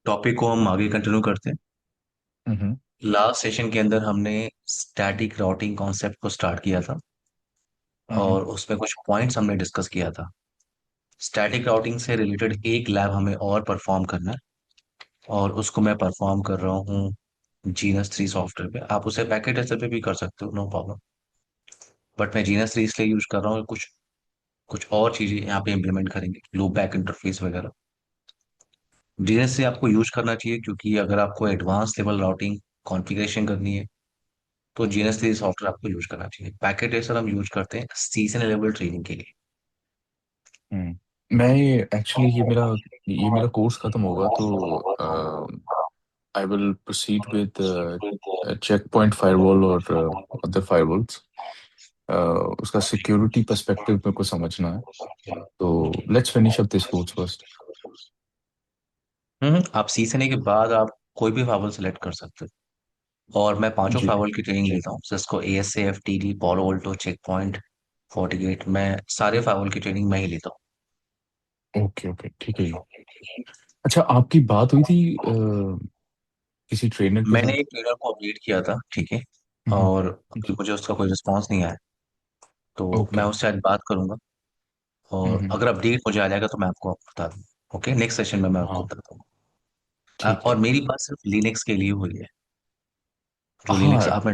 Topic को हम आगे कंटिन्यू करते हैं। हम्म। लास्ट सेशन के अंदर हमने स्टैटिक राउटिंग कॉन्सेप्ट को स्टार्ट किया था हम्म। और उसमें कुछ पॉइंट्स हमने डिस्कस किया था। स्टैटिक राउटिंग से रिलेटेड एक लैब हमें और परफॉर्म करना है और उसको मैं परफॉर्म कर रहा हूँ जीनस 3 सॉफ्टवेयर पे। आप उसे पैकेट एसए पे भी कर सकते हो, नो प्रॉब्लम। बट मैं जीनस 3 इसलिए यूज कर रहा हूँ, कुछ कुछ और चीजें यहाँ पे इम्प्लीमेंट करेंगे, लूप बैक इंटरफेस वगैरह। जीएस से आपको यूज करना चाहिए क्योंकि अगर आपको एडवांस लेवल राउटिंग कॉन्फ़िगरेशन करनी है तो जीएस थ्री सॉफ्टवेयर आपको यूज करना चाहिए। पैकेट रेसर हम यूज करते हैं सीजन लेवल ट्रेनिंग के लिए। मैं एक्चुअली ये मेरा कोर्स खत्म होगा तो I will proceed with Check Point firewall और अदर फायरवॉल्स। उसका सिक्योरिटी पर्सपेक्टिव मेरे को समझना है, तो let's finish up this course first. आप सीखने के बाद आप कोई भी फावल सेलेक्ट कर सकते हो और मैं पांचों जी। फावल की ट्रेनिंग लेता हूँ, जिसको A S F T D Palo Alto Check Point forty मैं सारे फावल की ट्रेनिंग मैं ही लेता हूँ। ओके ओके, ठीक है जी। अच्छा, आपकी बात हुई थी किसी ट्रेनर के मैंने साथ? एक ट्रेनर को अपडेट किया था, ठीक है, हम्म। और अभी जी। मुझे उसका कोई रिस्पॉन्स नहीं आया, तो मैं ओके। उससे आज बात करूंगा और हम्म। अगर अपडेट हो जाएगा तो मैं आपको बता दूंगा। ओके, नेक्स्ट सेशन में मैं आपको हाँ, बताता हूँ। ठीक और है। मेरी बात सिर्फ लिनक्स के लिए हुई है। जो लिनक्स हाँ आपने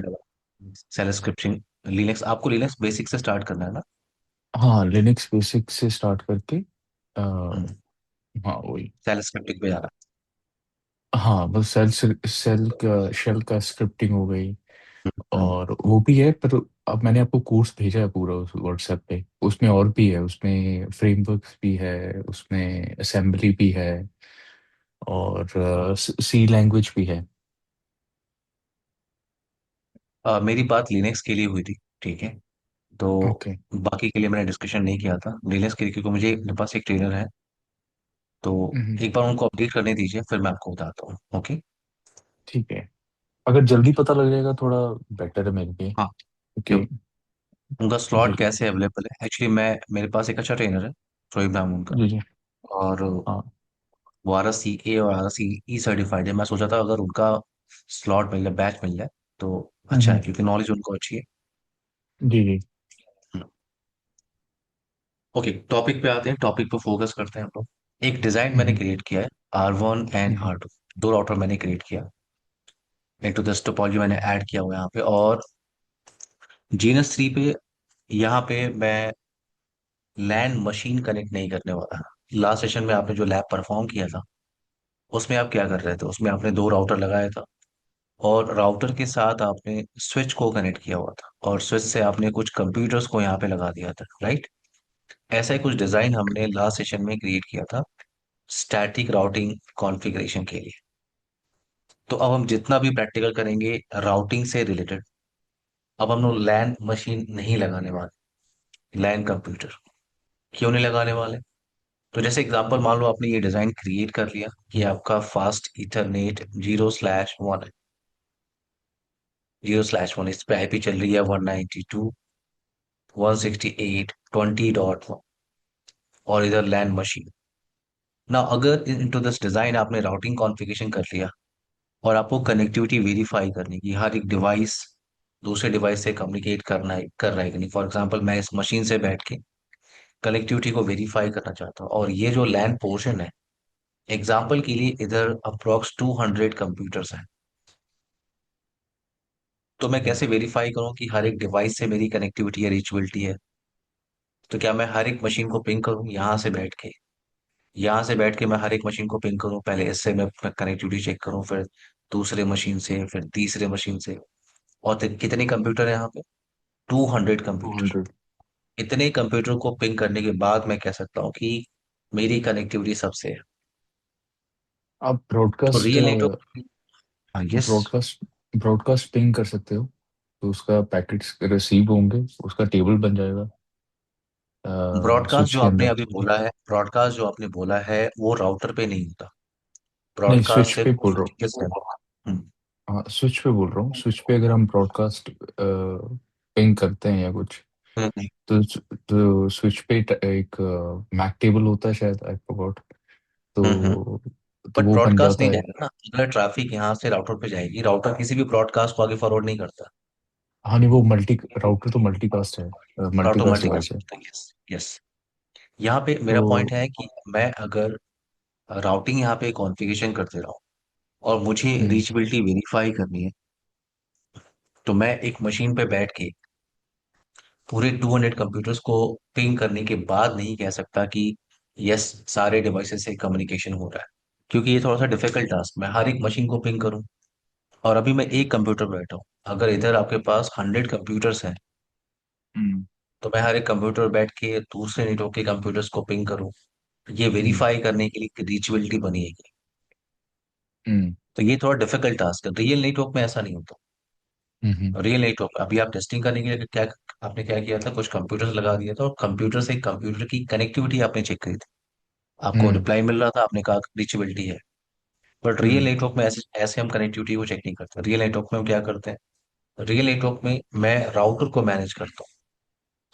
सेल स्क्रिप्टिंग, लिनक्स आपको लिनक्स बेसिक से स्टार्ट करना है ना। हाँ, लिनक्स बेसिक से स्टार्ट करके हाँ वही। सेल स्क्रिप्टिंग पे जाना हाँ, बस सेल सेल का शेल का स्क्रिप्टिंग हो गई। है। और वो भी है, पर अब मैंने आपको कोर्स भेजा है पूरा उस व्हाट्सएप पे, उसमें और भी है, उसमें फ्रेमवर्क्स भी है, उसमें असेंबली भी है, और सी लैंग्वेज भी है। मेरी बात लिनक्स के लिए हुई थी, ठीक है। तो ओके। बाकी के लिए मैंने डिस्कशन नहीं किया था लिनक्स के लिए, क्योंकि मुझे मेरे पास एक ट्रेनर है। तो हम्म। एक बार उनको अपडेट करने दीजिए, फिर मैं आपको बताता हूँ। ओके। ठीक है, अगर जल्दी पता लग जाएगा थोड़ा बेटर है मेरे लिए। हाँ, ओके। क्यों, उनका जी स्लॉट जी। कैसे अवेलेबल है? एक्चुअली मैं, मेरे पास एक अच्छा ट्रेनर है, रोहित नाम उनका। जी जी। और हाँ। वो आर एस सी ए और आर एस सी ई सर्टिफाइड है। मैं सोचा था अगर उनका स्लॉट मिल जाए, बैच मिल जाए तो अच्छा है, हम्म। क्योंकि नॉलेज उनको अच्छी है। जी जी। ओके, टॉपिक पे आते हैं, टॉपिक पे फोकस करते हैं हम लोग। एक डिजाइन मैंने हम्म। क्रिएट किया है, R1 एंड हम्म। R2, दो राउटर मैंने क्रिएट किया। इनटू दिस टोपोलॉजी मैंने ऐड किया हुआ है यहाँ पे। और जीनस 3 पे, यहाँ पे मैं लैन मशीन कनेक्ट नहीं करने वाला। लास्ट सेशन में आपने जो लैब परफॉर्म किया था उसमें आप क्या कर रहे थे? उसमें आपने दो राउटर लगाया था और राउटर के साथ आपने स्विच को कनेक्ट किया हुआ था और स्विच से आपने कुछ कंप्यूटर्स को यहाँ पे लगा दिया था, राइट। ऐसा ही कुछ डिजाइन हमने लास्ट सेशन में क्रिएट किया था स्टैटिक राउटिंग कॉन्फ़िगरेशन के लिए। तो अब हम जितना भी प्रैक्टिकल करेंगे राउटिंग से रिलेटेड, अब हम लोग लैन मशीन नहीं लगाने वाले, लैन कंप्यूटर। क्यों नहीं लगाने वाले? तो जैसे एग्जांपल मान लो आपने ये डिजाइन क्रिएट कर लिया कि आपका फास्ट इथरनेट 0/1 है। 0/1 इस पे आईपी चल रही है 192.168.20.1 और इधर लैन मशीन। ना अगर इनटू दिस डिजाइन आपने राउटिंग कॉन्फ़िगरेशन कर लिया और आपको कनेक्टिविटी वेरीफाई करनी कि हर एक डिवाइस दूसरे डिवाइस से कम्युनिकेट करना है, कर रहा है कि नहीं। फॉर एग्जांपल मैं इस मशीन से बैठ के कनेक्टिविटी को वेरीफाई करना चाहता हूँ और ये जो लैन पोर्शन है, एग्जाम्पल के लिए इधर अप्रोक्स 200 कंप्यूटर्स हैं। तो मैं हम्म। कैसे वेरीफाई करूं कि हर एक डिवाइस से मेरी कनेक्टिविटी या रीचेबिलिटी है? तो क्या मैं हर एक मशीन को पिंग करूं यहाँ से बैठ के? यहाँ से बैठ के मैं हर एक मशीन को पिंग करूं, पहले इससे मैं कनेक्टिविटी चेक करूं, फिर दूसरे मशीन से, फिर तीसरे मशीन से। और कितने कंप्यूटर है यहाँ पे? 200 कंप्यूटर। 200। इतने कंप्यूटर को पिंग करने के बाद मैं कह सकता हूँ कि मेरी कनेक्टिविटी सबसे है। आप तो ब्रॉडकास्ट रियल नेटवर्क, हाँ, यस। ब्रॉडकास्ट ब्रॉडकास्ट पिंग कर सकते हो, तो उसका पैकेट्स रिसीव होंगे, उसका टेबल बन जाएगा ब्रॉडकास्ट स्विच जो के आपने अंदर। अभी बोला है, ब्रॉडकास्ट जो आपने बोला है वो राउटर पे नहीं होता। नहीं, ब्रॉडकास्ट स्विच सिर्फ पे बोल रहा स्विच हूँ। के साथ। हम्म। हाँ, स्विच पे बोल रहा हूँ। स्विच पे अगर हम ब्रॉडकास्ट पिंग करते हैं या कुछ, हम्म। तो स्विच पे एक मैक टेबल होता है शायद, आई फॉरगॉट। हम्म। तो तो बट वो बन ब्रॉडकास्ट जाता नहीं है। जाएगा ना, अगर ट्रैफिक यहाँ से राउटर पे जाएगी, राउटर किसी भी ब्रॉडकास्ट को आगे फॉरवर्ड नहीं करता। हाँ नहीं, वो मल्टी राउटर तो मल्टीकास्ट है, राउटर मल्टीकास्ट डिवाइस मल्टीकास्ट है। करता है, यस। यस। यहाँ पे तो मेरा पॉइंट है कि मैं अगर राउटिंग यहाँ पे कॉन्फ़िगरेशन करते रहा हूँ और मुझे हम्म रीचेबिलिटी वेरीफाई करनी है, तो मैं एक मशीन पे बैठ के पूरे 200 कंप्यूटर्स को पिंग करने के बाद नहीं कह सकता कि यस, सारे डिवाइसेस से कम्युनिकेशन हो रहा है। क्योंकि ये थोड़ा सा डिफिकल्ट टास्क, मैं हर एक मशीन को पिंग करूं। और अभी मैं एक कंप्यूटर पे बैठा हूँ, अगर इधर आपके पास 100 कंप्यूटर्स हैं, हम्म तो मैं हर एक कंप्यूटर बैठ के दूसरे नेटवर्क के कंप्यूटर्स को पिंग करूं, ये हम्म वेरीफाई करने के लिए रीचेबिलिटी बनी है। हम्म तो ये थोड़ा डिफिकल्ट टास्क है, रियल नेटवर्क में ऐसा नहीं होता। हम्म रियल नेटवर्क अभी आप टेस्टिंग करने के लिए क्या, आपने क्या किया था, कुछ कंप्यूटर लगा दिया था और कंप्यूटर से कंप्यूटर की कनेक्टिविटी आपने चेक करी थी, आपको हम्म रिप्लाई मिल रहा था, आपने कहा रीचेबिलिटी है। बट रियल हम्म नेटवर्क में ऐसे ऐसे हम कनेक्टिविटी को चेक नहीं करते। रियल नेटवर्क में हम क्या करते हैं, रियल नेटवर्क में मैं राउटर को मैनेज करता हूँ,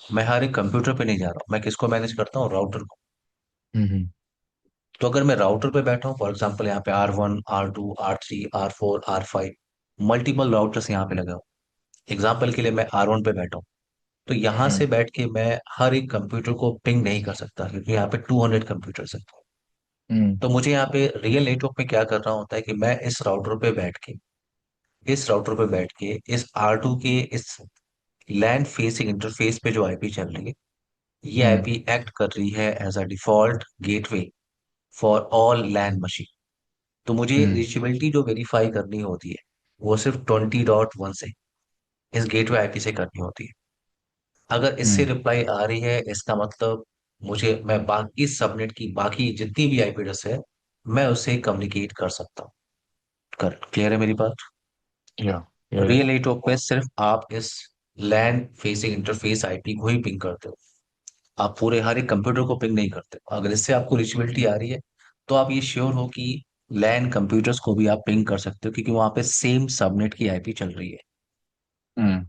मैं हर एक कंप्यूटर पे नहीं जा रहा हूँ, मैं किसको मैनेज करता हूँ, राउटर को। हम्म तो अगर मैं राउटर पे बैठा हूँ, फॉर एग्जाम्पल यहाँ पे R1, R2, R3, R4, R5, multiple routers यहाँ पे लगे हो। एग्जाम्पल के लिए मैं R1 पे बैठा हूँ, तो यहाँ हम्म से बैठ के मैं हर एक कंप्यूटर को पिंग नहीं कर सकता, क्योंकि यहाँ पे 200 कंप्यूटर्स है। हम्म तो मुझे यहाँ पे रियल नेटवर्क में क्या करना होता है कि मैं इस राउटर पे बैठ के इस R2 के इस लैन फेसिंग इंटरफेस पे जो आईपी चल रही है, ये हम्म आईपी एक्ट कर रही है as a default gateway for all LAN machine. तो मुझे हम्म रीचेबिलिटी जो वेरीफाई करनी होती है, वो सिर्फ 20.1 से इस गेटवे आईपी से करनी होती है। अगर इससे हम्म रिप्लाई आ रही है, इसका मतलब मैं बाकी सबनेट की बाकी जितनी भी आईपी एड्रेस है, मैं उससे कम्युनिकेट कर सकता हूँ। कर क्लियर है मेरी बात? या रियल नेटवर्क पे सिर्फ आप इस लैन फेसिंग इंटरफेस आईपी को ही पिंग करते हो, आप पूरे हर एक कंप्यूटर को पिंग नहीं करते। अगर इससे आपको रिचेबिलिटी आ रही है, तो आप ये श्योर हो कि लैन कंप्यूटर्स को भी आप पिंग कर सकते हो, क्योंकि वहां पे सेम सबनेट की आईपी चल रही है। हम्म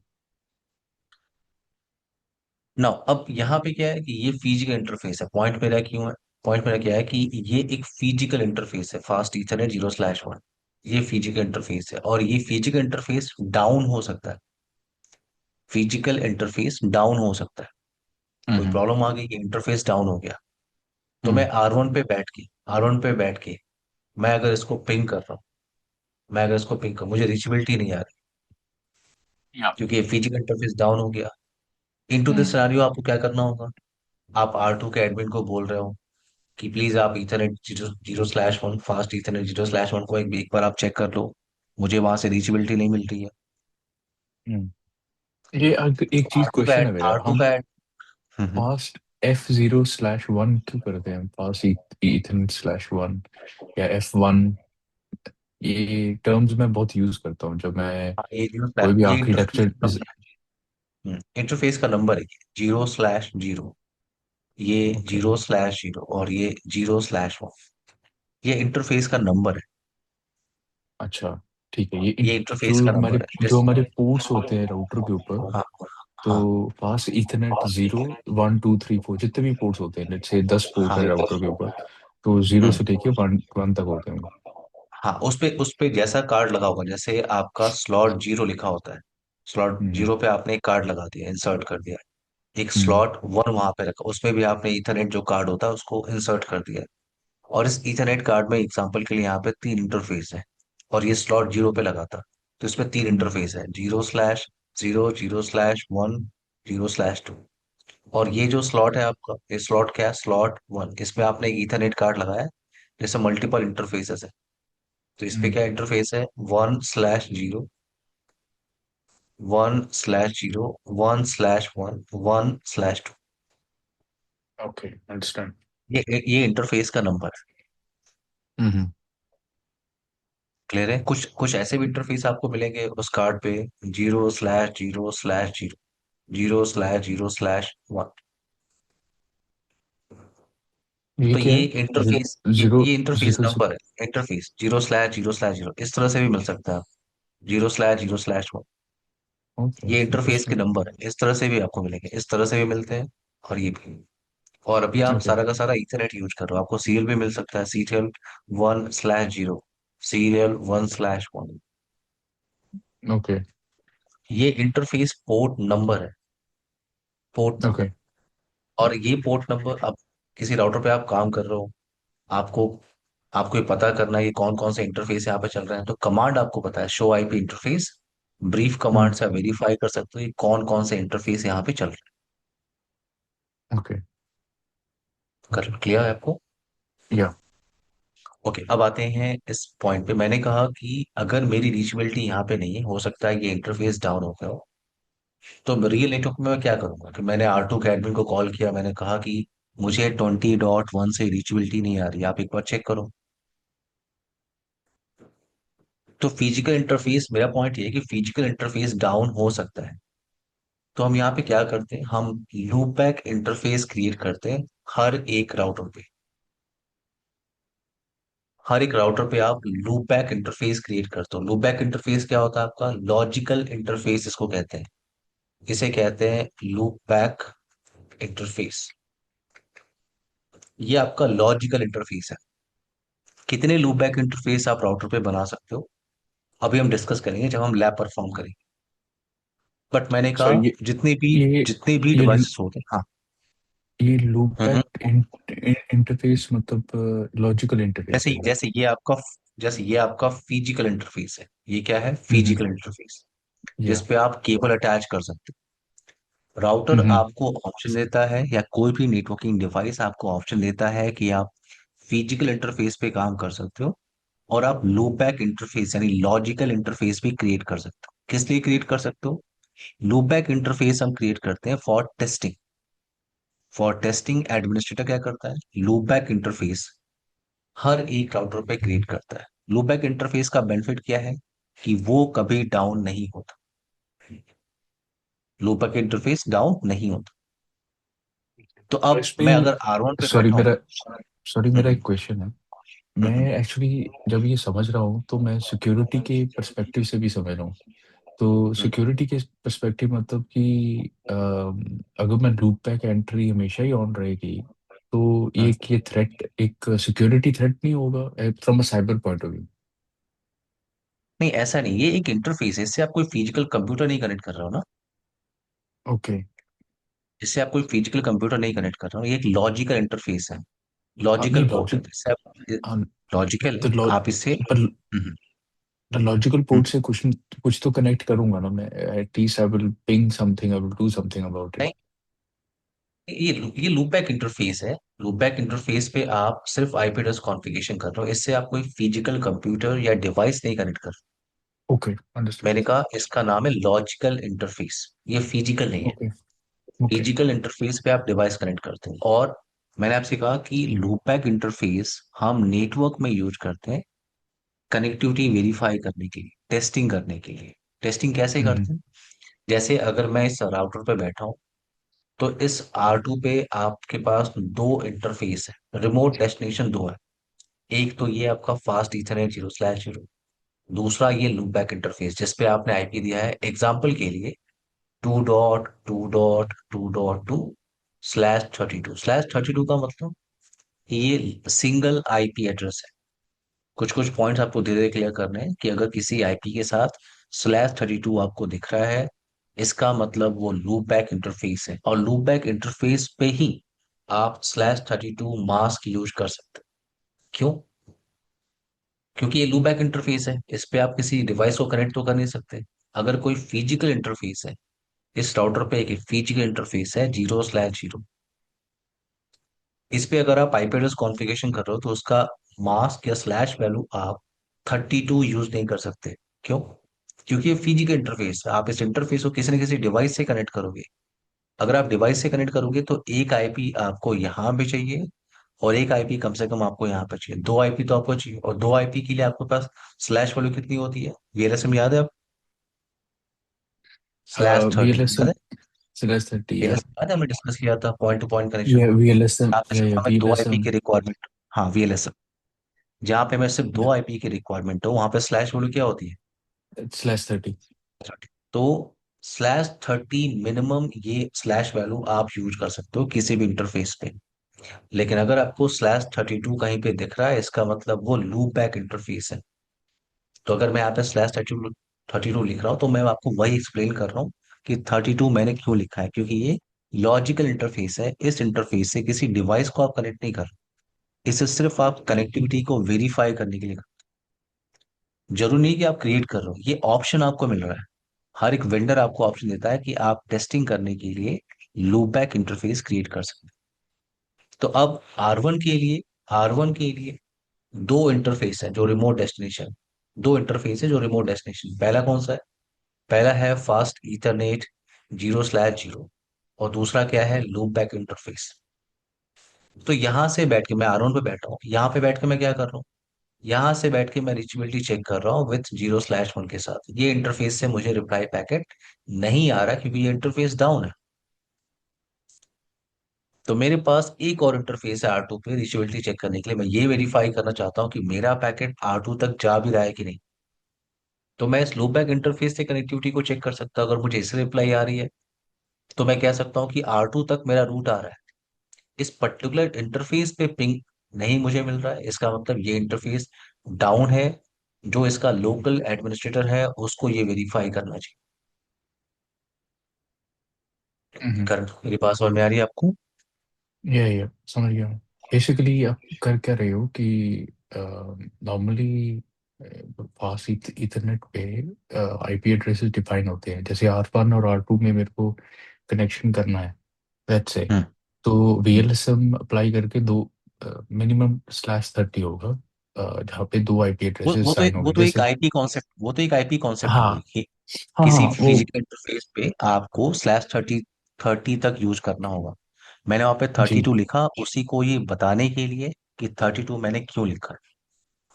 ना अब यहाँ पे क्या है कि ये फिजिकल इंटरफेस है, पॉइंट मेरा क्यों है, पॉइंट मेरा क्या है कि ये एक फिजिकल इंटरफेस है, फास्ट ईथरनेट 0/1। ये फिजिकल इंटरफेस है और ये फिजिकल इंटरफेस डाउन हो सकता है, फिजिकल इंटरफेस डाउन हो सकता है। कोई हम्म प्रॉब्लम आ गई कि इंटरफेस डाउन हो गया, तो मैं हम्म आर वन पे बैठ के मैं अगर इसको पिंग कर रहा हूँ, मैं अगर इसको पिंग कर, मुझे रिचेबिलिटी नहीं आ रही, या क्योंकि ये फिजिकल इंटरफेस डाउन हो गया। इनटू दिस हम्म सिनेरियो आपको क्या करना होगा, आप R2 के एडमिन को बोल रहे हो कि प्लीज आप ईथरनेट 0/1, फास्ट ईथरनेट 0/1 को एक बार आप चेक कर लो, मुझे वहां से रीचेबिलिटी नहीं मिल रही है। ये एक चीज R2 का क्वेश्चन एड है मेरा, R2 हम का एड फास्ट F0/1 क्यों करते हैं, फास्ट Ethernet/1 या F1? ये टर्म्स मैं बहुत यूज करता हूँ जब मैं ये कोई भी ये इंटरफेस आर्किटेक्चर। का नंबर, इंटरफेस का नंबर है, 0/0, ये ओके, 0/0 और ये 0/1, ये इंटरफेस का नंबर है। अच्छा ठीक है। ये ये इंटरफेस जो का हमारे नंबर है जो हमारे पोर्ट्स होते हैं राउटर के ऊपर, हाँ। तो हाँ। फास्ट इथरनेट 0 1 2 3 4 जितने भी पोर्ट्स होते हैं, लेट्स से 10 पोर्ट हाँ। है राउटर के ऊपर, तो 0 हम्म। से लेके 1 तक होते हैं। हाँ, उस पे जैसा कार्ड लगा होगा, जैसे आपका स्लॉट 0 लिखा होता है, स्लॉट हम्म 0 पे आपने एक कार्ड लगा दिया, इंसर्ट कर दिया। एक हम्म स्लॉट 1 वहां पे रखा, उसमें भी आपने ईथरनेट जो कार्ड होता है उसको इंसर्ट कर दिया। और इस ईथरनेट कार्ड में एग्जांपल के लिए यहाँ पे 3 इंटरफेस है, और ये स्लॉट 0 पे लगा था, तो इसमें तीन हम्म इंटरफेस है, 0/0, 0/1, 0/2। और ये जो स्लॉट है आपका, ये स्लॉट क्या है, स्लॉट 1, इसमें आपने एक ईथरनेट कार्ड लगाया है, जैसे मल्टीपल इंटरफेसेस है। तो इस पे हम्म क्या इंटरफेस है, 1/0, 1/0, 1/1, 1/2। Okay, understand. ये इंटरफेस का नंबर है। हम्म क्लियर है? कुछ कुछ ऐसे भी इंटरफेस आपको मिलेंगे उस कार्ड पे, 0/0/0, 0/0/1। ये तो क्या ये है? इंटरफेस ये जीरो ये इंटरफेस जीरो नंबर है, इंटरफेस 0/0/0, इस तरह से भी मिल सकता है, 0/0/1। ओके, ये इंटरफेस के इंटरेस्टिंग। नंबर है, इस तरह से भी आपको मिलेंगे, इस तरह से भी मिलते हैं और ये भी। और अभी आप ओके सारा का सारा इथरनेट यूज कर रहे हो, आपको सीरियल भी मिल सकता है, सीरियल 1/0, सीरियल 1/1। ओके ये इंटरफेस पोर्ट नंबर है, पोर्ट ओके। नंबर। और ये पोर्ट नंबर, अब किसी राउटर पे आप काम कर रहे हो, आपको आपको ये पता करना है ये कौन कौन से इंटरफेस यहाँ पे चल रहे हैं, तो कमांड आपको पता है, show IP interface, brief command hmm. से वेरीफाई कर सकते हो ये कौन कौन से इंटरफेस यहाँ पे चल रहे ओके। हैं। कर क्लियर है आपको? या। ओके, अब आते हैं इस पॉइंट पे। मैंने कहा कि अगर मेरी रीचेबिलिटी यहाँ पे नहीं है, हो सकता है ये इंटरफेस डाउन हो गया हो, तो रियल नेटवर्क में मैं क्या करूंगा कि मैंने R2 के एडमिन को कॉल किया, मैंने कहा कि मुझे 20.1 से रीचेबिलिटी नहीं आ रही, आप एक बार चेक करो। तो फिजिकल इंटरफेस, मेरा पॉइंट ये है कि फिजिकल इंटरफेस डाउन हो सकता है। तो हम यहाँ पे क्या करते हैं, हम लूपबैक इंटरफेस क्रिएट करते हैं हर एक राउटर पे। हर एक राउटर पे आप लूपबैक इंटरफेस क्रिएट करते हो। लूपबैक इंटरफेस क्या होता है आपका? लॉजिकल इंटरफेस इसको कहते हैं। इसे कहते हैं लूपबैक इंटरफेस। ये आपका लॉजिकल इंटरफेस है। कितने लूपबैक इंटरफेस आप राउटर पे बना सकते हो, अभी हम डिस्कस करेंगे जब हम लैब परफॉर्म करेंगे। बट मैंने सो कहा ये जितने भी ये डिवाइसेस होते हैं, हाँ। ये लूप हम्म। बैक इंटरफेस मतलब लॉजिकल इंटरफेस जैसे है क्या? जैसे ये आपका जैसे ये आपका फिजिकल इंटरफेस है, ये क्या है? हम्म। फिजिकल इंटरफेस, या। जिसपे आप केबल अटैच कर सकते हो। राउटर हम्म। आपको ऑप्शन देता है, या कोई भी नेटवर्किंग डिवाइस आपको ऑप्शन देता है कि आप फिजिकल इंटरफेस पे काम कर सकते हो, और आप लूपबैक इंटरफेस यानी लॉजिकल इंटरफेस भी क्रिएट कर सकते हो। किस लिए क्रिएट कर सकते हो? लूपबैक इंटरफेस हम क्रिएट करते हैं for testing. For testing administrator क्या करता है? लूपबैक इंटरफेस हर एक राउटर पे क्रिएट करता है। लूपबैक इंटरफेस का बेनिफिट क्या है? कि वो कभी डाउन नहीं होता। लूपबैक इंटरफेस डाउन नहीं होता। तो और अब मैं इसमें अगर R1 पे सॉरी बैठा हूँ। मेरा सॉरी मेरा हम्म, एक क्वेश्चन है। मैं हम्म, एक्चुअली जब ये समझ रहा हूँ तो मैं सिक्योरिटी के पर्सपेक्टिव से भी समझ रहा हूँ। तो हम्म, सिक्योरिटी के पर्सपेक्टिव मतलब कि अगर मैं लूप बैक एंट्री हमेशा ही ऑन रहेगी तो हम्म। ये थ्रेट एक सिक्योरिटी थ्रेट नहीं होगा from a cyber point of view? नहीं, ऐसा नहीं, ये एक इंटरफेस है, इससे आप कोई फिजिकल कंप्यूटर नहीं कनेक्ट कर रहे हो ना। ओके। इससे आप कोई फिजिकल कंप्यूटर नहीं कनेक्ट कर रहे हो, ये एक लॉजिकल इंटरफेस है। हाँ नहीं लॉजिकल पोर्ट है, लॉजिक। इससे आप हाँ लॉजिकल तो है, आप इससे पर लॉजिकल हम्म, पोर्ट से कुछ तो कनेक्ट करूंगा ना मैं। At least I will ping something, I will do something about it. नहीं, ये लूपबैक इंटरफेस है। लूपबैक इंटरफेस पे आप सिर्फ आईपी एड्रेस कॉन्फ़िगरेशन कर रहे हो, इससे आप कोई फिजिकल कंप्यूटर या डिवाइस नहीं कनेक्ट कर रहे। Okay understood. मैंने कहा इसका नाम है लॉजिकल इंटरफेस, ये फिजिकल नहीं है। Okay okay. फिजिकल इंटरफेस पे आप डिवाइस कनेक्ट करते हैं। और मैंने आपसे कहा कि लूपबैक इंटरफेस हम नेटवर्क में यूज करते हैं कनेक्टिविटी वेरीफाई करने के लिए, टेस्टिंग करने के लिए। टेस्टिंग कैसे हम्म। करते हैं? जैसे अगर मैं इस राउटर पे बैठा हूँ, तो इस R2 पे आपके पास दो इंटरफेस है, रिमोट डेस्टिनेशन दो है। एक तो ये आपका फास्ट इथरनेट 0/0, दूसरा ये लूपबैक इंटरफेस जिसपे आपने आईपी दिया है एग्जाम्पल के लिए 2.2.2.2/32। का मतलब ये सिंगल आईपी एड्रेस है। कुछ कुछ पॉइंट्स आपको धीरे धीरे क्लियर करने हैं कि अगर किसी आईपी के साथ /32 आपको दिख रहा है, इसका मतलब वो लूप बैक इंटरफेस है, और लूप बैक इंटरफेस पे ही आप /32 मास्क यूज कर सकते हैं। क्यों? क्योंकि ये लूप बैक इंटरफेस है, इस पे आप किसी डिवाइस को कनेक्ट तो कर नहीं सकते। अगर कोई फिजिकल इंटरफेस है, इस राउटर पे एक फिजिकल इंटरफेस है 0/0, इस पे अगर आप आईपी एड्रेस कॉन्फ़िगरेशन कर रहे हो, तो उसका मास्क या स्लैश वैल्यू आप 32 यूज नहीं कर सकते। क्यों? क्योंकि ये फिजिकल इंटरफेस है, आप इस इंटरफेस को किसी न किसी डिवाइस से कनेक्ट करोगे। अगर आप डिवाइस से कनेक्ट करोगे तो एक आईपी आपको यहाँ पे चाहिए, और एक आईपी कम से कम आपको यहाँ पे चाहिए, दो आईपी तो आपको चाहिए, और दो आईपी के लिए आपके पास स्लैश वैल्यू कितनी होती है? वीएलएसएम याद है? आप /30 याद VLSM है? /30 या वीएलएसएम याद है, हमने डिस्कस किया था पॉइंट टू पॉइंट कनेक्शन। या VLSM यहाँ पे सिर्फ या हमें दो आईपी VLSM की रिक्वायरमेंट। हाँ, वीएलएसएम। जहाँ पे हमें सिर्फ दो या आईपी की रिक्वायरमेंट हो, वहां पे स्लैश वैल्यू क्या होती है? /30। 30। तो /30 मिनिमम ये स्लैश वैल्यू आप यूज कर सकते हो किसी भी इंटरफेस पे। लेकिन अगर आपको /32 कहीं पे दिख रहा है, इसका मतलब वो लूप बैक इंटरफेस है। तो अगर मैं यहाँ पे /32 लिख रहा हूँ, तो मैं आपको वही एक्सप्लेन कर रहा हूँ कि 32 मैंने क्यों लिखा है, क्योंकि ये लॉजिकल इंटरफेस है। इस इंटरफेस से किसी डिवाइस को आप कनेक्ट नहीं कर रहे, इसे सिर्फ आप कनेक्टिविटी को वेरीफाई करने के लिए जरूरी नहीं कि आप क्रिएट कर रहे हो, ये ऑप्शन आपको मिल रहा है। हर एक वेंडर आपको ऑप्शन देता है कि आप टेस्टिंग करने के लिए लूप बैक इंटरफेस क्रिएट कर सकते हैं। तो अब आर वन के लिए दो इंटरफेस है जो रिमोट डेस्टिनेशन, दो इंटरफेस है जो रिमोट डेस्टिनेशन। पहला कौन सा है? पहला है फास्ट ईथरनेट 0/0, और दूसरा क्या है? Loop back interface. तो यहां से बैठ के मैं आर वन पे बैठा हूँ, यहाँ पे बैठ के मैं क्या कर रहा हूँ? यहाँ से बैठ के मैं रीचेबिलिटी चेक कर रहा हूँ विथ 0/1 के साथ। ये इंटरफेस से मुझे रिप्लाई पैकेट नहीं आ रहा, क्योंकि ये इंटरफेस डाउन है। तो मेरे पास एक और इंटरफेस है R2 पे रीचेबिलिटी चेक करने के लिए। मैं ये वेरीफाई करना चाहता हूँ कि मेरा पैकेट R2 तक जा भी रहा है कि नहीं। तो मैं इस लूप बैक इंटरफेस से कनेक्टिविटी को चेक कर सकता हूँ। अगर मुझे इस रिप्लाई आ रही है, तो मैं कह सकता हूँ कि R2 तक मेरा रूट आ रहा है। इस पर्टिकुलर इंटरफेस पे पिंग नहीं मुझे मिल रहा है, इसका मतलब ये इंटरफेस डाउन है। जो इसका लोकल एडमिनिस्ट्रेटर है, उसको ये वेरीफाई करना चाहिए। हम्म। कर मेरी बात समझ में आ रही है आपको? ये समझ गया। बेसिकली आप कर क्या रहे हो कि नॉर्मली फास्ट इथरनेट पे आईपी एड्रेसेस डिफाइन होते हैं, जैसे R1 और R2 में मेरे को कनेक्शन करना है, लेट्स से। हम्म। तो हम्म। वीएलएसएम अप्लाई करके दो मिनिमम /30 होगा, जहाँ पे दो आईपी वो एड्रेसेस वो तो साइन एक वो होंगे, तो एक जैसे। आईपी कॉन्सेप्ट वो तो एक आईपी कॉन्सेप्ट हो गई हाँ कि हाँ किसी हाँ वो। फिजिकल इंटरफेस पे आपको /30 30 तक यूज करना होगा। मैंने वहां पे थर्टी जी टू लिखा, उसी को ये बताने के लिए कि 32 मैंने क्यों लिखा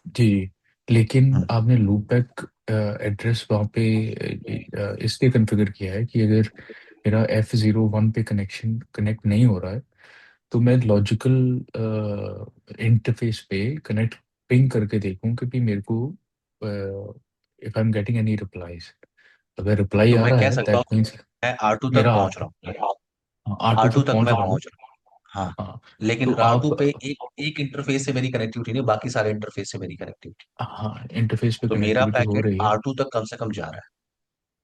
जी जी। लेकिन है। आपने लूप बैक एड्रेस वहाँ पे इसलिए कॉन्फ़िगर किया है कि अगर मेरा F01 पे कनेक्शन कनेक्ट नहीं हो रहा है, तो मैं लॉजिकल इंटरफेस पे कनेक्ट पिंग करके देखूं कि भी मेरे को if I am getting any replies. अगर रिप्लाई तो आ मैं रहा कह है सकता हूँ दैट कि मीन्स मैं R2 तक मेरा आ पहुंच रहा रहा हूँ। है, R2 R2 तक तक पहुंच मैं रहा हूँ। पहुंच रहा हूँ, हाँ। हाँ लेकिन तो R2 आप, पे एक एक इंटरफेस से मेरी कनेक्टिविटी नहीं, बाकी सारे इंटरफेस से मेरी कनेक्टिविटी। हाँ इंटरफेस पे तो मेरा कनेक्टिविटी हो पैकेट रही है। R2 तक कम से कम जा रहा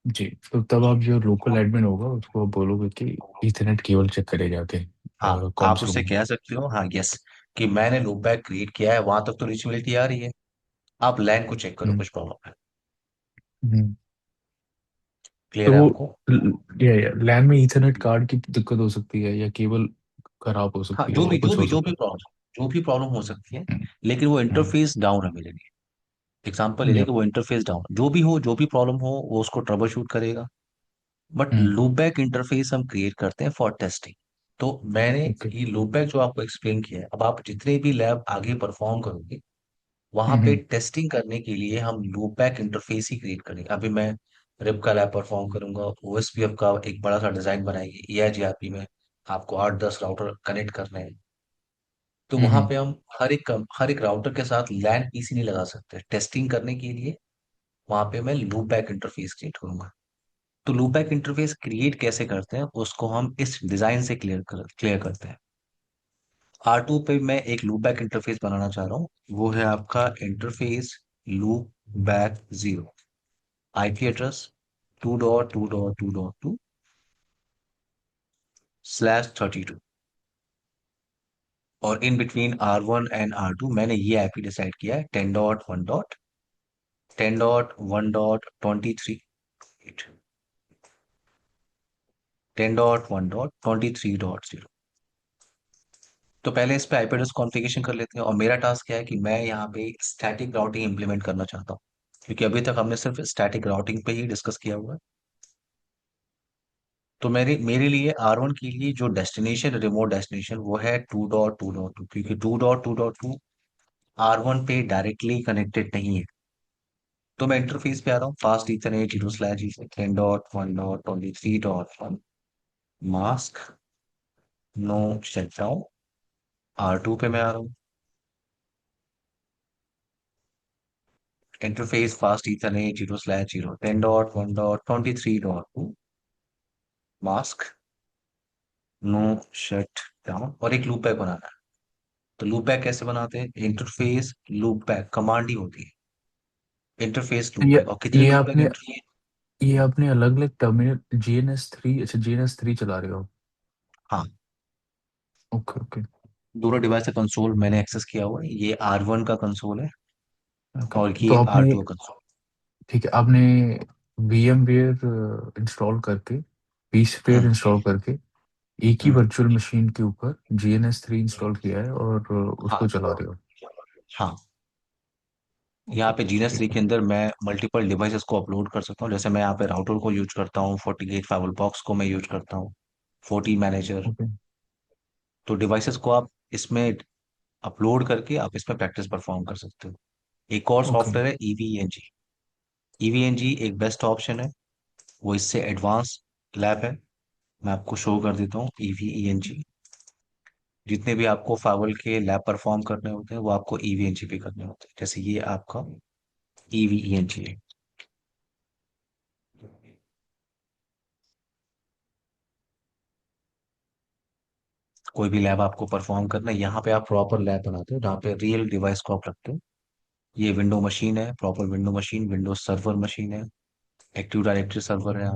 जी, तो तब आप जो लोकल एडमिन होगा उसको आप बोलोगे कि इथरनेट केबल चेक करे जाके है। हाँ, आप कंसोल उससे में। कह सकते हो, हाँ यस, कि मैंने लूप बैक क्रिएट किया है, वहां तक तो रीचेबिलिटी आ रही है। आप लैन को चेक करो, हम्म, कुछ प्रॉब्लम है? हम्म। क्लियर है तो आपको? या लैन में इथरनेट कार्ड की दिक्कत हो सकती है, या केबल खराब हो हाँ, सकती है, जो या भी जो कुछ हो भी जो भी सकता प्रॉब्लम जो भी प्रॉब्लम हो सकती है, है। लेकिन वो हम्म, इंटरफेस डाउन है मेरे लिए। एग्जाम्पल ले लें या कि वो इंटरफेस डाउन, जो भी हो, जो भी प्रॉब्लम हो, वो उसको ट्रबल शूट करेगा। बट हम्म, लूपबैक इंटरफेस हम क्रिएट करते हैं फॉर टेस्टिंग। तो मैंने ओके। ये लूपबैक जो आपको एक्सप्लेन किया है, अब आप जितने भी लैब आगे परफॉर्म करोगे, वहां पे हम्म, टेस्टिंग करने के लिए हम लूपबैक इंटरफेस ही क्रिएट करेंगे। अभी मैं रिप का लैब परफॉर्म करूंगा, ओएसपीएफ का एक बड़ा सा डिजाइन बनाएंगे, EIGRP में आपको 8-10 राउटर कनेक्ट करने हैं। तो वहां हम्म, पे हम हर एक राउटर के साथ लैन पीसी नहीं लगा सकते टेस्टिंग करने के लिए। वहां पे मैं लूपबैक इंटरफेस क्रिएट करूंगा। तो लूपबैक इंटरफेस क्रिएट कैसे करते हैं, उसको हम इस डिजाइन से क्लियर करते हैं। R2 पे मैं एक लूपबैक इंटरफेस बनाना चाह रहा हूँ। वो है आपका interface loop back 0, IP address 2.2.2.2/32, और in between R1 and R2 मैंने ये आईपी डिसाइड किया है 10.1.10.1.23, 10.1.23.0। तो पहले इस पे आईपी एड्रेस कॉन्फ़िगरेशन कर लेते हैं, और मेरा टास्क क्या है कि मैं यहाँ पे स्टैटिक राउटिंग इंप्लीमेंट करना चाहता हूँ, क्योंकि अभी तक हमने सिर्फ स्टैटिक राउटिंग पे ही डिस्कस किया हुआ है। तो मेरे मेरे लिए R1 के लिए जो डेस्टिनेशन, रिमोट डेस्टिनेशन, वो है 2.2.2, क्योंकि 2.2.2 R1 पे डायरेक्टली कनेक्टेड नहीं है। तो मैं इंटरफेस पे आ रहा हूँ, fast Ethernet 0/0 10.1.23.1 mask no shutdown. R2 पे मैं आ रहा हूँ, interface fast Ethernet 0/0 10.1.23.2 mask no shut down, और एक लूप बैक बनाना है। तो लूप बैक कैसे बनाते हैं? इंटरफेस लूप बैक कमांड ही होती है, इंटरफेस लूप ये बैक। और कितने ये लूप बैक आपने इंटरफेस? ये आपने अलग अलग टर्मिनल GNS3, अच्छा GNS3 चला रहे हो? हाँ, ओके ओके दोनों डिवाइस का कंसोल मैंने एक्सेस किया हुआ है। ये R1 का कंसोल है ओके। और तो ये आपने, R2 का कंसोल। ठीक है, आपने VMware इंस्टॉल करके, vSphere हम्म। इंस्टॉल करके एक ही हम्म। वर्चुअल मशीन के ऊपर GNS3 इंस्टॉल किया है और हाँ। उसको चला रहे हो? हाँ, यहाँ ओके पे जीनस थ्री ठीक है। के अंदर मैं मल्टीपल डिवाइसेस को अपलोड कर सकता हूँ। जैसे मैं यहाँ पे राउटर को यूज करता हूँ, 48 फाइवल बॉक्स को मैं यूज करता हूँ, 40 मैनेजर। ओके तो डिवाइसेस को आप इसमें अपलोड करके आप इसमें प्रैक्टिस परफॉर्म कर सकते हो। एक और ओके। सॉफ्टवेयर है EVNG। EVNG एक बेस्ट ऑप्शन है, वो इससे एडवांस लैब है। मैं आपको शो कर देता हूँ EVENG। जितने भी आपको फाइवल के लैब परफॉर्म करने होते हैं वो आपको EVNG पे करने होते हैं। जैसे ये आपका EVENG है। कोई भी लैब आपको परफॉर्म करना है, यहाँ पे आप प्रॉपर लैब बनाते हो जहाँ पे रियल डिवाइस को आप रखते हो। ये विंडो मशीन है, proper window machine, Windows server machine है, एक्टिव डायरेक्टरी सर्वर है।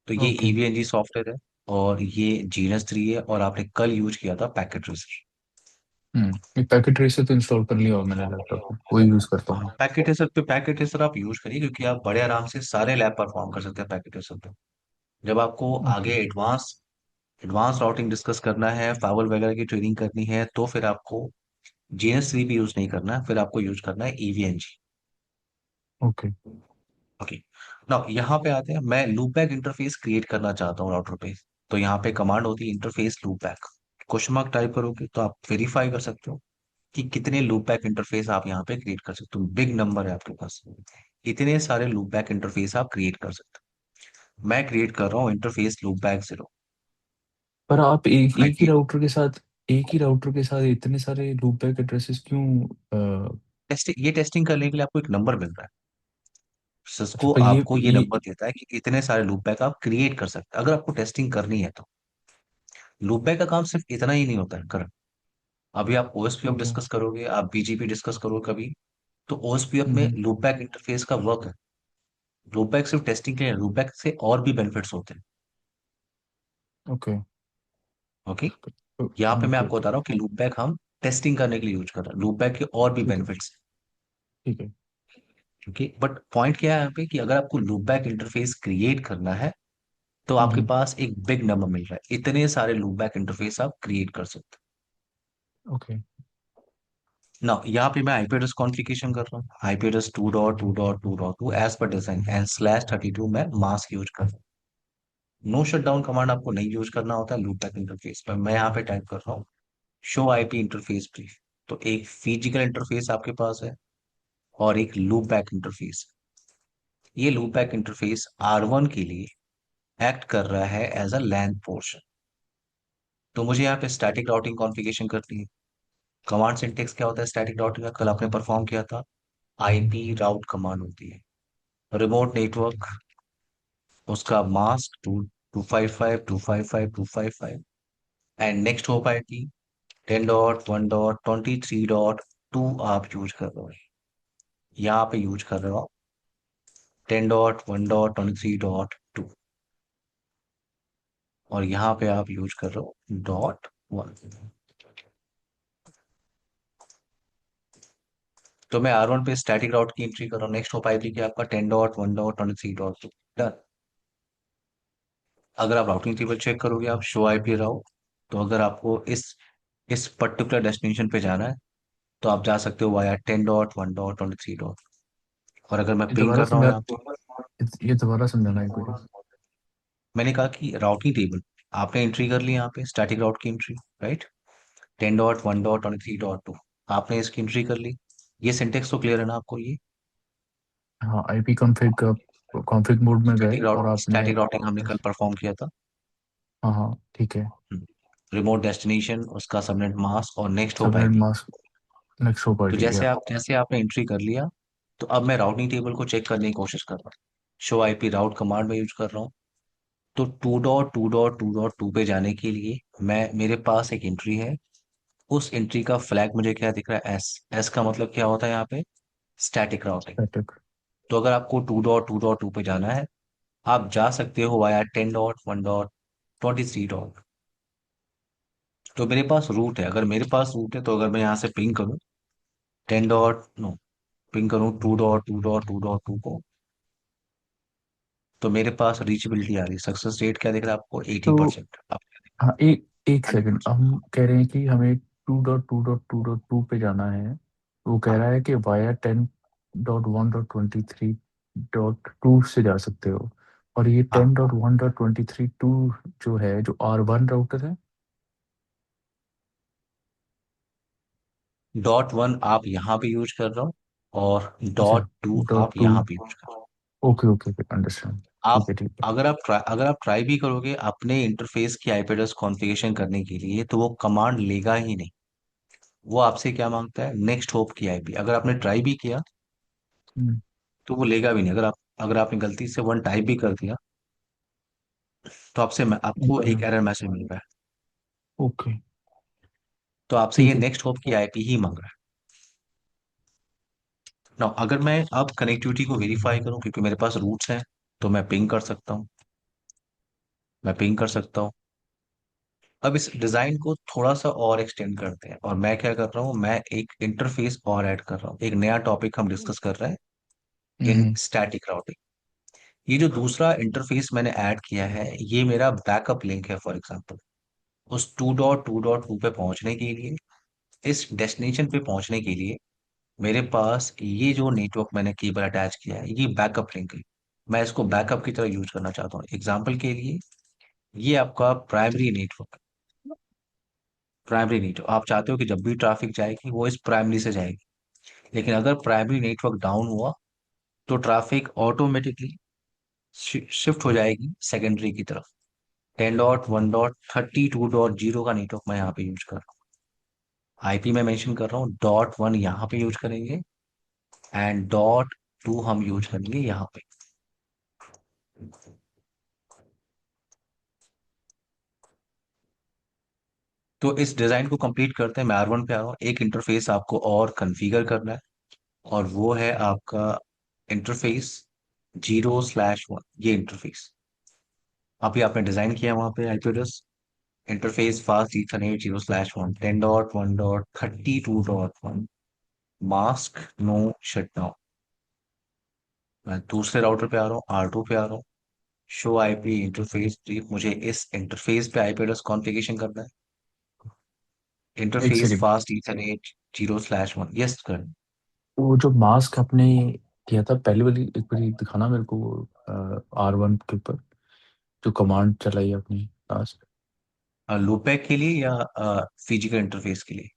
तो ये ओके। EVNG सॉफ्टवेयर है, और ये जीनस 3 है, और आपने कल यूज किया था पैकेट ट्रेसर। ये पैकेट ट्रेसर तो इंस्टॉल कर लिया हो मैंने लैपटॉप में, वही यूज करता हूँ हाँ, मैं। पैकेट ट्रेसर आप यूज करिए, क्योंकि आप बड़े आराम से सारे लैब परफॉर्म कर सकते हैं पैकेट ट्रेसर पे। जब आपको ओके आगे एडवांस एडवांस राउटिंग डिस्कस करना है, फाइवल वगैरह की ट्रेनिंग करनी है, तो फिर आपको जीएस 3 भी यूज नहीं करना है, फिर आपको यूज करना है EVNG। ओके। ओके। नाउ यहाँ पे आते हैं, मैं लूप बैक इंटरफेस क्रिएट करना चाहता हूँ राउटर पे। तो यहाँ पे कमांड होती है interface loop back. Question mark type करोगे तो आप वेरीफाई कर सकते हो कि कितने लूप बैक इंटरफेस आप यहाँ पे क्रिएट कर सकते हो। बिग नंबर है आपके पास, इतने सारे लूप बैक इंटरफेस आप क्रिएट कर सकते हो। मैं क्रिएट कर रहा हूँ इंटरफेस लूप बैक 0। पर आप एक ही आईपी राउटर के साथ, एक ही राउटर के साथ इतने सारे लूप बैक एड्रेसेस क्यों? टेस्टिंग, ये टेस्टिंग करने के लिए आपको एक नंबर मिल रहा है। अच्छा सिस्को पर आपको ये नंबर देता है कि इतने सारे लूप बैक आप क्रिएट कर सकते हैं अगर आपको टेस्टिंग करनी है तो। लूप बैक का काम सिर्फ इतना ही नहीं होता है कर। अभी आप OSPF ओके। डिस्कस करोगे, आप BGP डिस्कस करोगे कभी, तो OSPF में हम्म। लूप बैक इंटरफेस का वर्क है। लूप बैक सिर्फ टेस्टिंग के लिए, लूप बैक से और भी बेनिफिट्स होते हैं। Okay okay. यहाँ पे मैं ओके आपको ओके। बता रहा हूँ कि लूप बैक हम टेस्टिंग करने के लिए यूज कर रहे हैं, लूप बैक के और भी ठीक है बेनिफिट्स ठीक है। हैं। ओके, बट पॉइंट क्या है यहाँ पे कि अगर आपको लूप बैक इंटरफेस क्रिएट करना है तो आपके हम्म। पास एक बिग नंबर मिल रहा है, इतने सारे लूप बैक इंटरफेस आप क्रिएट कर सकते ओके। हो ना। यहाँ पे मैं आईपी एड्रेस कॉन्फ़िगरेशन कर रहा हूँ, IP address 2.2.2.2 as per design and /32 में मास्क यूज कर रहा हूँ। नो शट डाउन कमांड आपको नहीं यूज करना होता है लूप बैक इंटरफेस पर। मैं यहाँ पे टाइप कर रहा हूँ शो आईपी इंटरफेस ब्रीफ। तो एक फिजिकल इंटरफेस आपके पास है और एक लूप बैक इंटरफेस। ये लूप बैक इंटरफेस R1 के लिए एक्ट कर रहा है एज अ लैन पोर्शन। तो मुझे यहाँ पे स्टैटिक राउटिंग कॉन्फ़िगरेशन करनी है। कमांड सिंटेक्स क्या होता है स्टैटिक राउटिंग का, कल आपने परफॉर्म किया था। आईपी राउट कमांड होती है, रिमोट नेटवर्क, उसका mask 255.255.255, and next hop IP 10.1.23.2 आप यूज कर रहे हो। यहाँ पे यूज कर रहे हो 10.1.23.2, और यहाँ पे आप यूज कर रहे हो .1। तो मैं R1 पे स्टैटिक राउट की एंट्री कर रहा हूँ, नेक्स्ट होप आईपी की आपका 10.1.23.2 डन। अगर आप राउटिंग टेबल चेक करोगे, आप शो आईपी राउट, तो अगर आपको इस पर्टिकुलर डेस्टिनेशन पे जाना है तो आप जा सकते हो वाया 10.1.23. और अगर मैं ये पिंग दोबारा कर रहा हूँ समझा, यहाँ पे, ये दोबारा समझाना एक बार। मैंने कहा कि राउटिंग टेबल आपने एंट्री कर ली यहाँ पे स्टैटिक राउट की एंट्री, राइट। 10.1.23.2 आपने इसकी एंट्री कर ली। ये सिंटेक्स तो क्लियर है ना आपको ये? हाँ, आईपी कॉन्फ़िग का कॉन्फ़िग मोड में गए और आपने, स्टैटिक राउटिंग हमने कल परफॉर्म किया था। हाँ हाँ ठीक है। रिमोट डेस्टिनेशन, उसका सबनेट मास्क और next hop subnet IP. Mask, next hop तो आईपी जैसे या? जैसे आपने एंट्री कर लिया, तो अब मैं राउटिंग टेबल को चेक करने की कोशिश कर रहा हूँ। शो आईपी राउट कमांड में यूज कर रहा हूँ। तो 2.2.2.2 पे जाने के लिए मैं मेरे पास एक एंट्री है। उस एंट्री का फ्लैग मुझे क्या दिख रहा है? एस। एस का मतलब क्या होता है यहाँ पे? Static routing. स्टैटिक। तो अगर आपको 2.2.2 पे जाना है, आप जा सकते हो वाया 10.1.23 डॉट। तो मेरे पास रूट है, अगर मेरे पास रूट है तो अगर मैं यहाँ से पिंग करूँ 10 डॉट नो पिंग करूँ 2.2.2.2 को, तो मेरे पास रीचेबिलिटी आ रही है। सक्सेस रेट क्या दिख रहा है आपको? एटी तो परसेंट आप हाँ, एक एक सेकंड, 100%। हम कह रहे हैं कि हमें 2.2.2.2 पे जाना है। वो कह हाँ। रहा है कि वाया 10.1.23.2 से जा सकते हो। और ये हाँ, 10.1.23.2 जो है, जो R1 राउटर है। .1 आप यहाँ पे यूज कर रहे हो, और अच्छा, .2 डॉट आप टू। यहाँ पे यूज कर रहे हो। Okay okay okay, understand. आप ठीक है ठीक है। अगर आप ट्राई भी करोगे अपने इंटरफेस की आईपी एड्रेस कॉन्फ़िगरेशन करने के लिए, तो वो कमांड लेगा ही नहीं। वो आपसे क्या मांगता है? नेक्स्ट होप की आईपी। अगर आपने ट्राई भी किया हम्म, तो वो लेगा भी नहीं। अगर आपने गलती से वन टाइप भी कर दिया, तो आपको एक ऊपर। एरर मैसेज मिल रहा है। ओके। तो आपसे ये ठीक है। नेक्स्ट होप की आईपी ही मांग रहा है ना। अगर मैं अब कनेक्टिविटी को वेरीफाई करूं, क्योंकि मेरे पास रूट्स हैं, तो मैं पिंग कर सकता हूं। मैं पिंग कर सकता हूं। अब इस डिजाइन को थोड़ा सा और एक्सटेंड करते हैं, और मैं क्या कर रहा हूं, मैं एक इंटरफेस और ऐड कर रहा हूं। एक नया टॉपिक हम डिस्कस कर रहे हैं, इन हम्म स्टैटिक राउटिंग। ये जो दूसरा इंटरफेस मैंने ऐड किया है, ये मेरा बैकअप लिंक है। फॉर एग्जांपल, उस 2.2.2 पे पहुंचने के लिए, इस डेस्टिनेशन पे पहुंचने के लिए, मेरे पास ये जो नेटवर्क मैंने केबल अटैच किया है, ये बैकअप लिंक है। मैं इसको बैकअप की तरह यूज करना चाहता हूँ। एग्जाम्पल के लिए, ये आपका प्राइमरी नेटवर्क। प्राइमरी नेटवर्क आप चाहते हो कि जब भी ट्रैफिक जाएगी वो इस प्राइमरी से जाएगी। लेकिन अगर प्राइमरी नेटवर्क डाउन हुआ, तो ट्रैफिक ऑटोमेटिकली शिफ्ट हो जाएगी सेकेंडरी की तरफ। 10.1.32.0 का नेटवर्क मैं यहाँ पे यूज कर रहा हूँ। आईपी में मेंशन कर रहा हूँ, .1 यहाँ पे यूज करेंगे, एंड .2 हम यूज करेंगे यहाँ पे। तो इस डिजाइन को कंप्लीट करते हैं। मैं R1 पे आ रहा हूँ। एक इंटरफेस आपको और कॉन्फ़िगर करना है, और वो है आपका इंटरफेस 0/1। ये इंटरफेस अभी आपने डिजाइन किया वहां पे IP address, interface fast Ethernet 0/1 10.1.32.1 mask no shutdown. मैं दूसरे राउटर पे आ रहा हूँ, R2 पे आ रहा हूँ। शो आईपी इंटरफेस ब्रीफ, मुझे इस इंटरफेस पे आईपी एड्रेस कॉन्फ़िगरेशन करना है। एक interface second. Fast Ethernet 0/1। Yes कर। वो जो मास्क आपने किया था पहले वाली, एक बार दिखाना मेरे को। R1 के ऊपर जो कमांड चलाई आपने लास्ट। लूपबैक के लिए या फिजिकल इंटरफेस के लिए?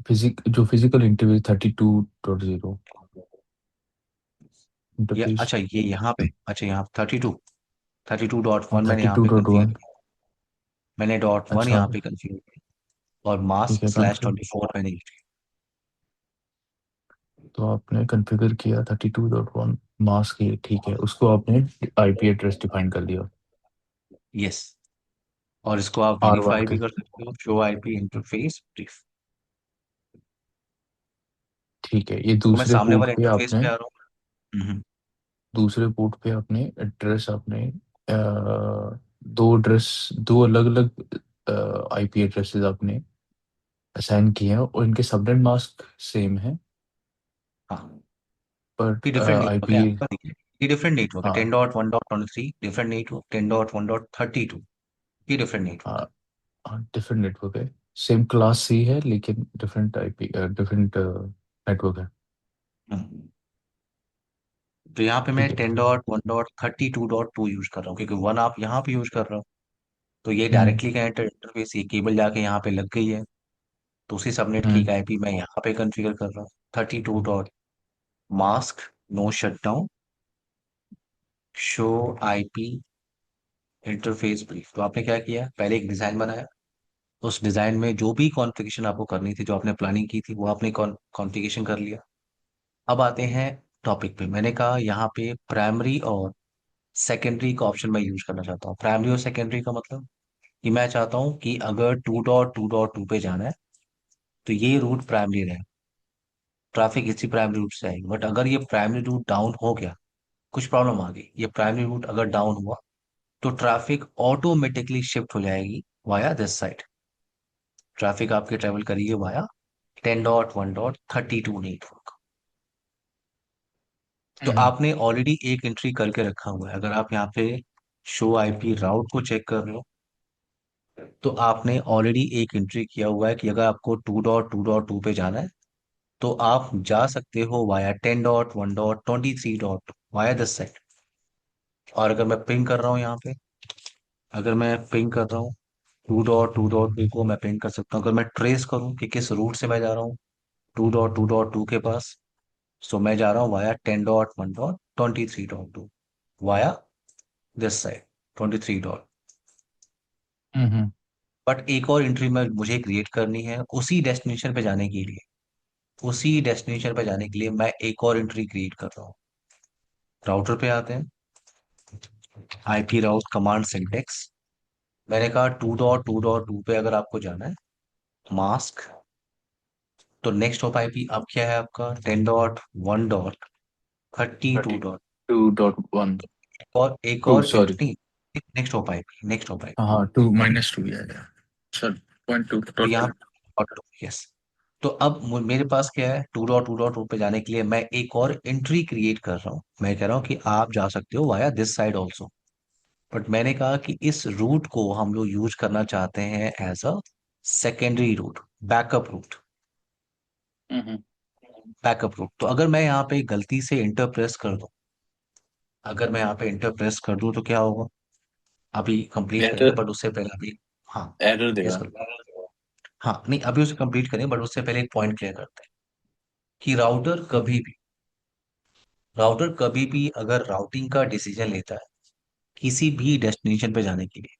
फिजिकल इंटरव्यू 32.0 या इंटरफेस। अच्छा, ये यहाँ पे, अच्छा यहाँ 32.1 मैंने थर्टी यहाँ टू पे डॉट कॉन्फ़िगर वन किया। मैंने .1 अच्छा। यहाँ पे कॉन्फ़िगर किया, और ठीक मास्क है, स्लैश कॉन्फ़िगर। 24 मैंने यूज तो आपने कॉन्फ़िगर किया 32.1 मास्क ये, ठीक है, उसको आपने आईपी एड्रेस डिफाइन कर दिया। किया। यस। और इसको आप R1 वेरीफाई के। भी कर सकते हो, शो आईपी इंटरफेस ब्रीफ। ठीक है, ये तो मैं दूसरे सामने पोर्ट वाले पे इंटरफेस आपने पे आ रहा हूँ। दूसरे पोर्ट पे आपने एड्रेस आपने दो एड्रेस, दो अलग अलग आईपी एड्रेसेस आपने असाइन किए हैं, और इनके सबनेट मास्क सेम है। हाँ, बट ये डिफरेंट नेटवर्क है आईपी। आपका, देखिए। ये डिफरेंट नेटवर्क है। टेन हाँ dot one dot twenty three different network, 10.1.32 ये डिफरेंट नेटवर्क है। हाँ हाँ, डिफरेंट नेटवर्क है। सेम क्लास सी है लेकिन डिफरेंट आईपी, डिफरेंट नेटवर्क है। हम्म। तो यहाँ पे मैं ठीक है टेन ठीक है। Dot one dot thirty two dot to use कर रहा हूँ, क्योंकि वन आप यहाँ पे यूज कर रहे हो। तो ये हम्म डायरेक्टली कनेक्टेड इंटरफेस, ये केबल जाके यहाँ पे लग गई है। तो उसी सबनेट की हम्म। एक आईपी मैं यहाँ पे कॉन्फ़िगर कर रहा हूँ, 32 dot mask no shutdown show IP interface brief. तो आपने क्या किया? पहले एक डिजाइन बनाया। उस डिजाइन में जो भी कॉन्फ़िगरेशन आपको करनी थी, जो आपने प्लानिंग की थी, वो आपने कॉन्फ़िगरेशन कर लिया। अब आते हैं टॉपिक पे। मैंने कहा यहाँ पे प्राइमरी और सेकेंडरी का ऑप्शन मैं यूज करना चाहता हूँ। प्राइमरी और सेकेंडरी का मतलब कि मैं चाहता हूँ कि अगर 2.2.2 पे जाना है तो ये रूट प्राइमरी रहे, ट्रैफिक इसी प्राइमरी रूट से आएगी। बट अगर ये प्राइमरी रूट डाउन हो गया, कुछ प्रॉब्लम आ गई, ये प्राइमरी रूट अगर डाउन हुआ, तो ट्रैफिक ऑटोमेटिकली शिफ्ट हो जाएगी वाया दिस साइड। ट्रैफिक आपके ट्रेवल करिए वाया 10.1.32 नेटवर्क। तो हम्म आपने ऑलरेडी एक एंट्री करके रखा हुआ है। अगर आप यहाँ पे शो आईपी राउट को चेक कर रहे हो, तो आपने ऑलरेडी एक एंट्री किया हुआ है कि अगर आपको 2.2.2 पे जाना है तो आप जा सकते हो वाया 10.1.23 वाया दिस साइड। और अगर मैं पिंग कर रहा हूँ यहाँ पे, अगर मैं पिंग कर रहा हूँ 2.2.2 को, मैं पिंग कर सकता हूँ। अगर मैं ट्रेस करूँ कि किस रूट से मैं जा रहा हूँ 2.2.2 के पास, सो मैं जा रहा हूँ via 10.1.23.2 via this side 23 dot. Hmm but एक और एंट्री में मुझे क्रिएट करनी है उसी डेस्टिनेशन पे जाने के लिए। उसी डेस्टिनेशन पे जाने के लिए मैं एक और एंट्री क्रिएट कर रहा हूँ। राउटर पे आते हैं, आईपी राउट कमांड सिंटेक्स। मैंने कहा 2.2.2 पे अगर आपको जाना है, मास्क, तो नेक्स्ट ऑफ आईपी अब क्या है आपका 10.1.32 thirty dot. To dot one और एक टू और sorry entry, next of IP, next of IP. हाँ, टू -2 या सर, पॉइंट टू तो डॉट यहाँ टू। यस। तो अब मेरे पास क्या है 2.2.2 पे जाने के लिए मैं एक और एंट्री क्रिएट कर रहा हूँ। मैं कह रहा हूँ कि आप जा सकते हो via this side also. But मैंने कहा कि इस रूट को हम लोग यूज करना चाहते हैं as a secondary route, backup route. Hmm backup route, तो अगर मैं यहाँ पे गलती से इंटर प्रेस कर दूं, अगर मैं यहाँ पे इंटर प्रेस कर दूं तो क्या होगा? अभी कंप्लीट करेंगे एरर बट उससे पहले अभी, हाँ, एरर यस देगा। करो। हाँ नहीं, अभी उसे कंप्लीट करें बट उससे पहले एक पॉइंट क्लियर करते हैं कि राउटर कभी भी अगर राउटिंग का डिसीजन लेता है किसी भी डेस्टिनेशन पे जाने के लिए,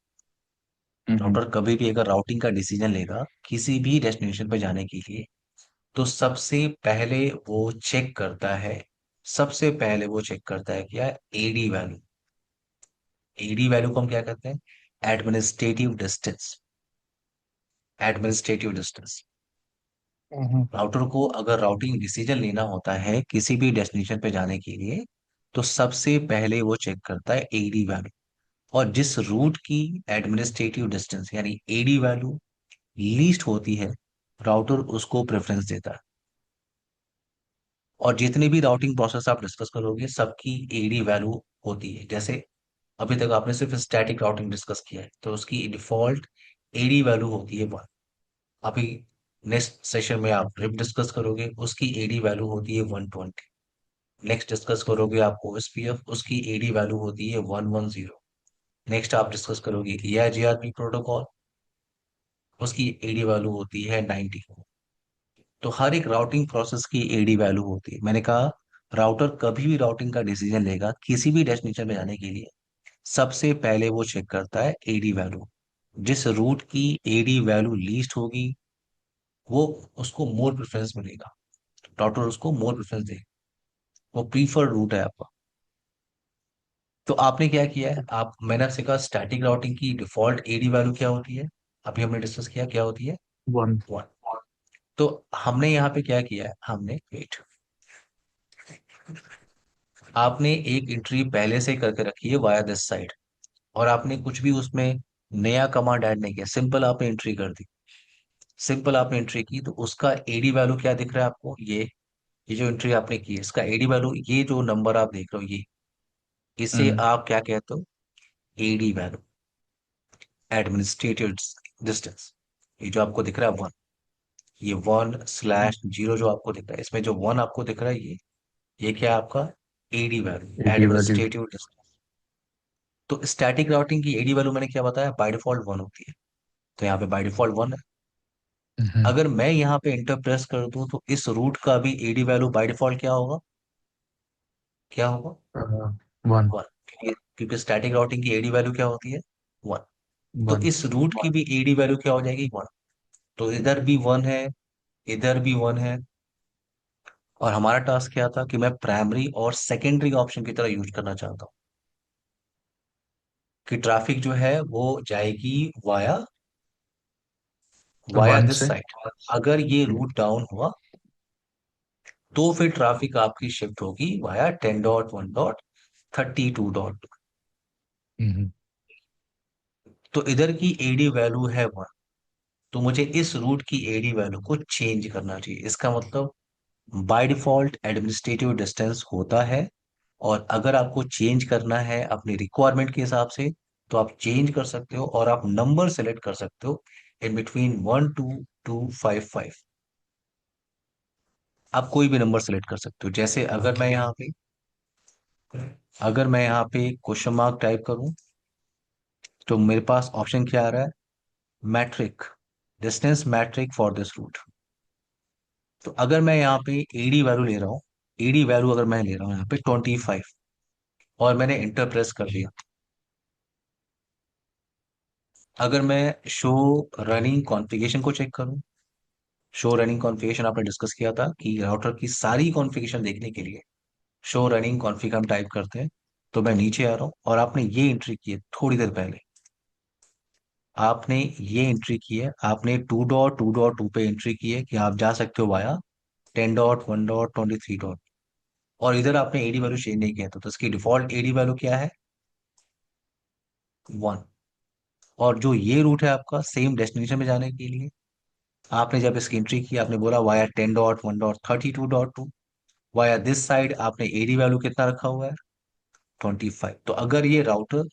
हम्म राउटर कभी भी अगर राउटिंग का डिसीजन लेगा किसी भी डेस्टिनेशन पे जाने के लिए, तो सबसे पहले वो चेक करता है क्या? AD value. एडी वैल्यू को हम क्या कहते हैं? Administrative distance. Administrative distance. Hmm router को अगर राउटिंग डिसीजन लेना होता है किसी भी डेस्टिनेशन पे जाने के लिए, तो सबसे पहले वो चेक करता है एडी वैल्यू। और जिस रूट की एडमिनिस्ट्रेटिव डिस्टेंस यानी एडी वैल्यू लीस्ट होती है, राउटर उसको प्रेफरेंस देता है। और जितने भी राउटिंग प्रोसेस आप डिस्कस करोगे सबकी एडी वैल्यू होती है। जैसे अभी तक आपने सिर्फ स्टैटिक राउटिंग डिस्कस किया है तो उसकी डिफॉल्ट एडी वैल्यू होती है 1। अभी नेक्स्ट सेशन में आप रिप डिस्कस करोगे, उसकी एडी वैल्यू होती है 120। नेक्स्ट डिस्कस करोगे आप ओएसपीएफ, उसकी एडी वैल्यू होती है 110। नेक्स्ट आप डिस्कस करोगे ईआईजीआरपी प्रोटोकॉल, उसकी एडी वैल्यू होती है 90। तो हर एक राउटिंग प्रोसेस की एडी वैल्यू होती है। मैंने कहा राउटर कभी भी राउटिंग का डिसीजन लेगा किसी भी डेस्टिनेशन में जाने के लिए, सबसे पहले वो चेक करता है एडी वैल्यू। जिस रूट की एडी वैल्यू लीस्ट होगी, वो उसको मोर प्रेफरेंस मिलेगा। राउटर उसको मोर प्रेफरेंस देगा, वो प्रीफर्ड रूट है आपका। तो आपने क्या किया है, आप, मैंने आपसे कहा स्टैटिक राउटिंग की डिफॉल्ट एडी वैल्यू क्या होती है, अभी हमने डिस्कस किया क्या होती है, वन 1। तो हमने यहाँ पे क्या किया है, हमने वेट, आपने एक एंट्री पहले से करके रखी है वाया दिस साइड, और आपने कुछ भी उसमें नया कमांड ऐड नहीं किया, सिंपल आपने एंट्री कर दी। सिंपल आपने एंट्री की तो उसका एडी वैल्यू क्या दिख रहा है आपको? ये जो एंट्री आपने की है इसका एडी वैल्यू, ये जो नंबर आप देख रहे हो, ये, इसे हम्म आप क्या कहते हो? AD value, administrative distance. ये जो आपको दिख रहा है 1, ये 1/0 जो आपको दिख रहा है, इसमें जो 1 आपको दिख रहा है, ये क्या है आपका? AD value, AT value. Administrative distance. तो स्टैटिक राउटिंग की एडी वैल्यू मैंने क्या बताया, बाय डिफॉल्ट 1 होती है। तो यहाँ पे बाय डिफॉल्ट 1 है। अगर मैं यहाँ पे इंटर प्रेस कर दूं तो इस रूट का भी एडी वैल्यू बाय डिफॉल्ट क्या होगा? क्या होगा? वन 1। क्योंकि स्टैटिक राउटिंग की एडी वैल्यू क्या होती है? 1। तो वन इस रूट की भी एडी वैल्यू क्या हो जाएगी? 1। तो इधर भी 1 है, इधर भी 1 है। और हमारा टास्क क्या था कि मैं प्राइमरी और सेकेंडरी ऑप्शन की तरह यूज करना चाहता हूँ। कि ट्रैफिक जो है वो जाएगी वाया वाया वन दिस से। साइड। अगर ये रूट डाउन हुआ तो फिर ट्रैफिक आपकी शिफ्ट होगी वाया 10.1.32. हम्म। तो इधर की एडी वैल्यू है 1, तो मुझे इस रूट की एडी वैल्यू को चेंज करना चाहिए। इसका मतलब बाय डिफॉल्ट एडमिनिस्ट्रेटिव डिस्टेंस होता है, और अगर आपको चेंज करना है अपनी रिक्वायरमेंट के हिसाब से तो आप चेंज कर सकते हो, और आप नंबर सेलेक्ट कर सकते हो इन बिटवीन 1 to 255। आप कोई भी नंबर सेलेक्ट कर सकते हो। जैसे ओके। अगर मैं यहाँ पे क्वेश्चन मार्क टाइप करूं तो मेरे पास ऑप्शन क्या आ रहा है? Metric, distance metric for this route. तो अगर मैं यहाँ पे एडी वैल्यू ले रहा हूँ, एडी वैल्यू अगर मैं ले रहा हूँ यहाँ पे 25, और मैंने इंटर प्रेस कर लिया। अगर मैं शो रनिंग कॉन्फ़िगरेशन को चेक करूँ, शो रनिंग कॉन्फ़िगरेशन आपने डिस्कस किया था कि राउटर की सारी कॉन्फ़िगरेशन देखने के लिए शो रनिंग कॉन्फ़िग हम टाइप करते हैं। तो मैं नीचे आ रहा हूँ और आपने ये एंट्री की है थोड़ी देर पहले, आपने ये एंट्री की है, आपने 2.2.2 पे एंट्री की है कि आप जा सकते हो वाया 10.1.23. और इधर आपने एडी वैल्यू चेंज नहीं किया, तो इसकी डिफॉल्ट एडी वैल्यू क्या है? 1। और जो ये रूट है आपका सेम डेस्टिनेशन में जाने के लिए, आपने जब इसकी एंट्री की आपने बोला वाया 10.1.32.2, वाया दिस साइड आपने एडी वैल्यू कितना रखा हुआ है? 25। तो अगर ये राउटर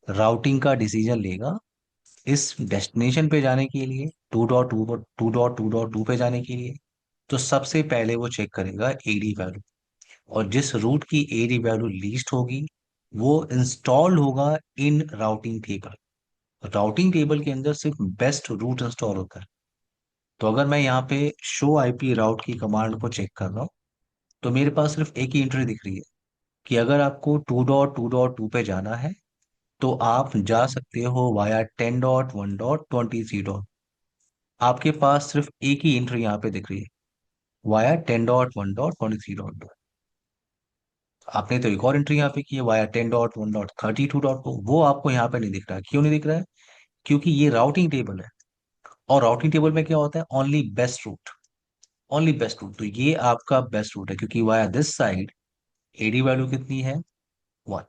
राउटिंग का डिसीजन लेगा इस डेस्टिनेशन पे जाने के लिए, 2.2.2.2 पे जाने के लिए, तो सबसे पहले वो चेक करेगा एडी वैल्यू। और जिस रूट की एडी वैल्यू लीस्ट होगी वो इंस्टॉल्ड होगा इन राउटिंग टेबल। राउटिंग टेबल के अंदर सिर्फ बेस्ट रूट इंस्टॉल होता है। तो अगर मैं यहाँ पे शो आईपी राउट की कमांड को चेक कर रहा हूँ तो मेरे पास सिर्फ एक ही एंट्री दिख रही है कि अगर आपको 2.2.2 पे जाना है तो आप जा सकते हो वाया 10.1.23. आपके पास सिर्फ एक ही एंट्री यहाँ पे दिख रही है, वाया 10.1.23. आपने तो एक और एंट्री यहाँ पे की है वाया 10.1.32. वो आपको यहाँ पे नहीं दिख रहा है। क्यों नहीं दिख रहा है? क्योंकि ये राउटिंग टेबल है, और राउटिंग टेबल में क्या होता है? Only best route. Only best route, तो ये आपका बेस्ट रूट है क्योंकि via this side AD value कितनी है? 1।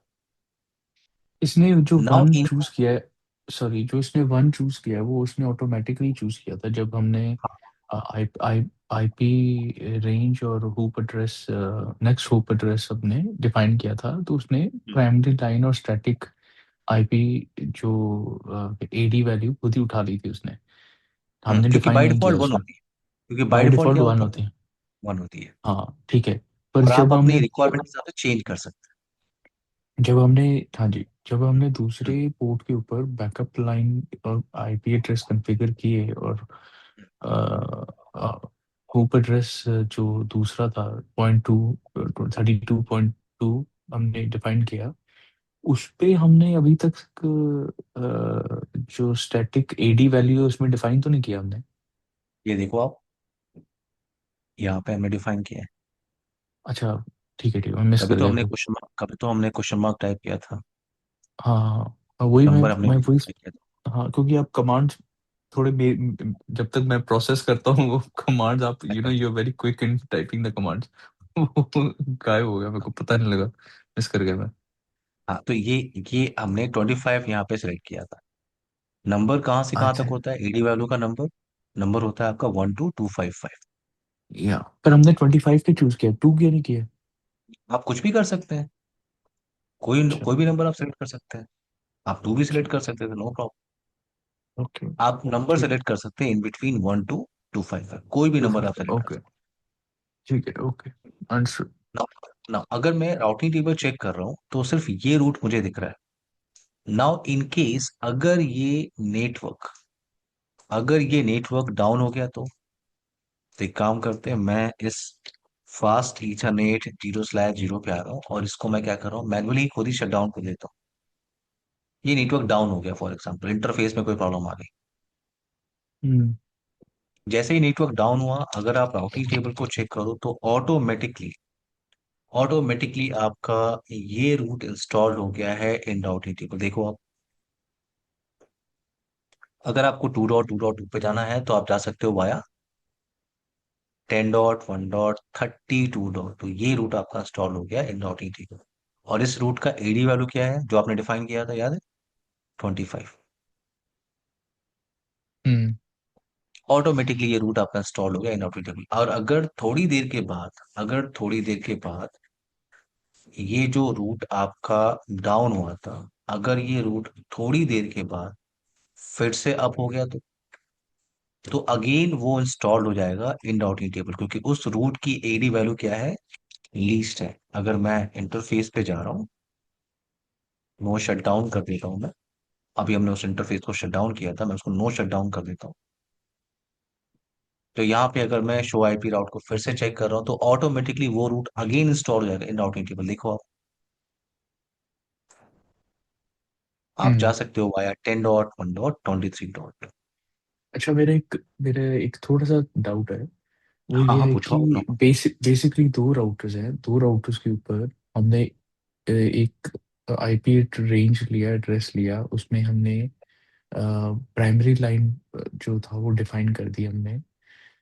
इसने जो नाउ वन इन चूज किया है, सॉरी, जो इसने वन चूज किया है वो उसने ऑटोमेटिकली चूज किया था जब हमने आई आई आईपी रेंज और hoop address, next hoop address अपने डिफाइन किया था, तो उसने प्राइमरी लाइन और स्टैटिक आईपी जो एडी वैल्यू खुद ही उठा ली थी उसने। हमने क्योंकि डिफाइन बाय नहीं किया डिफॉल्ट वन उसमें। होती है। क्योंकि बाय बाय डिफॉल्ट डिफॉल्ट क्या वन होती है? होती है। वन होती है। हाँ ठीक है। पर और आप जब अपनी हमने रिक्वायरमेंट के हिसाब से चेंज कर सकते जब हमने हाँ जी, जब हमने दूसरे पोर्ट के ऊपर बैकअप लाइन और आईपी एड्रेस कॉन्फ़िगर किए और होप एड्रेस जो दूसरा था 32.32 हमने डिफाइन किया, उस पे हमने अभी तक जो स्टैटिक एडी वैल्यू है उसमें डिफाइन तो नहीं किया हमने। हैं। ये देखो आप, यहाँ पे हमने डिफाइन किया है। अच्छा ठीक है, ठीक है, मैं मिस तभी कर तो गया हमने फिर। क्वेश्चन मार्क कभी तो हमने क्वेश्चन मार्क टाइप किया था। हाँ हाँ हाँ, वही मैं नंबर हमने मैं वही डिफाइन किया था। हाँ, क्योंकि आप कमांड थोड़े जब तक मैं प्रोसेस करता हूँ वो कमांड्स, आप you are very quick in typing the commands. गायब हो गया, मेरे को पता नहीं लगा, मिस कर गया मैं। हाँ, तो ये हमने 25 यहाँ पे सिलेक्ट किया था। नंबर कहाँ से कहाँ तक अच्छा। होता है? एडी वैल्यू का नंबर नंबर होता है आपका 1 to 255। या पर हमने 25 के चूज किया, 2 क्यों नहीं किया? आप कुछ भी कर सकते हैं, अच्छा। कोई भी नंबर आप सेलेक्ट कर सकते हैं। आप टू भी अच्छा। सिलेक्ट कर सकते थे, नो प्रॉब्लम। ओके। आप नंबर ठीक है। सेलेक्ट कर सकते हैं इन बिटवीन 1 to 255, कोई भी नंबर आप 255, सेलेक्ट कर ओके। सकते ठीक है, ओके। आंसर। हैं ना। ना अगर मैं राउटिंग टेबल चेक कर रहा हूँ तो सिर्फ ये रूट मुझे दिख रहा है। नाउ इन केस अगर ये नेटवर्क डाउन हो गया तो एक काम करते हैं, मैं इस फास्ट ईथरनेट 0/0 पे आ रहा हूँ और इसको मैं क्या कर रहा हूँ, मैनुअली खुद ही शट डाउन कर देता हूँ। ये नेटवर्क डाउन हो गया, फॉर एग्जाम्पल इंटरफेस में कोई प्रॉब्लम आ गई। हम्म। जैसे ही नेटवर्क डाउन हुआ, अगर आप राउटिंग टेबल को चेक करो तो ऑटोमेटिकली आपका ये रूट इंस्टॉल हो गया है इन राउटिंग टेबल। देखो आप, अगर आपको 2.2.2 पे जाना है तो आप जा सकते हो वाया 10.1.32 डॉट, तो ये रूट आपका इंस्टॉल हो गया इन डॉट ई टी। और इस रूट का एडी वैल्यू क्या है जो आपने डिफाइन किया था, याद है? 25। हम्म। ऑटोमेटिकली ये रूट आपका इंस्टॉल हो गया इन डॉट ई टेबल। और अगर थोड़ी देर के बाद ये जो रूट आपका डाउन हुआ था, अगर ये रूट थोड़ी देर के बाद फिर से अप हो गया तो अगेन वो इंस्टॉल हो जाएगा इन डॉट ई टेबल, क्योंकि उस रूट की एडी वैल्यू क्या है? लीस्ट है। अगर मैं इंटरफेस पे जा रहा हूँ, नो शट डाउन कर देता हूँ मैं। अभी हमने उस इंटरफेस को शट डाउन किया था, मैं उसको नो शट डाउन कर देता हूँ। तो यहाँ पे अगर मैं शो आईपी राउट को फिर से चेक कर रहा हूँ तो ऑटोमेटिकली वो रूट अगेन इंस्टॉल हो जाएगा इन राउटिंग टेबल। देखो आप जा हम्म। सकते हो वाया 10.1.23 डॉट। अच्छा, मेरा एक थोड़ा सा डाउट है। वो हाँ ये हाँ, है पूछो कि अपना। बेसिकली दो राउटर्स हैं, दो राउटर्स के ऊपर हमने एक आईपी रेंज लिया, एड्रेस लिया, उसमें हमने प्राइमरी लाइन जो था वो डिफाइन कर दी हमने।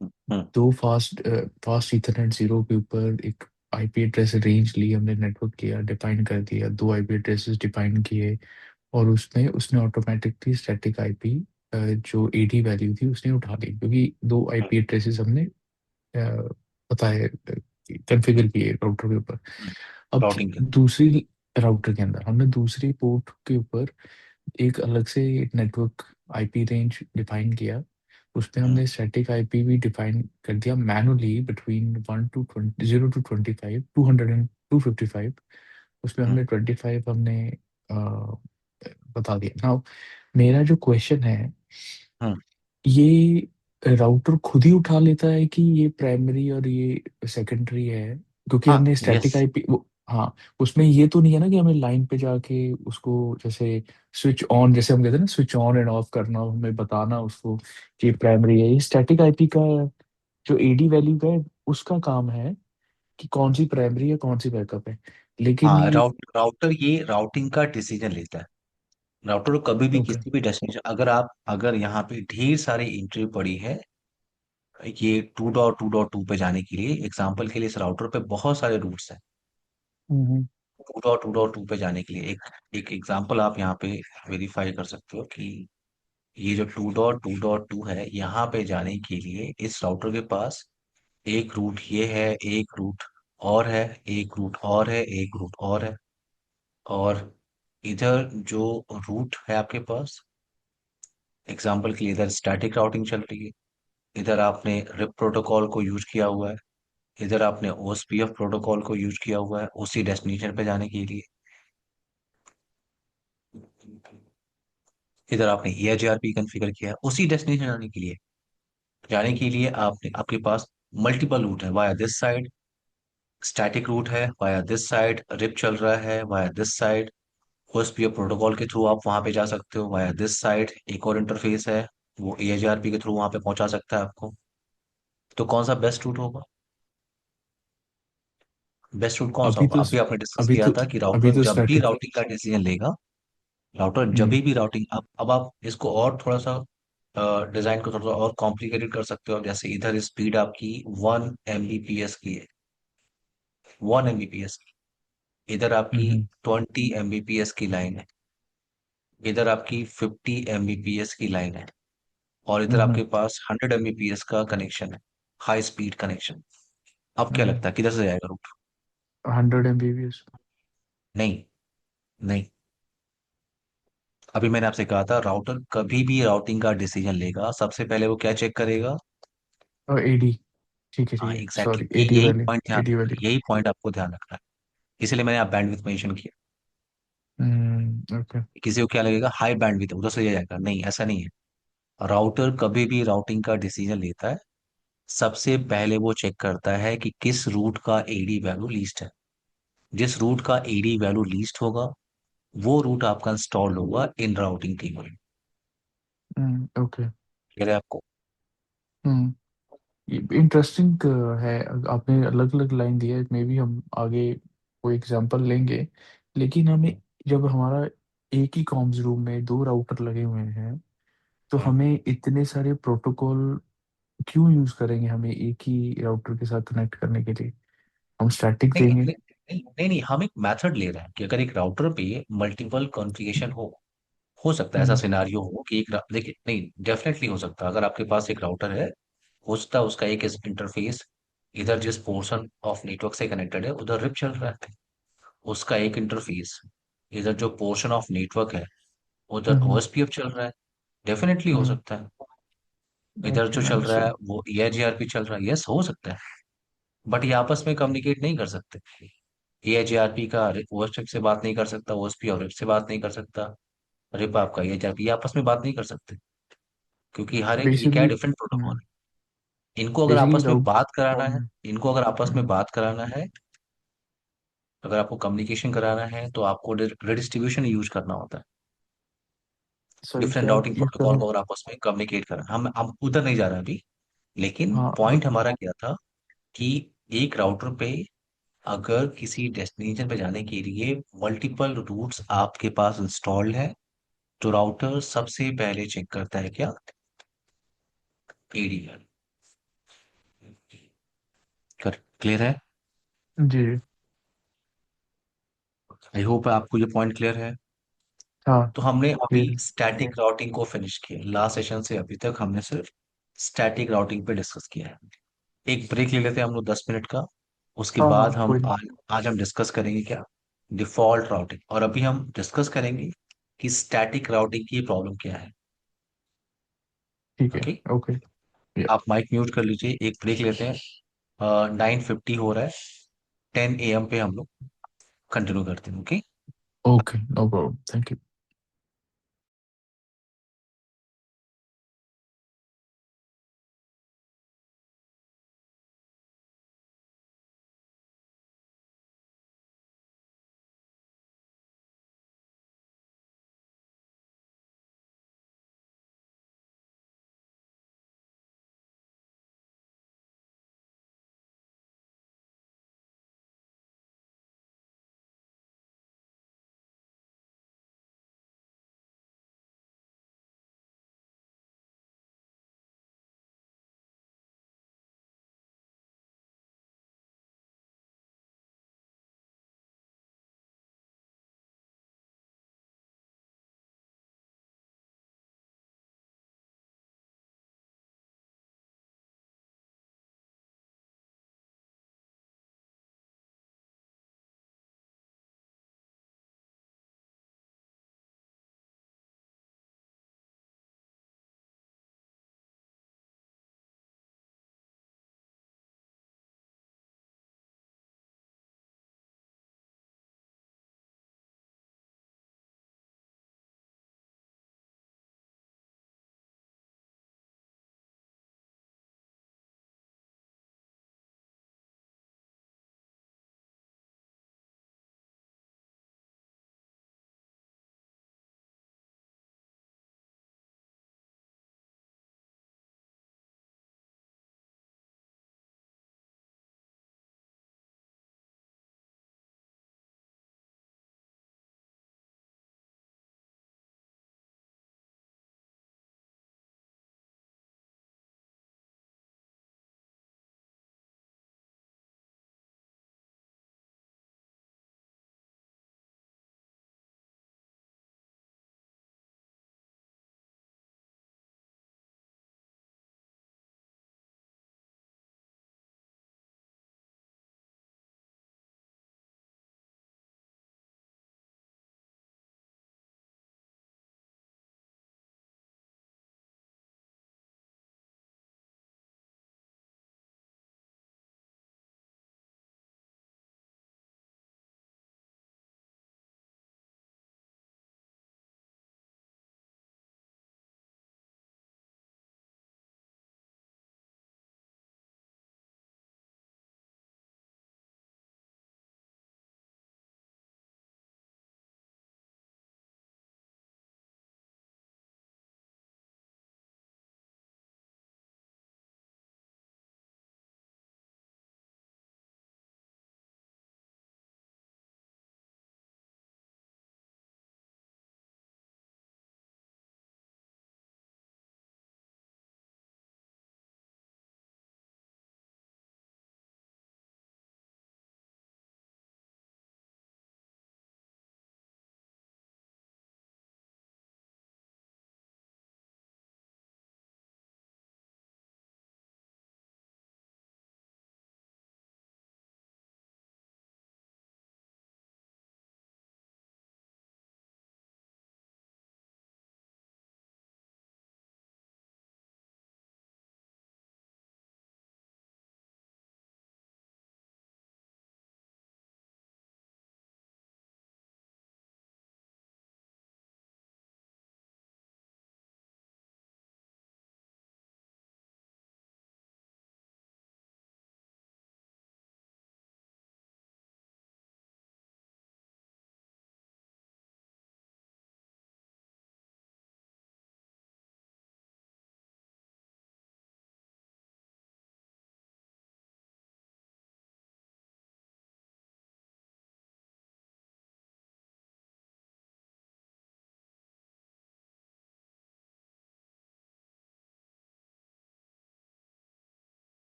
हम्म दो फास्ट ईथरनेट जीरो के ऊपर एक आईपी एड्रेस रेंज ली हमने, नेटवर्क किया, डिफाइन कर दिया, दो आईपी एड्रेसेस डिफाइन किए। और उसमें उसने ऑटोमेटिकली स्टैटिक आईपी जो एडी वैल्यू थी उसने उठा ली, क्योंकि दो आईपी एड्रेसेस हमने पता है कॉन्फ़िगर किए राउटर के ऊपर। अब राउटिंग के। दूसरी राउटर के अंदर हमने दूसरी पोर्ट के ऊपर एक अलग से नेटवर्क आईपी रेंज डिफाइन किया। उसमें हम्म हमने स्टैटिक आईपी भी डिफाइन कर दिया manually between 1 to 20, 0 to 25, 200 and 255। उसमें हम्म हमने 25 हमने बता दिया। नाउ मेरा जो क्वेश्चन है, हम्म। ये राउटर खुद ही उठा लेता है कि ये प्राइमरी और ये सेकेंडरी है? क्योंकि हाँ, हमने यस। स्टैटिक आईपी वो, हाँ, उसमें ये तो नहीं है ना कि हमें लाइन पे जाके उसको जैसे स्विच ऑन, जैसे हम कहते हैं ना स्विच ऑन एंड ऑफ करना, हमें बताना उसको कि प्राइमरी है। ये स्टैटिक आईपी का जो एडी वैल्यू का है उसका काम है कि कौन सी प्राइमरी है कौन सी बैकअप है। लेकिन हाँ, ये राउटर ये राउटिंग का डिसीजन लेता है। राउटर को कभी भी ओके। किसी भी डेस्टिनेशन, अगर यहाँ पे ढेर सारी एंट्री पड़ी है ये 2.2.2 पे जाने के लिए, एग्जाम्पल के लिए इस राउटर पे बहुत सारे रूट्स हैं। हम्म। 2.2.2 पे जाने के लिए एक एक एग्जाम्पल आप यहाँ पे वेरीफाई कर सकते हो कि ये जो 2.2.2 है, यहाँ पे जाने के लिए इस राउटर के पास एक रूट ये है, एक रूट और है, एक रूट और है, एक रूट और है। और इधर जो रूट है आपके पास, एग्जाम्पल के लिए इधर स्टैटिक राउटिंग चल रही है, इधर आपने रिप प्रोटोकॉल को यूज किया हुआ है, इधर आपने ओएसपीएफ प्रोटोकॉल को यूज किया हुआ है उसी डेस्टिनेशन पे जाने के लिए, इधर आपने EIGRP कॉन्फ़िगर किया है उसी डेस्टिनेशन जाने के लिए आपने आपके पास मल्टीपल रूट है via this side, static route है वाया दिस साइड, रिप चल रहा है via this side, OSPF protocol के थ्रू आप वहां पे जा सकते हो वाया दिस साइड, एक और इंटरफेस है वो EIGRP के थ्रू वहां पे पहुंचा सकता है आपको। तो कौन सा बेस्ट रूट होगा? बेस्ट रूट कौन सा अभी होगा? तो अभी आपने डिस्कस अभी किया तो था कि अभी राउटर तो जब भी स्टैटिक। राउटिंग का डिसीजन लेगा, राउटर जब हम्म। भी राउटिंग, अब आप इसको और थोड़ा सा डिजाइन को थोड़ा सा और कॉम्प्लिकेटेड कर सकते हो। जैसे इधर स्पीड आपकी 1 Mbps की है, 1 Mbps की, इधर आपकी हम्म। 20 Mbps की लाइन है, इधर आपकी 50 Mbps की लाइन है, और इधर हम्म। आपके पास 100 Mbps का कनेक्शन है, हाई स्पीड कनेक्शन। अब क्या हम्म। लगता है किधर से जाएगा रूट? 100 MBPS। नहीं, नहीं। अभी मैंने आपसे कहा था राउटर कभी भी राउटिंग का डिसीजन लेगा सबसे पहले वो क्या चेक करेगा? और एडी। ठीक है हाँ, ठीक है, एग्जैक्टली, सॉरी, एडी यही वैल्यू। पॉइंट ध्यान एडी रखना वैल्यू। है, यही पॉइंट आपको ध्यान रखना है। इसीलिए मैंने आप बैंडविड्थ मेंशन किया। ओके। किसी को क्या लगेगा हाई बैंडविड्थ उधर से जाएगा, नहीं, ऐसा नहीं है। राउटर कभी भी राउटिंग का डिसीजन लेता है सबसे पहले वो चेक करता है कि किस रूट का एडी वैल्यू लीस्ट है। जिस रूट का एडी वैल्यू लीस्ट होगा वो रूट आपका इंस्टॉल होगा इन राउटिंग टेबल। ओके। क्लियर है आपको? हम्म। ये इंटरेस्टिंग है। आपने अलग अलग लाइन दिया है, मे भी हम आगे कोई एग्जांपल लेंगे। लेकिन हमें जब हमारा एक ही कॉम्स रूम में दो राउटर लगे हुए हैं, तो हम्म। हमें इतने सारे प्रोटोकॉल क्यों यूज करेंगे, हमें एक ही राउटर के साथ कनेक्ट करने के लिए? हम स्टैटिक नहीं देंगे। नहीं नहीं नहीं नहीं, हम एक मेथड ले रहे हैं कि अगर एक राउटर पे मल्टीपल कॉन्फ़िगरेशन हो सकता है ऐसा हम्म सिनारियो हो कि देखिए, नहीं डेफिनेटली हो सकता है, अगर आपके पास एक राउटर है, हो सकता है उसका एक इंटरफेस इधर जिस पोर्शन ऑफ नेटवर्क से कनेक्टेड है उधर रिप चल रहा है, उसका एक इंटरफेस इधर जो पोर्शन ऑफ नेटवर्क है उधर हम्म ओएसपीएफ चल रहा है, डेफिनेटली हो हम्म। सकता है। इधर जो ओके, चल रहा है अंडरस्टूड। वो ईआईजीआरपी चल रहा है, यस हो सकता है। बट ये आपस में कम्युनिकेट नहीं कर सकते। ईआईजीआरपी का ओएसपीएफ से बात नहीं कर सकता, ओएसपी और रिप से बात नहीं कर सकता, रिप आपका ईआईजीआरपी, ये आपस में बात नहीं कर सकते, क्योंकि हर एक ये क्या है, बेसिकली डिफरेंट प्रोटोकॉल है। इनको अगर बेसिकली आपस में राउट बात कराना है, हम्म इनको अगर आपस में हम्म। बात कराना है, अगर आपको कम्युनिकेशन कराना है तो आपको रिडिस्ट्रीब्यूशन यूज करना होता है। सॉरी, डिफरेंट क्या आप राउटिंग ये प्रोटोकॉल कहना? को अगर आपस में कम्युनिकेट करना, हम उधर नहीं जा रहे हैं अभी, लेकिन हाँ पॉइंट हमारा क्या था कि एक राउटर पे अगर किसी डेस्टिनेशन पे जाने के लिए मल्टीपल रूट्स आपके पास इंस्टॉल्ड है, तो राउटर सबसे पहले चेक करता है क्या, एडीआर। कर क्लियर है? जी। आई होप आपको ये पॉइंट क्लियर है। हाँ, तो हमने अभी क्लियर है। स्टैटिक राउटिंग को फिनिश किया, लास्ट सेशन से अभी तक हमने सिर्फ स्टैटिक राउटिंग पे डिस्कस किया है। एक ब्रेक ले लेते हैं हम लोग 10 मिनट का, उसके हाँ हाँ, बाद हम कोई नहीं। आज हम डिस्कस करेंगे क्या, डिफॉल्ट राउटिंग, और अभी हम डिस्कस करेंगे कि स्टैटिक राउटिंग की प्रॉब्लम क्या है। ठीक है। Okay, okay. आप माइक म्यूट कर लीजिए, एक ब्रेक लेते हैं। 9:50 हो रहा है, 10 AM पे हम लोग कंटिन्यू करते हैं। Okay. Okay, no problem, thank you.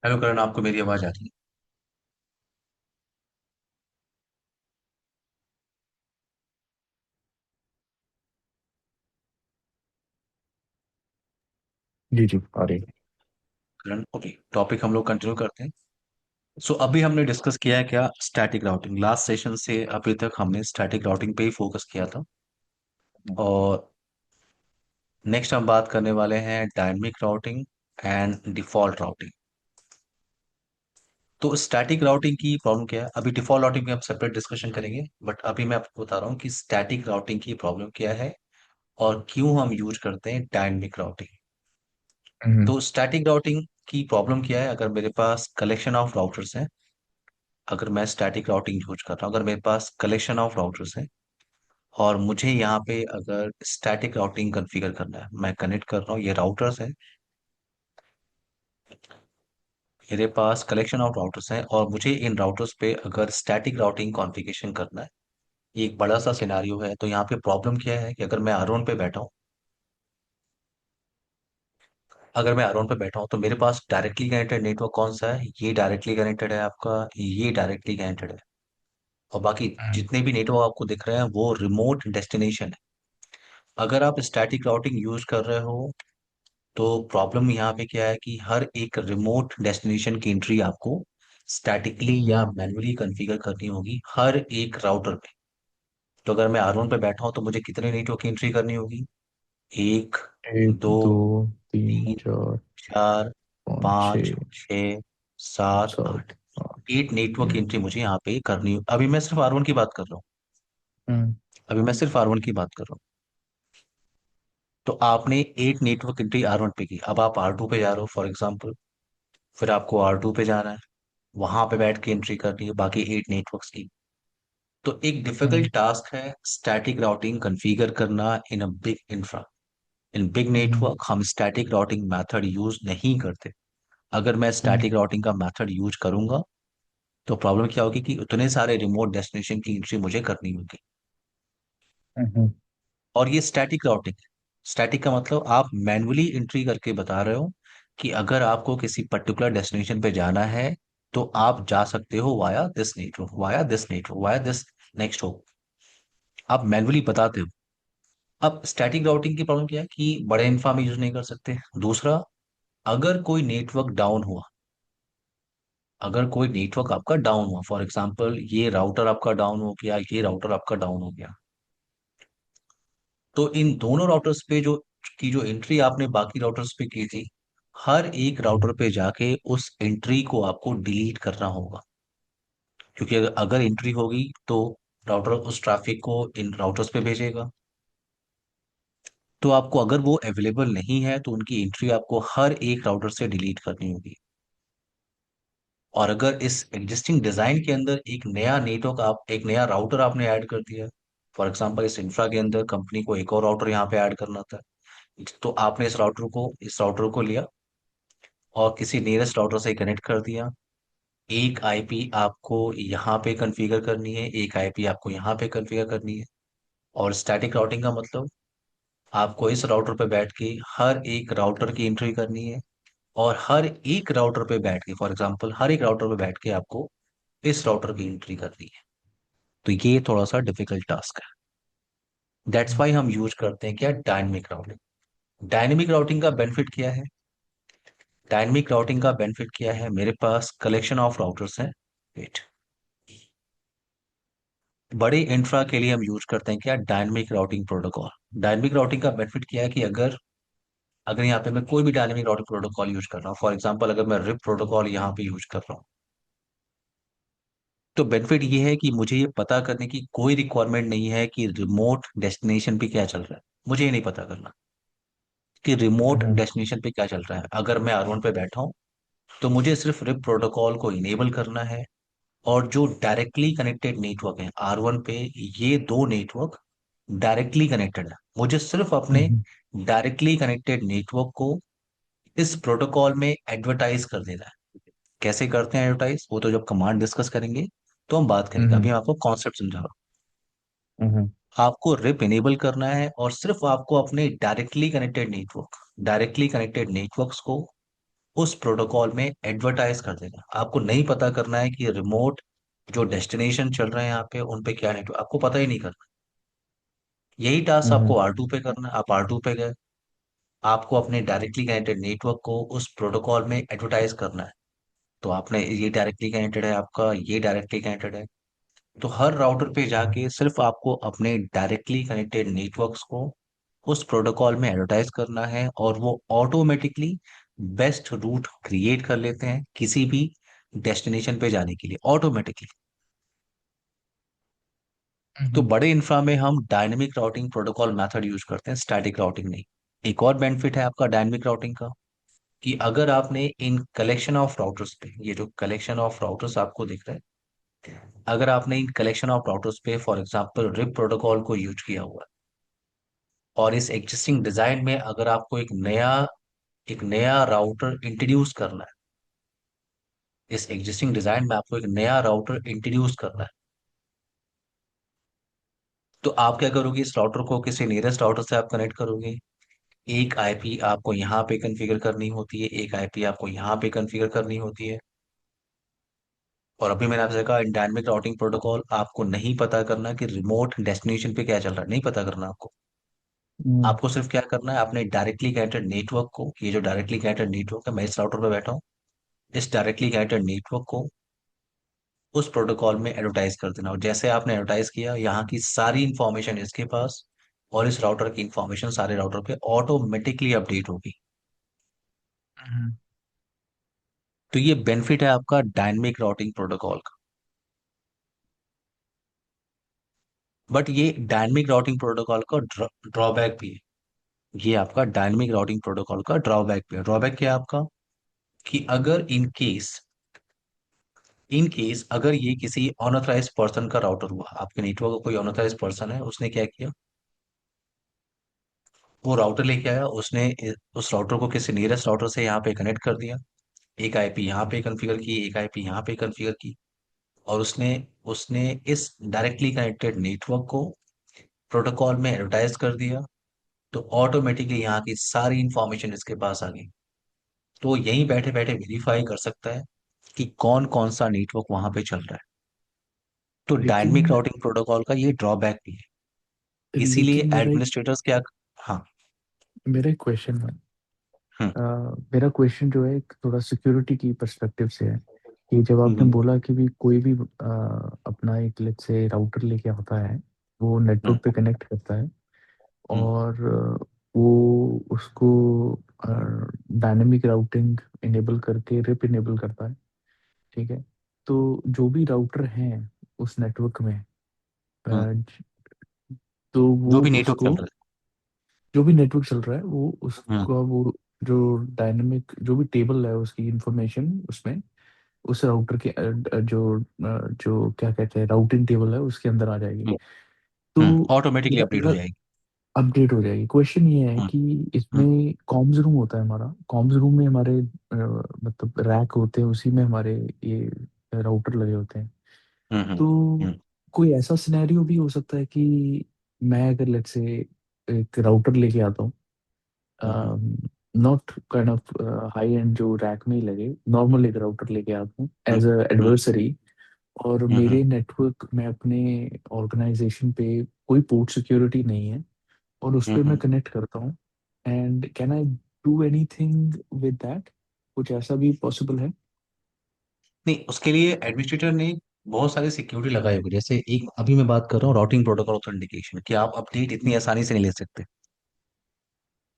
Hello Karan, आपको मेरी आवाज आ रही है? जी जी, आ रही है। करण, ओके, टॉपिक हम लोग कंटिन्यू करते हैं। सो अभी हमने डिस्कस किया है क्या, स्टैटिक राउटिंग। लास्ट सेशन से अभी तक हमने स्टैटिक राउटिंग पे ही फोकस किया था। और नेक्स्ट हम बात करने वाले हैं dynamic routing and default routing. तो स्टैटिक राउटिंग की प्रॉब्लम क्या है, अभी डिफॉल्ट राउटिंग पे हम सेपरेट डिस्कशन करेंगे, बट अभी मैं आपको बता रहा हूँ कि स्टैटिक राउटिंग की प्रॉब्लम क्या है और क्यों हम यूज करते हैं डायनेमिक राउटिंग। हम्म। तो स्टैटिक राउटिंग की प्रॉब्लम क्या है, अगर मेरे पास कलेक्शन ऑफ राउटर्स हैं, अगर मैं स्टैटिक राउटिंग यूज कर रहा हूँ, अगर मेरे पास कलेक्शन ऑफ राउटर्स है और मुझे यहाँ पे अगर स्टैटिक राउटिंग कॉन्फ़िगर करना है, मैं कनेक्ट कर रहा हूँ, ये राउटर्स है, मेरे पास कलेक्शन ऑफ राउटर्स हैं और मुझे इन राउटर्स पे अगर स्टैटिक राउटिंग कॉन्फ़िगरेशन करना है, ये एक बड़ा सा सिनारियो है। तो यहाँ पे प्रॉब्लम क्या है कि अगर मैं आर1 पे बैठा हूँ, अगर मैं आर1 पे बैठा हूँ तो मेरे पास डायरेक्टली कनेक्टेड नेटवर्क कौन सा है, ये डायरेक्टली कनेक्टेड है आपका, ये डायरेक्टली कनेक्टेड है। और बाकी हम्म। जितने भी नेटवर्क आपको दिख रहे हैं वो रिमोट डेस्टिनेशन है। अगर आप स्टैटिक राउटिंग यूज कर रहे हो तो प्रॉब्लम यहाँ पे क्या है कि हर एक रिमोट डेस्टिनेशन की एंट्री आपको स्टैटिकली या मैन्युअली कॉन्फ़िगर करनी होगी हर एक राउटर पे। तो अगर मैं आर1 पे बैठा हूँ तो मुझे कितने नेटवर्क की एंट्री करनी होगी? एक, एक, दो, दो, तीन, तीन, चार, चार, पाँच, पाँच, छः, छ, सात, सात, आठ। आठ। 8 नेटवर्क की हम्म। एंट्री मुझे यहाँ पे करनी। अभी मैं सिर्फ आर1 की बात कर रहा हूँ, हम्म। अभी मैं सिर्फ आर1 की बात कर रहा हूँ। तो आपने 8 नेटवर्क एंट्री आर1 पे की, अब आप आर2 पे जा रहे हो फॉर एग्जाम्पल, फिर आपको आर2 पे जाना है, वहां पे बैठ के एंट्री करनी है बाकी 8 नेटवर्क्स की। तो एक हम्म। डिफिकल्ट टास्क है स्टैटिक राउटिंग कॉन्फ़िगर करना in a big infra. In big hmm. Network हम स्टैटिक राउटिंग मेथड यूज नहीं करते। अगर मैं हम्म। स्टैटिक राउटिंग का मेथड यूज करूंगा तो प्रॉब्लम क्या होगी कि उतने सारे रिमोट डेस्टिनेशन की एंट्री मुझे करनी होगी। हम्म। और ये स्टैटिक राउटिंग, स्टैटिक का मतलब आप मैन्युअली एंट्री करके बता रहे हो कि अगर आपको किसी पर्टिकुलर डेस्टिनेशन पे जाना है तो आप जा सकते हो via this network, via this network, via this next हो, आप मैन्युअली बताते हो। अब स्टैटिक राउटिंग की प्रॉब्लम क्या है कि बड़े इन्फा में यूज नहीं कर सकते। दूसरा, अगर कोई नेटवर्क डाउन हुआ, अगर कोई नेटवर्क आपका डाउन हुआ, फॉर एग्जांपल ये राउटर आपका डाउन हो गया, ये राउटर आपका डाउन हो गया, तो इन दोनों राउटर्स पे जो एंट्री आपने बाकी राउटर्स पे की थी, हर एक राउटर पे जाके उस एंट्री को आपको डिलीट करना होगा। क्योंकि अगर एंट्री होगी तो राउटर उस ट्रैफिक को इन राउटर्स पे भेजेगा। तो आपको, अगर वो अवेलेबल नहीं है तो उनकी एंट्री आपको हर एक राउटर से डिलीट करनी होगी। और अगर इस एग्जिस्टिंग डिजाइन के अंदर एक नया नेटवर्क, आप एक नया राउटर आपने ऐड कर दिया, फॉर एग्जांपल इस इंफ्रा के अंदर कंपनी को एक और राउटर यहाँ पे ऐड करना था, तो आपने इस राउटर को लिया और किसी नियरेस्ट राउटर से कनेक्ट कर दिया। एक आईपी आपको यहाँ पे कॉन्फ़िगर करनी है, एक आईपी आपको यहाँ पे कॉन्फ़िगर करनी है। और स्टैटिक राउटिंग का मतलब आपको इस राउटर पे बैठ के हर एक राउटर की एंट्री करनी है और हर एक राउटर पे बैठ के, फॉर एग्जांपल हर एक राउटर पे बैठ के आपको इस राउटर की एंट्री करनी है। तो ये थोड़ा सा डिफिकल्ट टास्क है। दैट्स वाई हम यूज करते हैं क्या, डायनेमिक राउटिंग। डायनेमिक राउटिंग का बेनिफिट क्या है? डायनेमिक राउटिंग का बेनिफिट क्या है, मेरे पास कलेक्शन ऑफ राउटर्स हैं। वेट, बड़े इंफ्रा के लिए हम यूज करते हैं क्या, dynamic routing protocol. Dynamic routing का बेनिफिट क्या है कि अगर अगर यहाँ पे मैं कोई भी डायनेमिक राउटिंग प्रोटोकॉल यूज कर रहा हूँ, फॉर एग्जांपल अगर मैं रिप प्रोटोकॉल यहाँ पे यूज कर रहा हूँ, तो बेनिफिट ये है कि मुझे ये पता करने की कोई रिक्वायरमेंट नहीं है कि रिमोट डेस्टिनेशन पे क्या चल रहा है। मुझे ये नहीं पता करना कि रिमोट हम्म। डेस्टिनेशन पे क्या चल रहा है। अगर मैं आर1 पे बैठा हूँ तो मुझे सिर्फ रिप प्रोटोकॉल को इनेबल करना है। और जो डायरेक्टली कनेक्टेड नेटवर्क है आर1 पे, ये दो नेटवर्क डायरेक्टली कनेक्टेड है, मुझे सिर्फ अपने हम्म। डायरेक्टली कनेक्टेड नेटवर्क को इस प्रोटोकॉल में एडवर्टाइज कर देना है। कैसे करते हैं एडवर्टाइज, वो तो जब कमांड डिस्कस करेंगे तो हम बात करेंगे, हम्म। अभी मैं आपको कॉन्सेप्ट समझा रहा हम्म। हूँ। आपको रिप इनेबल करना है और सिर्फ आपको अपने डायरेक्टली कनेक्टेड नेटवर्क्स को उस प्रोटोकॉल में एडवर्टाइज कर देगा। आपको नहीं पता करना है कि रिमोट जो डेस्टिनेशन चल रहे हैं यहाँ पे उन पे क्या नेटवर्क, आपको पता ही नहीं करना। यही टास्क आपको हम्म। R2 पे करना है। आप R2 पे गए, आपको अपने डायरेक्टली कनेक्टेड नेटवर्क को उस प्रोटोकॉल में एडवर्टाइज करना है। तो आपने ये डायरेक्टली कनेक्टेड है, आपका ये डायरेक्टली कनेक्टेड है, तो हर राउटर पे जाके सिर्फ आपको अपने डायरेक्टली कनेक्टेड नेटवर्क्स को उस प्रोटोकॉल में एडवर्टाइज करना है, और वो ऑटोमेटिकली बेस्ट रूट क्रिएट कर लेते हैं किसी भी डेस्टिनेशन पे जाने के लिए ऑटोमेटिकली। तो हम्म। बड़े इंफ्रा में हम dynamic routing protocol method use करते हैं, स्टैटिक राउटिंग नहीं। एक और बेनिफिट है आपका डायनेमिक राउटिंग का, कि अगर आपने इन कलेक्शन ऑफ राउटर्स पे, ये जो कलेक्शन ऑफ राउटर्स आपको दिख रहा है, अगर आपने इन कलेक्शन ऑफ राउटर्स पे फॉर एग्जांपल रिप प्रोटोकॉल को यूज किया हुआ है, और इस एग्जिस्टिंग डिजाइन में अगर आपको एक नया राउटर इंट्रोड्यूस करना है, इस एग्जिस्टिंग डिजाइन में आपको एक नया राउटर इंट्रोड्यूस करना है, तो आप क्या करोगे, इस राउटर को किसी नियरेस्ट राउटर से आप कनेक्ट करोगे। एक आईपी आपको यहाँ पे कॉन्फ़िगर करनी होती है, एक आईपी आपको यहाँ पे कॉन्फ़िगर करनी होती है। और अभी मैंने आपसे कहा, डायनेमिक राउटिंग प्रोटोकॉल आपको नहीं पता करना कि रिमोट डेस्टिनेशन पे क्या चल रहा है, नहीं पता करना आपको। हम्म। आपको सिर्फ क्या करना है, अपने डायरेक्टली कनेक्टेड नेटवर्क को, ये जो डायरेक्टली कनेक्टेड नेटवर्क है, मैं इस राउटर पे बैठा हूँ, इस डायरेक्टली कनेक्टेड नेटवर्क को उस प्रोटोकॉल में एडवर्टाइज कर देना। और जैसे आपने एडवर्टाइज किया, यहाँ की सारी इंफॉर्मेशन इसके पास, और इस राउटर की इंफॉर्मेशन सारे राउटर पे ऑटोमेटिकली अपडेट होगी। हम्म। तो ये बेनिफिट है आपका डायनेमिक राउटिंग प्रोटोकॉल का। बट ये डायनेमिक राउटिंग प्रोटोकॉल का ड्रॉबैक भी है। ये आपका डायनेमिक राउटिंग प्रोटोकॉल का ड्रॉबैक भी है। ड्रॉबैक क्या है आपका, कि अगर इन केस अगर ये किसी अनऑथराइज पर्सन का राउटर हुआ, आपके नेटवर्क का कोई अनऑथराइज पर्सन है, उसने क्या किया, वो राउटर लेके आया, उसने उस राउटर को किसी नियरेस्ट राउटर से यहाँ पे कनेक्ट कर दिया, एक आईपी यहाँ पे कॉन्फ़िगर की, एक आईपी यहाँ पे कॉन्फ़िगर की, और उसने उसने इस डायरेक्टली कनेक्टेड नेटवर्क को प्रोटोकॉल में एडवर्टाइज कर दिया, तो ऑटोमेटिकली यहाँ की सारी इंफॉर्मेशन इसके पास आ गई। तो वो यहीं बैठे बैठे वेरीफाई कर सकता है कि कौन कौन सा नेटवर्क वहां पे चल रहा है। तो डायनेमिक लेकिन राउटिंग प्रोटोकॉल का ये ड्रॉबैक भी है। इसीलिए लेकिन एडमिनिस्ट्रेटर्स क्या, हाँ। मेरा एक क्वेश्चन है। हम्म। मेरा क्वेश्चन जो है एक थोड़ा सिक्योरिटी की पर्सपेक्टिव से है कि जब आपने हम्म। बोला कि भी कोई भी अपना एक लेट्स से राउटर लेके आता है, वो हम्म। नेटवर्क पे कनेक्ट करता है हम्म। और वो उसको डायनेमिक राउटिंग इनेबल करके रिप इनेबल करता है, ठीक है। तो जो भी राउटर हैं उस नेटवर्क में, हम्म। तो जो वो भी नेटवर्क उसको, चल रहा जो भी नेटवर्क चल रहा है वो है। हम्म। उसका वो जो डायनेमिक जो भी टेबल है उसकी इंफॉर्मेशन उसमें उस राउटर के जो क्या कहते हैं राउटिंग टेबल है उसके अंदर आ जाएगी। हम्म। तो ऑटोमेटिकली मेरा अपडेट हो मेरा जाएगी। अपडेट हो जाएगी। क्वेश्चन ये है हम्म। कि हम्म। इसमें कॉम्स रूम होता है, हमारा कॉम्स रूम में हमारे मतलब रैक होते हैं, उसी में हमारे ये राउटर लगे होते हैं। हम्म। हम्म। तो हम्म। कोई ऐसा सिनेरियो भी हो सकता है कि मैं अगर लेट्स से एक राउटर लेके आता हूँ, hmm. Not kind of high end जो रैक में ही लगे, नॉर्मल एक राउटर लेके आता हूँ हम्म। As a hmm. एडवर्सरी, और हम्म। मेरे नेटवर्क में अपने ऑर्गेनाइजेशन पे कोई पोर्ट सिक्योरिटी नहीं है, और उस हम्म। पे मैं कनेक्ट करता हूँ, and can I do anything with that? कुछ ऐसा भी पॉसिबल है? नहीं, उसके लिए एडमिनिस्ट्रेटर ने बहुत सारे सिक्योरिटी लगाए हुए, जैसे एक अभी मैं बात कर रहा हूँ राउटिंग प्रोटोकॉल ऑथेंटिकेशन, कि आप अपडेट इतनी आसानी से नहीं ले सकते।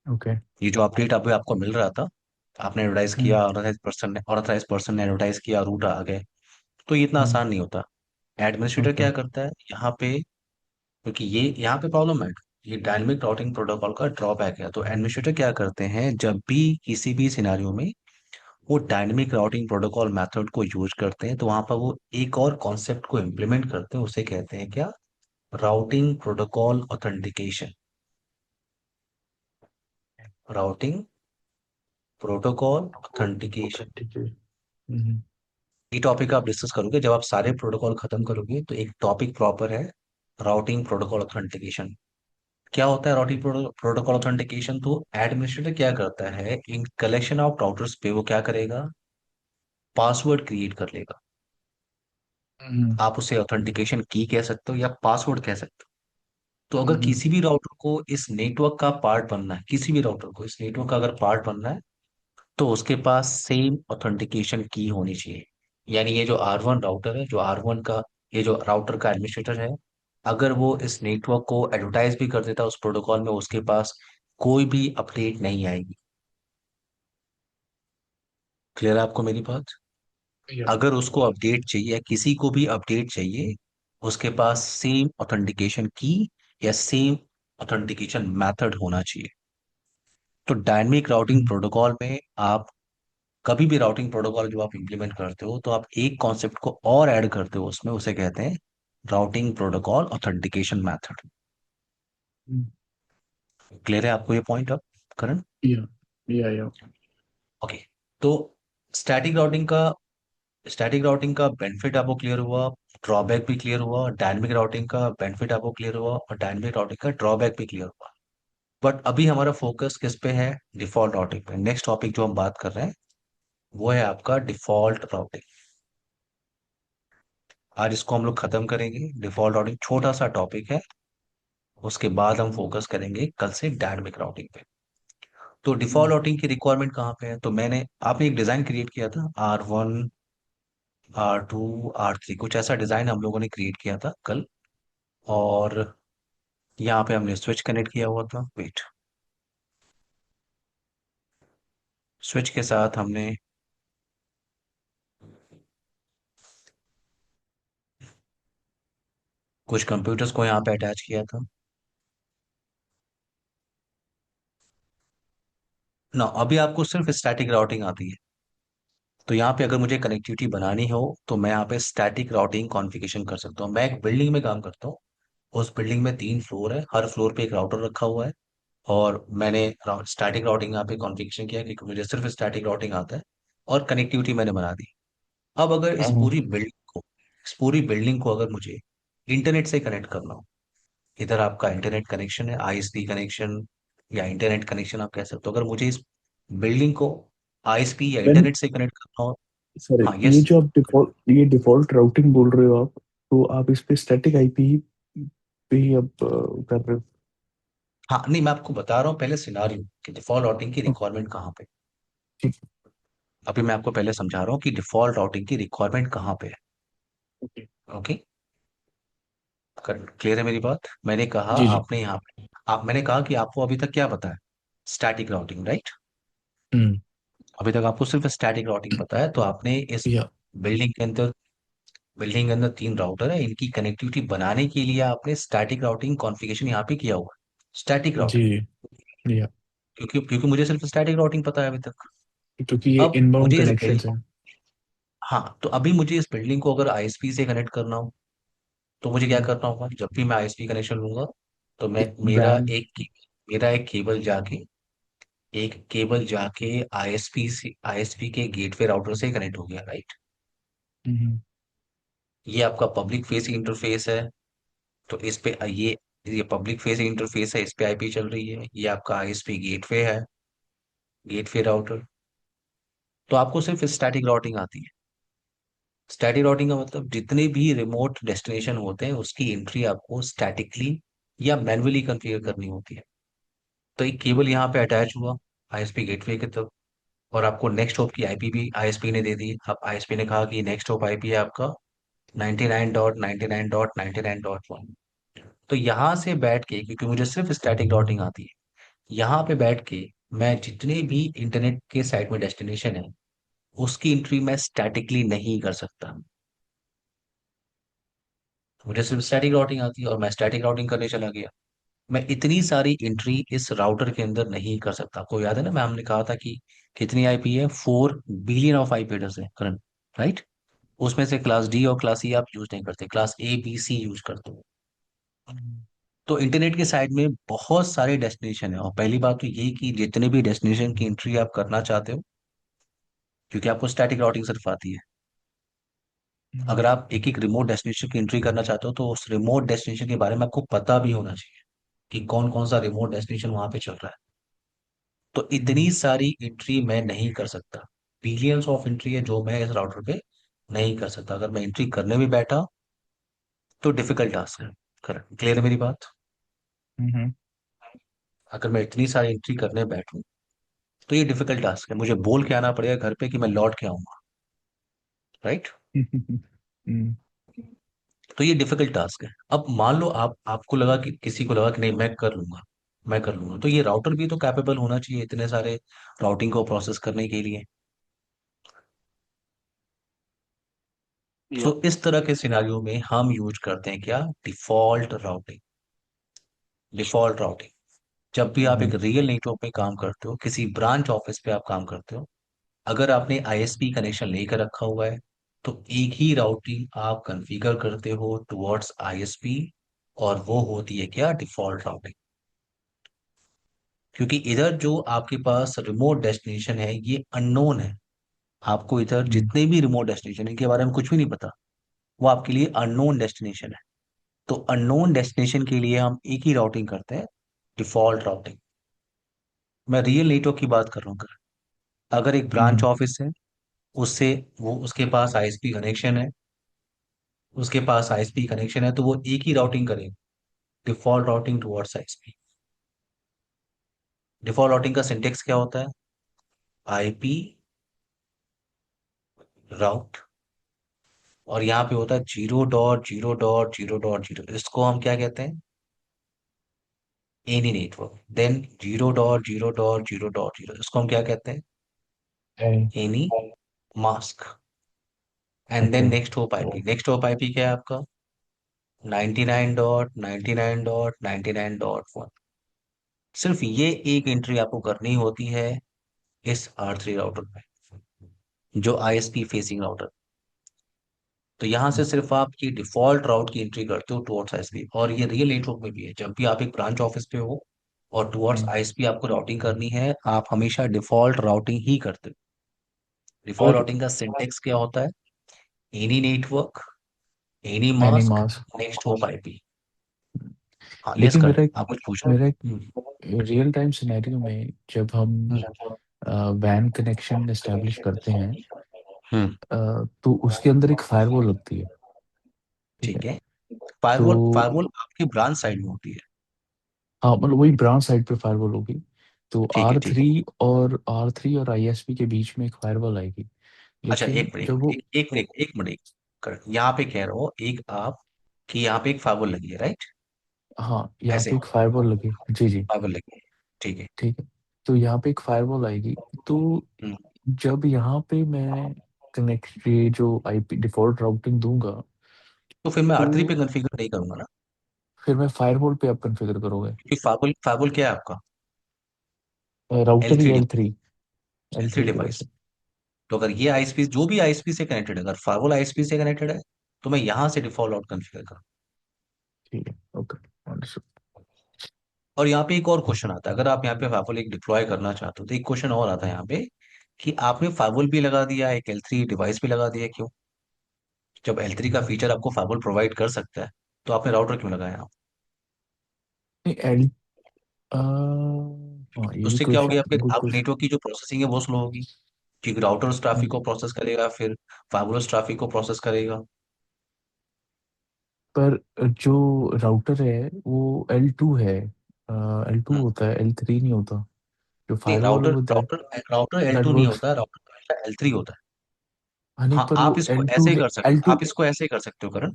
ओके। ये जो अपडेट अभी आपको मिल रहा था, आपने एडवर्टाइज हम्म। किया, ऑथराइज पर्सन ने एडवर्टाइज किया, रूट आ गए, तो ये इतना हम्म। आसान नहीं होता। Administrator okay. क्या करता है यहाँ पे, क्योंकि ये यहाँ पे प्रॉब्लम है, ये डायनेमिक राउटिंग प्रोटोकॉल का ड्रॉबैक है। तो एडमिनिस्ट्रेटर क्या करते हैं, जब भी किसी भी सिनारियो में वो डायनेमिक राउटिंग प्रोटोकॉल मेथड को यूज करते हैं, तो वहां पर वो एक और कॉन्सेप्ट को इम्प्लीमेंट करते हैं, उसे कहते हैं क्या, routing protocol authentication. Routing protocol authentication, authentic. Hmm. ये टॉपिक आप डिस्कस करोगे जब आप सारे प्रोटोकॉल खत्म करोगे, तो एक टॉपिक प्रॉपर है राउटिंग प्रोटोकॉल ऑथेंटिकेशन। क्या होता है राउटिंग प्रोटोकॉल ऑथेंटिकेशन? तो एडमिनिस्ट्रेटर क्या करता है, इन कलेक्शन ऑफ राउटर्स पे वो क्या करेगा, पासवर्ड क्रिएट कर लेगा। हम्म। आप उसे ऑथेंटिकेशन की कह सकते हो या पासवर्ड कह सकते हो। तो अगर हम्म। किसी भी राउटर को इस नेटवर्क का पार्ट बनना है, किसी भी राउटर को इस नेटवर्क का अगर पार्ट बनना है, तो उसके पास सेम ऑथेंटिकेशन की होनी चाहिए। यानी ये जो R1 राउटर है, जो R1 का, ये जो राउटर का एडमिनिस्ट्रेटर है, अगर वो इस नेटवर्क को एडवर्टाइज भी कर देता है उस प्रोटोकॉल में, उसके पास कोई भी अपडेट नहीं आएगी। क्लियर है आपको मेरी बात? या। अगर उसको अपडेट चाहिए या किसी को भी अपडेट चाहिए, उसके पास सेम ऑथेंटिकेशन की या सेम ऑथेंटिकेशन मेथड होना चाहिए। तो डायनेमिक राउटिंग हम्म। प्रोटोकॉल में आप कभी भी राउटिंग प्रोटोकॉल जो आप इंप्लीमेंट करते हो, तो आप एक कॉन्सेप्ट को और ऐड करते हो उसमें, उसे कहते हैं राउटिंग प्रोटोकॉल ऑथेंटिकेशन मेथड। हम्म। क्लियर है आपको ये पॉइंट अब, करण? या। या। ओके। तो स्टैटिक राउटिंग का बेनिफिट आपको क्लियर हुआ, ड्रॉबैक भी क्लियर हुआ। डायनेमिक राउटिंग का बेनिफिट आपको क्लियर हुआ और डायनेमिक राउटिंग का ड्रॉबैक भी क्लियर हुआ। बट अभी हमारा फोकस किस पे है? डिफॉल्ट राउटिंग पे। नेक्स्ट टॉपिक जो हम बात कर रहे हैं वो है आपका डिफॉल्ट राउटिंग। आज इसको हम लोग खत्म करेंगे। डिफॉल्ट राउटिंग छोटा सा टॉपिक है, उसके बाद हम फोकस करेंगे कल से डायनेमिक राउटिंग पे। तो डिफॉल्ट हम्म। राउटिंग की रिक्वायरमेंट कहाँ पे है? तो आपने एक डिजाइन क्रिएट किया था, R1, R2, R3, कुछ ऐसा डिजाइन हम लोगों ने क्रिएट किया था कल। और यहाँ पे हमने स्विच कनेक्ट किया हुआ था, वेट, स्विच के साथ हमने कुछ कंप्यूटर्स को यहाँ पे अटैच किया था ना। अभी आपको सिर्फ स्टैटिक राउटिंग आती है। तो यहाँ पे अगर मुझे कनेक्टिविटी बनानी हो, तो मैं यहाँ पे स्टैटिक राउटिंग कॉन्फ़िगरेशन कर सकता हूँ। मैं एक बिल्डिंग में काम करता हूँ, उस बिल्डिंग में 3 फ्लोर है, हर फ्लोर पे एक राउटर रखा हुआ है। और मैंने स्टैटिक राउटिंग यहाँ पे कॉन्फ़िगरेशन किया क्योंकि मुझे सिर्फ स्टैटिक राउटिंग आता है, और कनेक्टिविटी मैंने बना दी। अब अगर इस पूरी बिल्डिंग को अगर मुझे इंटरनेट से कनेक्ट करना हो, इधर आपका इंटरनेट कनेक्शन है, आईएसपी कनेक्शन या इंटरनेट कनेक्शन आप कह सकते हो, अगर मुझे इस बिल्डिंग को आईएसपी या देन इंटरनेट से कनेक्ट करना हो। सॉरी, हाँ, यस। ये डिफॉल्ट राउटिंग बोल रहे हो आप, तो आप इस पे स्टैटिक आईपी पे ही अब कर रहे हाँ, नहीं, मैं आपको बता रहा हूँ पहले सिनारियो कि डिफॉल्ट राउटिंग की हो? रिक्वायरमेंट कहाँ पे। ठीक। अभी मैं आपको पहले समझा रहा हूँ कि डिफॉल्ट राउटिंग की रिक्वायरमेंट कहाँ पे है। ओके। ओके, क्लियर है मेरी बात? मैंने कहा जी जी। आपने यहाँ पे आप मैंने कहा कि आपको अभी तक क्या पता है? Static routing, right? हम्म। अभी तक आपको सिर्फ स्टैटिक राउटिंग पता है। तो आपने इस या। बिल्डिंग के अंदर बिल्डिंग के अंदर 3 राउटर है, इनकी कनेक्टिविटी बनाने के लिए आपने स्टैटिक राउटिंग कॉन्फ़िगरेशन यहाँ पे किया हुआ है, स्टैटिक जी। राउटिंग। या। क्योंकि मुझे सिर्फ स्टैटिक राउटिंग पता है अभी तक। क्योंकि ये अब इनबाउंड मुझे इस कनेक्शन बिल्डिंग है। हाँ, तो अभी मुझे इस बिल्डिंग को अगर आईएसपी से कनेक्ट करना हो, तो मुझे क्या हम्म। करना होगा? जब भी मैं आईएसपी कनेक्शन लूंगा, तो मैं एक वैन। मेरा एक केबल जाके आईएसपी के गेटवे राउटर से कनेक्ट हो गया, राइट? हम्म। ये आपका पब्लिक फेसिंग इंटरफेस है। तो इस पे ये पब्लिक फेसिंग इंटरफेस है, इस पे आईपी चल रही है। ये आपका आईएसपी गेटवे है, गेटवे राउटर। तो आपको सिर्फ स्टैटिक राउटिंग आती है। स्टैटिक राउटिंग का मतलब जितने भी रिमोट डेस्टिनेशन होते हैं उसकी एंट्री आपको स्टैटिकली या मैन्युअली कॉन्फ़िगर करनी होती है। तो एक केबल यहाँ पे अटैच हुआ आईएसपी गेटवे की तरफ, और आपको नेक्स्ट हॉप की आईपी भी आईएसपी ने दे दी। अब आईएसपी ने कहा कि नेक्स्ट हॉप आईपी है आपका 99.99.99.1। तो यहाँ से बैठ के, क्योंकि मुझे सिर्फ स्टैटिक राउटिंग आती है, यहाँ पे बैठ के मैं जितने भी इंटरनेट के साइट में डेस्टिनेशन है उसकी एंट्री मैं स्टैटिकली नहीं कर सकता। मुझे सिर्फ स्टैटिक राउटिंग आती है और मैं स्टैटिक राउटिंग करने चला गया। मैं इतनी सारी एंट्री इस राउटर के अंदर नहीं कर सकता। आपको याद है ना, मैं हमने कहा था कि कितनी आईपी है? 4 बिलियन ऑफ आईपी एड्रेस है करंट, राइट? उसमें से क्लास डी और क्लास ई आप यूज नहीं करते, class A B C use करते हो। तो इंटरनेट के साइड में बहुत सारे डेस्टिनेशन है, और पहली बात तो ये कि जितने भी डेस्टिनेशन की एंट्री आप करना चाहते हो, क्योंकि आपको स्टैटिक राउटिंग सिर्फ आती है, हम्म। अगर आप एक एक रिमोट डेस्टिनेशन की एंट्री करना चाहते हो, तो उस रिमोट डेस्टिनेशन के बारे में आपको पता भी होना चाहिए। कि कौन कौन सा रिमोट डेस्टिनेशन वहां पे चल रहा है। तो इतनी हम्म सारी एंट्री मैं नहीं कर सकता। बिलियंस ऑफ एंट्री है जो मैं इस राउटर पे नहीं कर सकता। अगर मैं एंट्री करने भी बैठा तो डिफिकल्ट टास्क है। करेक्ट, क्लियर है मेरी बात? हम्म अगर मैं इतनी सारी एंट्री करने बैठूं तो ये डिफिकल्ट टास्क है। मुझे बोल के आना पड़ेगा घर पे कि मैं लौट के आऊंगा। राइट। हम्म तो ये डिफिकल्ट टास्क है। अब मान लो आपको लगा कि किसी को लगा कि नहीं मैं कर लूंगा, मैं कर लूंगा, तो ये राउटर भी तो कैपेबल होना चाहिए इतने सारे राउटिंग को प्रोसेस करने के लिए। या सो इस तरह के सिनारियों में हम यूज करते हैं क्या, डिफॉल्ट राउटिंग। डिफॉल्ट राउटिंग जब भी आप एक हम्म रियल नेटवर्क पे काम करते हो, किसी ब्रांच ऑफिस पे आप काम करते हो, अगर आपने आईएसपी कनेक्शन लेकर रखा हुआ है तो एक ही राउटिंग आप कॉन्फ़िगर करते हो टुवर्ड्स आईएसपी, और वो होती है क्या, डिफॉल्ट राउटिंग। क्योंकि इधर जो आपके पास रिमोट डेस्टिनेशन है ये अननोन है। आपको इधर हम्म जितने भी रिमोट डेस्टिनेशन इनके बारे में कुछ भी नहीं पता, वो आपके लिए अननोन डेस्टिनेशन है। तो अननोन डेस्टिनेशन के लिए हम एक ही राउटिंग करते हैं, डिफॉल्ट राउटिंग। मैं रियल नेटवर्क की बात कर रहा हूँ। अगर एक ब्रांच हम्म ऑफिस है, उससे वो उसके पास आईएसपी कनेक्शन है, उसके पास आईएसपी कनेक्शन है तो वो एक ही राउटिंग करेगा, default routing towards ISP. Default routing का सिंटेक्स क्या होता है, आईपी राउट, और यहाँ पे होता है 0.0.0.0, इसको हम क्या कहते हैं, एनी नेटवर्क। देन 0.0.0.0, इसको हम क्या कहते हैं, है any mask. And then okay next hop IP. Next hop IP क्या है आपका, 99.99.99.1। सिर्फ ये एक एंट्री आपको करनी होती है इस R3 राउटर में, जो आईएसपी फेसिंग राउटर। तो यहां से सिर्फ आप ये डिफॉल्ट राउट की एंट्री करते हो टुवर्ड्स आईएसपी। और ये रियल नेटवर्क में भी है, जब भी आप एक ब्रांच ऑफिस पे हो और टुवर्ड्स हम्म आईएसपी आपको राउटिंग करनी है, आप हमेशा डिफॉल्ट राउटिंग ही करते हो। डिफॉल्ट पर राउटिंग का सिंटेक्स क्या होता है, any network, any any mask, mask next hop IP. हाँ, यस लेकिन कर आप कुछ पूछ रहे मेरा एक हो। रियल टाइम सिनेरियो में जब हम हम्म वैन कनेक्शन एस्टेब्लिश करते हैं, हम्म, तो उसके अंदर एक फायरवॉल लगती है। ठीक है। ठीक है। तो फायरवॉल फायरवॉल आपकी ब्रांच साइड में होती है। हाँ, मतलब वही ब्रांच साइड पे फायरवॉल होगी। तो ठीक है, आर ठीक है। थ्री और आईएसपी के बीच में एक फायरवॉल आएगी। अच्छा, लेकिन एक मिनट, जब वो एक मिनट, एक मिनट। यहाँ पे कह रहा हो एक आप, कि यहाँ पे एक फाइबर लगी है, राइट? हाँ, यहाँ ऐसे पे एक फायरवॉल लगी, जी जी, फाइबर लगी है, ठीक है। ठीक है। तो यहाँ पे एक फायरवॉल आएगी। तो हम्म, जब यहाँ पे मैं कनेक्ट ये जो आईपी डिफॉल्ट राउटिंग दूंगा, तो फिर मैं तो R3 पे कॉन्फ़िगर नहीं करूंगा ना। फिर मैं फायरवॉल पे आप कॉन्फ़िगर करोगे। क्योंकि फाइबर फाइबर क्या है आपका, एल राउटर ही three L L three three device device. है। तो अगर ये आईएसपी जो भी आईएसपी से कनेक्टेड है, अगर फाइबर आईएसपी से कनेक्टेड है, तो मैं यहाँ से डिफॉल्ट आउट कॉन्फ़िगर करूँ। ठीक है, ओके, अंडरस्टूड। और यहाँ पे एक और क्वेश्चन आता है, अगर आप यहाँ पे फाइबर एक डिप्लॉय करना चाहते हो तो एक क्वेश्चन और आता है यहाँ पे, कि आपने फाइबर भी लगा दिया, एक L3 डिवाइस भी लगा दिया, क्यों? जब L3 का फीचर आपको फाइबर प्रोवाइड कर सकता है तो आपने राउटर क्यों लगाया? नहीं एल हाँ, ये भी उससे क्या होगी, क्वेश्चन, आपके गुड आप क्वेश्चन। नेटवर्क की जो प्रोसेसिंग है वो स्लो होगी, क्योंकि राउटर उस ट्रैफिक को प्रोसेस करेगा, फिर फाइबर उस ट्रैफिक को प्रोसेस करेगा। पर जो राउटर है वो L2 है, L2 हम्म, होता है, L3 नहीं होता। जो नहीं, फायरवॉल है राउटर वो that router router that L2 नहीं वर्क्स। होता, राउटर L3 होता है। हाँ नहीं, हाँ, पर आप वो इसको L2 ऐसे ही है, कर सकते L2। आप इसको ऐसे ही कर सकते हो करण,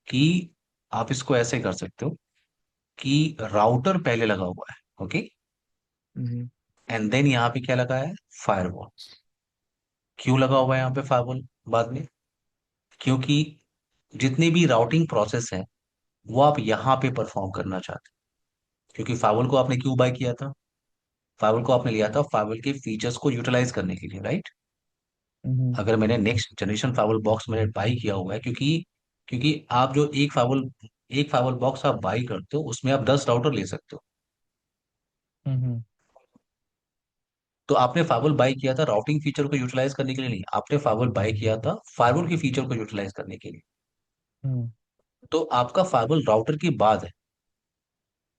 कि आप इसको ऐसे कर सकते हो कि राउटर पहले लगा हुआ है, ओके, हम्म एंड देन यहाँ पे क्या लगा है, फायरवॉल। क्यों लगा हुआ है यहाँ पे फायरवॉल बाद में, क्योंकि जितनी भी राउटिंग प्रोसेस है वो आप यहाँ पे परफॉर्म करना चाहते हैं। क्योंकि फाइवल को आपने क्यों बाय किया था, फाइवल को आपने लिया था फाइवल के फीचर्स को यूटिलाइज करने के लिए, राइट? हम्म अगर मैंने नेक्स्ट जनरेशन फाइवल बॉक्स मैंने बाई किया हुआ है, क्योंकि क्योंकि आप जो एक फाइवल बॉक्स आप बाई करते हो उसमें आप 10 राउटर ले सकते हो। हम्म तो आपने फाइवल बाई किया था राउटिंग फीचर को यूटिलाइज करने के लिए नहीं, आपने फाइवल बाई किया था फाइवल के फीचर को यूटिलाइज करने के लिए। हम्म तो आपका फाइवल राउटर की बात है,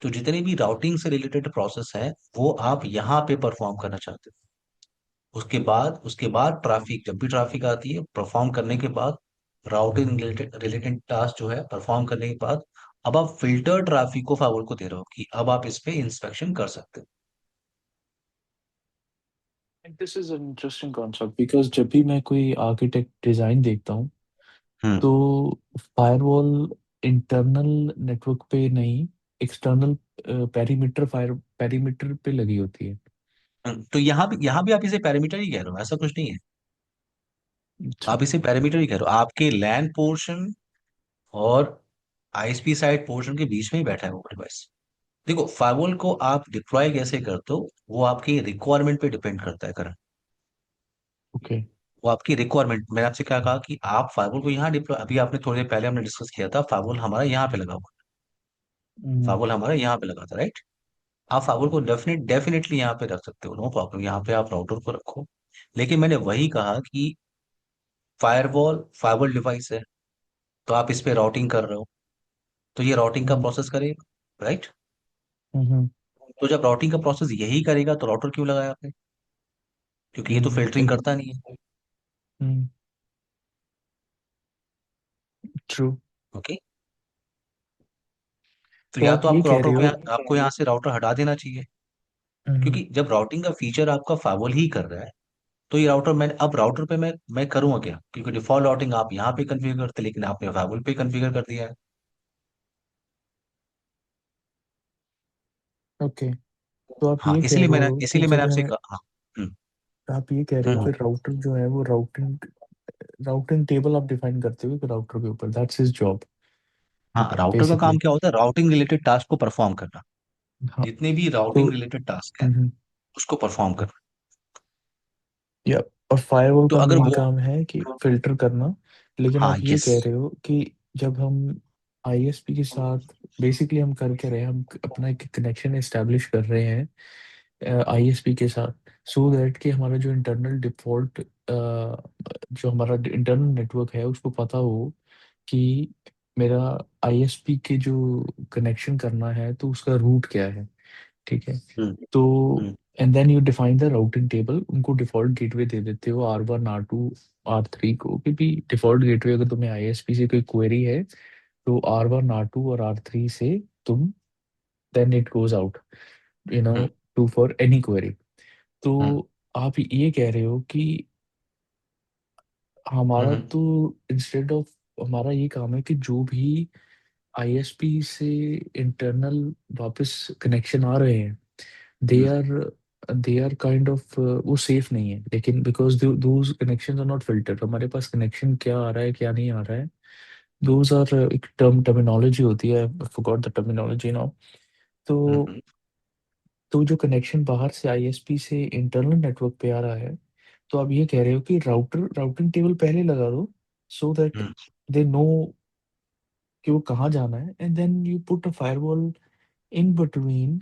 तो जितने भी राउटिंग से रिलेटेड प्रोसेस है वो आप यहाँ पे परफॉर्म करना चाहते हो। उसके बाद ट्रैफिक, जब भी ट्रैफिक आती है परफॉर्म करने के बाद, राउटिंग रिलेटेड रिलेटेड टास्क जो है परफॉर्म करने के बाद, अब आप फिल्टर ट्रैफिक को फाइबर को दे रहे हो कि अब आप इस पे इंस्पेक्शन कर सकते this is an interesting concept because जब भी मैं कोई आर्किटेक्ट डिजाइन देखता हूँ हो। तो फायरवॉल इंटरनल नेटवर्क पे नहीं, एक्सटर्नल पेरीमीटर फायर पेरीमीटर पे लगी होती है। तो यहाँ भी आप इसे पैरामीटर ही कह रहे हो, ऐसा कुछ नहीं है। अच्छा। आप इसे पैरामीटर ही कह रहे हो, आपके लैन पोर्शन और आईएसपी साइड पोर्शन के बीच में ही बैठा है वो डिवाइस। देखो, फायरवॉल को आप डिप्लॉय कैसे करते हो वो आपकी रिक्वायरमेंट पे डिपेंड करता है करण। ओके। वो आपकी रिक्वायरमेंट, मैंने आपसे क्या कहा कि आप फायरवॉल को यहाँ डिप्लॉय, अभी आपने थोड़ी देर पहले हमने डिस्कस किया था, फायरवॉल हमारा यहाँ पे लगा हुआ है। हम्म। फायरवॉल हमारा यहाँ पे लगा था, राइट। आप फायरवॉल को डेफिनेटली यहाँ पे रख सकते हो, नो प्रॉब्लम, यहाँ पे आप राउटर को रखो। लेकिन मैंने वही कहा कि फायरवॉल डिवाइस है, तो आप इस पे राउटिंग कर रहे हो, तो ये राउटिंग का हम्म। प्रोसेस करेगा, राइट। हम्म। तो जब राउटिंग का प्रोसेस यही करेगा तो राउटर क्यों लगाया आपने? क्योंकि ये तो फिल्टरिंग करता नहीं है। ट्रू। ओके। तो तो या आप तो ये आपको कह राउटर रहे को हो। आपको यहाँ से राउटर हटा देना चाहिए। हम्म। क्योंकि जब राउटिंग का फीचर आपका फाइवल ही कर रहा है, तो ये राउटर, अब राउटर पे मैं करूँगा क्या? क्योंकि डिफॉल्ट राउटिंग आप यहाँ पे कन्फिगर करते, लेकिन आपने फाइवल पे कन्फिगर कर दिया है। ओके। तो आप हाँ, ये कह इसीलिए रहे मैंने हो कि इसीलिए मैंने जब आपसे मैं कहा। हाँ। हम्म। आप ये कह रहे हो हम्म। कि राउटर जो है वो राउटिंग राउटिंग टेबल आप डिफाइन करते हो कि राउटर के ऊपर दैट्स हिज जॉब हाँ, राउटर का काम बेसिकली। क्या होता है? राउटिंग रिलेटेड टास्क को परफॉर्म करना। हाँ। जितने भी तो राउटिंग रिलेटेड टास्क है हम्म, उसको परफॉर्म करना। या और फायरवॉल तो का अगर मेन वो, काम है कि फिल्टर करना। लेकिन हाँ, आप ये यस। कह रहे हो कि जब हम आईएसपी के साथ बेसिकली हम कर क्या रहे हैं, हम अपना एक कनेक्शन एस्टेब्लिश कर रहे हैं आईएसपी के साथ, सो दैट कि हमारा जो इंटरनल डिफॉल्ट जो हमारा इंटरनल नेटवर्क है उसको पता हो कि मेरा आईएसपी के जो कनेक्शन करना है तो उसका रूट क्या है। ठीक है। हम्म। तो hmm. And then you define the routing table, उनको डिफॉल्ट गेटवे दे देते हो R1 R2 R3 को, क्योंकि डिफॉल्ट गेटवे अगर तुम्हें आईएसपी से कोई क्वेरी है तो R1 R2 और R3 से तुम then it goes out hmm. To for any query. Hmm. तो आप ये कह रहे हो कि हमारा हम्म। तो इंस्टेड ऑफ हमारा ये काम है कि जो भी आईएसपी से इंटरनल वापस कनेक्शन आ रहे हैं they hmm. Are they are kind of वो सेफ नहीं है, लेकिन because those connections are not filtered, हमारे पास कनेक्शन क्या आ रहा है क्या नहीं आ रहा है, दोज आर एक टर्मिनोलॉजी होती है, फॉरगॉट द टर्मिनोलॉजी नाउ। तो हम्म। तो जो कनेक्शन बाहर से आईएसपी से इंटरनल नेटवर्क पे आ रहा है, तो आप ये कह रहे हो कि राउटिंग टेबल पहले लगा दो so that hmm. They know कि वो कहाँ जाना है, and then you put a firewall in between.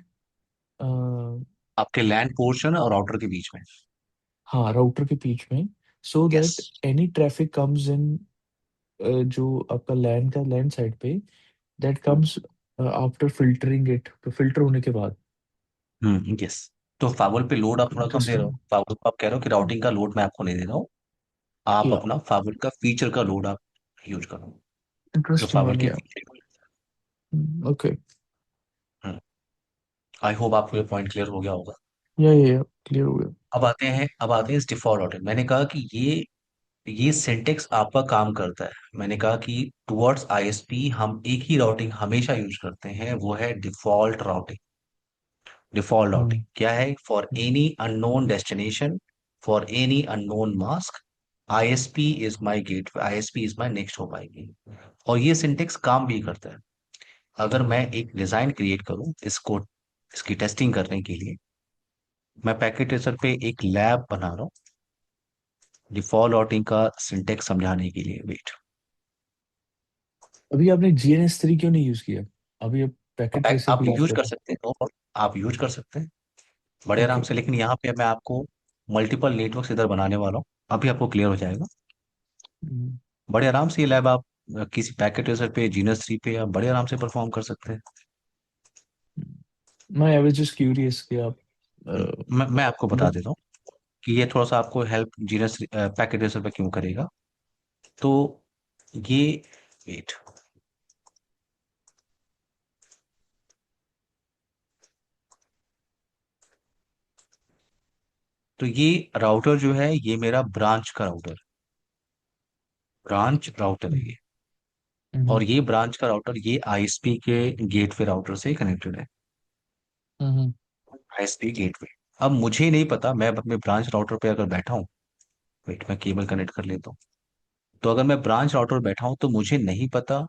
आपके लैंड पोर्शन और राउटर के बीच में। हाँ, राउटर के बीच में, so yes. That any traffic comes in जो आपका लैंड का लैंड साइड पे, that comes after filtering it, तो फिल्टर होने के बाद। यस। तो फावल पे लोड आप थोड़ा कम दे रहे हो, इंटरेस्टिंग। फावल को आप कह रहे हो कि राउटिंग का लोड मैं आपको नहीं दे रहा हूँ, आप या अपना फावल का फीचर का लोड आप यूज करो, जो इंटरेस्टिंग फावल वन के या। फीचर। ओके। आई होप आपको ये पॉइंट क्लियर हो गया होगा। या क्लियर हो गया। अब आते हैं इस डिफॉल्ट राउटिंग। मैंने कहा कि ये सिंटेक्स आपका काम करता है। मैंने कहा कि टुवर्ड्स आईएसपी हम एक ही राउटिंग हमेशा यूज करते हैं, वो है डिफॉल्ट राउटिंग। डिफॉल्ट राउटिंग हम्म। क्या है? For any unknown destination, for any unknown mask, ISP is my gate, ISP is my next hop IP. और ये सिंटेक्स काम भी करता है। अगर मैं एक डिजाइन क्रिएट करूं इसको, इसकी टेस्टिंग करने के लिए, मैं पैकेट ट्रेसर पे एक लैब बना रहा हूँ डिफॉल्ट राउटिंग का सिंटेक्स समझाने के लिए। वेट। अभी आपने GNS3 क्यों नहीं यूज किया? अभी आप पैकेट ट्रेसर आप भी यूज यूज कर कर रहे सकते हैं, नो प्रॉब्लम, आप यूज कर सकते हैं बड़े हो। आराम ओके। से। लेकिन यहाँ पे मैं आपको मल्टीपल नेटवर्क इधर बनाने वाला हूँ, अभी आपको क्लियर हो जाएगा। बड़े आराम से ये लैब आप किसी पैकेट ट्रेसर पे, जीनस 3 पे आप बड़े आराम से परफॉर्म कर सकते हैं। मैं वाज जस्ट क्यूरियस कि आप मैं आपको बता मतलब। देता हूँ कि ये थोड़ा सा आपको हेल्प जीनस पैकेट रेसर पे क्यों करेगा। तो ये, वेट, तो ये राउटर जो है ये मेरा ब्रांच का राउटर, ब्रांच राउटर है ये। और हम्म। ये ब्रांच का राउटर ये आईएसपी के गेटवे राउटर से कनेक्टेड है। हम्म। ISP gateway. अब मुझे नहीं पता, मैं अपने ब्रांच राउटर पे अगर बैठा हूँ, वेट मैं केबल कनेक्ट कर लेता हूँ। तो अगर मैं ब्रांच राउटर बैठा हूँ तो मुझे नहीं पता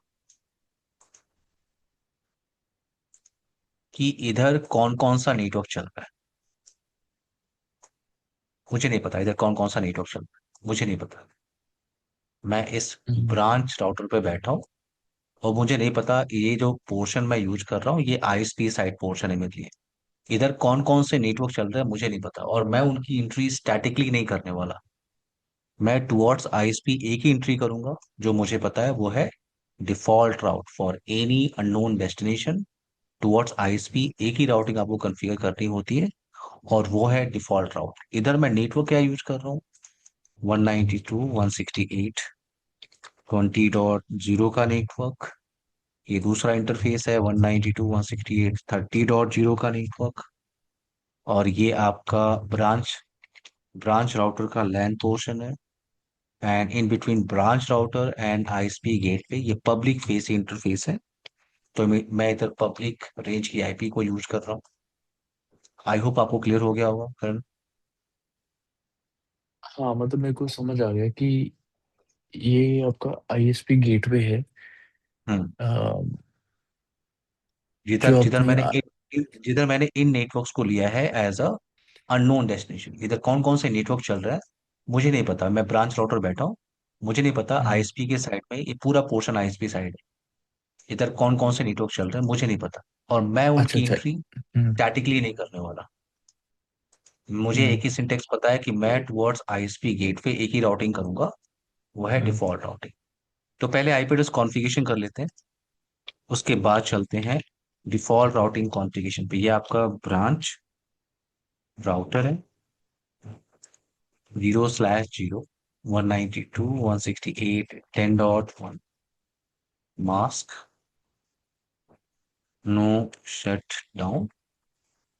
कि इधर कौन कौन सा नेटवर्क चल रहा है। मुझे नहीं पता इधर कौन कौन सा नेटवर्क चल रहा है, मुझे नहीं पता। मैं इस हम्म। ब्रांच राउटर पे बैठा हूँ और मुझे नहीं पता ये जो पोर्शन मैं यूज कर रहा हूँ ये आईएसपी साइड पोर्शन है मेरे लिए। इधर कौन कौन से नेटवर्क चल रहे हैं मुझे नहीं पता, और मैं उनकी एंट्री स्टैटिकली नहीं करने वाला। मैं टुवर्ड्स आईएसपी एक ही एंट्री करूंगा। जो मुझे पता है वो है default route for any unknown destination. Towards ISP एक ही राउटिंग आपको कॉन्फ़िगर करनी होती है, और वो है डिफॉल्ट राउट। इधर मैं नेटवर्क क्या यूज कर रहा हूँ, 192.168.20.0 का नेटवर्क। ये दूसरा इंटरफेस है 192.168.30.0 का नेटवर्क। और ये आपका ब्रांच ब्रांच राउटर का लैन पोर्शन है। And in between branch router and ISP gateway ये पब्लिक फेस इंटरफेस है। तो मैं इधर पब्लिक रेंज की आईपी को यूज कर रहा हूँ। आई होप आपको क्लियर हो गया होगा करण। हाँ मतलब मेरे को समझ आ गया कि ये आपका आईएसपी गेटवे है। हम्म। अ, जिधर जो जिधर आपने मैंने जिधर मैंने इन नेटवर्क्स को लिया है एज अ अननोन डेस्टिनेशन। इधर कौन कौन से नेटवर्क चल रहा है मुझे नहीं पता। मैं ब्रांच राउटर बैठा हूँ, मुझे नहीं पता हम्म। आईएसपी के साइड में ये पूरा पोर्शन आईएसपी साइड है। इधर कौन कौन से नेटवर्क चल रहे हैं मुझे नहीं पता, और मैं अच्छा उनकी अच्छा। एंट्री हम्म। स्टैटिकली नहीं करने वाला। मुझे हम्म। एक ही सिंटेक्स पता है कि मैं टुवर्ड्स आईएसपी गेटवे एक ही राउटिंग करूंगा, वो है हम्म। Default routing. तो पहले आईपी एड्रेस कॉन्फ़िगरेशन कर लेते हैं, उसके बाद चलते हैं डिफॉल्ट राउटिंग कॉन्फ़िगरेशन पे। ये आपका ब्रांच राउटर है 0/0 192.168.10.1 mask no shut down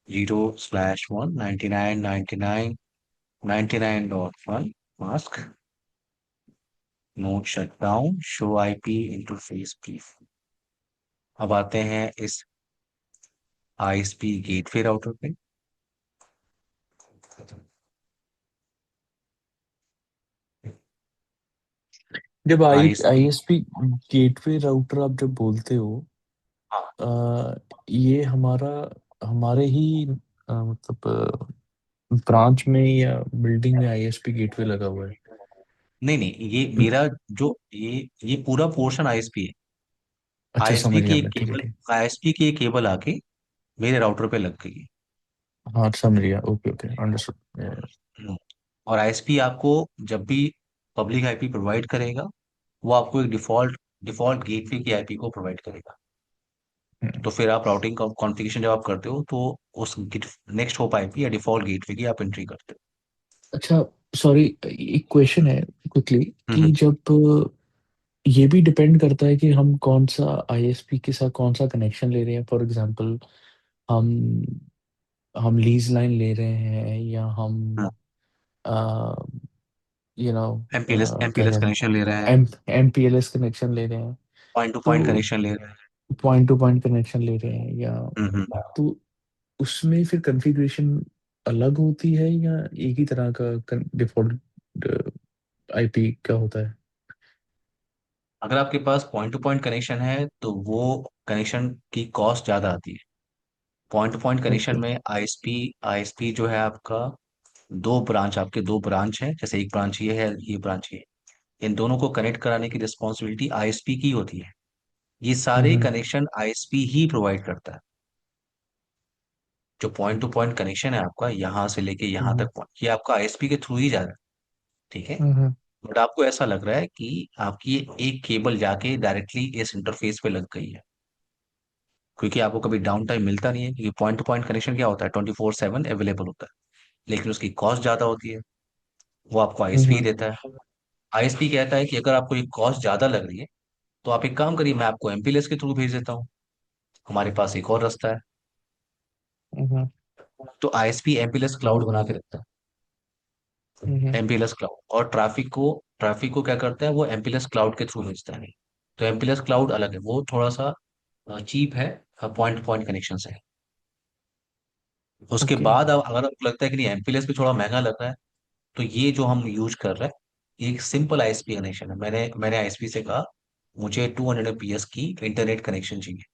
0/1 99.99.99.1 mask no shut down show IP interface brief. अब आते हैं इस आईएसपी गेटवे राउटर पे। जब आईएसपी, आईएसपी गेटवे राउटर आप जब बोलते हो, हाँ, ये हमारे ही मतलब ब्रांच में या बिल्डिंग में आईएसपी गेटवे लगा हुआ है? नहीं नहीं, ये हम्म। मेरा जो ये पूरा पोर्शन आईएसपी है। अच्छा आईएसपी समझ की गया एक मैं, ठीक है केबल ठीक। आईएसपी की एक केबल आके मेरे राउटर पे लग गई है। हाँ समझ गया, ओके ओके अंडरस्टूड। हम्म। और आईएसपी आपको जब भी पब्लिक आईपी प्रोवाइड करेगा, वो आपको एक डिफॉल्ट डिफॉल्ट गेटवे की आईपी को प्रोवाइड करेगा। तो फिर आप राउटिंग कॉन्फ़िगरेशन जब आप करते हो तो उस नेक्स्ट होप आईपी या डिफॉल्ट गेटवे की आप एंट्री करते अच्छा सॉरी, एक क्वेश्चन है क्विकली हो। कि जब ये भी डिपेंड करता है कि हम कौन सा आईएसपी के साथ कौन सा कनेक्शन ले रहे हैं। फॉर एग्जांपल हम हम लीज लाइन ले रहे हैं या हम यू नो एमपीएलएस क्या एमपीएलएस कहते कनेक्शन ले रहे हैं, हैं, एमपीएलएस कनेक्शन ले रहे हैं, पॉइंट टू पॉइंट तो कनेक्शन ले रहे हैं। पॉइंट टू पॉइंट कनेक्शन ले रहे हैं या हम्म। तो उसमें फिर कॉन्फ़िगरेशन अलग होती है या एक ही तरह का डिफॉल्ट आईपी का होता है? अगर आपके पास पॉइंट टू पॉइंट कनेक्शन है तो वो कनेक्शन की कॉस्ट ज्यादा आती है। Point two point connection okay. में आईएसपी आईएसपी जो है आपका, दो ब्रांच है, जैसे एक ब्रांच ये ब्रांच ये, इन दोनों को कनेक्ट कराने की रिस्पॉन्सिबिलिटी आईएसपी की होती है। ये सारे हम्म। कनेक्शन आईएसपी ही प्रोवाइड करता है। जो पॉइंट टू पॉइंट कनेक्शन है आपका यहाँ से लेके यहाँ हम्म। तक, ये आपका आईएसपी के थ्रू ही जा रहा है। ठीक है। हम्म। बट आपको ऐसा लग रहा है कि आपकी एक केबल जाके डायरेक्टली इस इंटरफेस पे लग गई है। क्योंकि आपको कभी डाउन टाइम मिलता नहीं है, क्योंकि पॉइंट टू पॉइंट कनेक्शन क्या होता है, 24/7 अवेलेबल होता है, लेकिन उसकी कॉस्ट ज्यादा होती है। वो आपको आईएसपी हम्म। देता है। आईएसपी कहता है कि अगर आपको ये कॉस्ट ज्यादा लग रही है तो आप एक काम करिए, मैं आपको एमपीएलएस के थ्रू भेज देता हूँ। हमारे पास एक और रास्ता है। हम्म। तो आईएसपी एमपीएलएस क्लाउड बना के रखता हम्म। है, एमपीएलएस क्लाउड, और ट्रैफिक को क्या करता है, वो एमपीएलएस क्लाउड के थ्रू भेजता है। तो एमपीएलएस क्लाउड अलग है, वो थोड़ा सा चीप है पॉइंट टू पॉइंट कनेक्शन से। उसके ओके। बाद अब अगर आपको लगता है कि नहीं एमपीएलएस भी थोड़ा महंगा लग रहा है, तो ये जो हम यूज कर रहे हैं, ये एक सिंपल आईएसपी कनेक्शन है। मैंने आईएसपी से कहा मुझे 200 एमबीपीएस की इंटरनेट कनेक्शन चाहिए,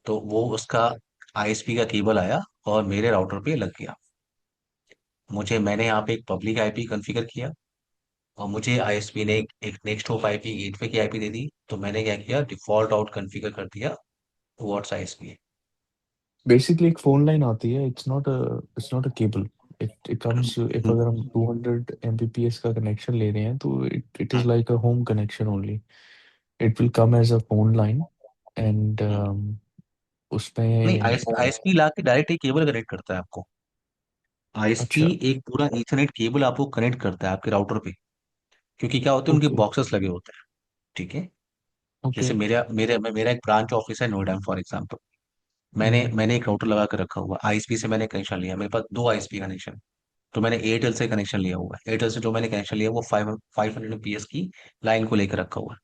तो वो उसका आईएसपी का केबल आया और मेरे राउटर पे लग गया। मैंने यहाँ पे एक पब्लिक आईपी कॉन्फ़िगर किया, और मुझे आईएसपी ने एक नेक्स्ट होप आईपी गेटवे की आईपी दे दी। तो मैंने क्या किया, डिफॉल्ट आउट कॉन्फ़िगर कर दिया व्हाट्स आईएसपी है। बेसिकली एक फोन लाइन आती है, it's not a cable. It comes, if अगर हम 200 एमबीपीएस का कनेक्शन ले रहे हैं तो it is like a home connection only. It will come as a phone line and नहीं, उसमें। आईएसपी ला के डायरेक्ट एक केबल कनेक्ट करता है आपको। आईएसपी अच्छा। एक पूरा ईथरनेट केबल आपको कनेक्ट करता है आपके राउटर पे। क्योंकि क्या होते हैं, उनके ओके। बॉक्सेस लगे होते हैं। ठीक है। ओके। जैसे मेरा एक ब्रांच ऑफिस है नोएडा फॉर एग्जाम्पल। मैंने हम्म। मैंने एक राउटर लगा कर रखा हुआ, आईएसपी से मैंने कनेक्शन लिया, मेरे पास दो आईएसपी कनेक्शन। तो मैंने एयरटेल से कनेक्शन लिया हुआ है, एयरटेल से जो मैंने कनेक्शन लिया वो 500 पीएस की लाइन को लेकर रखा हुआ है।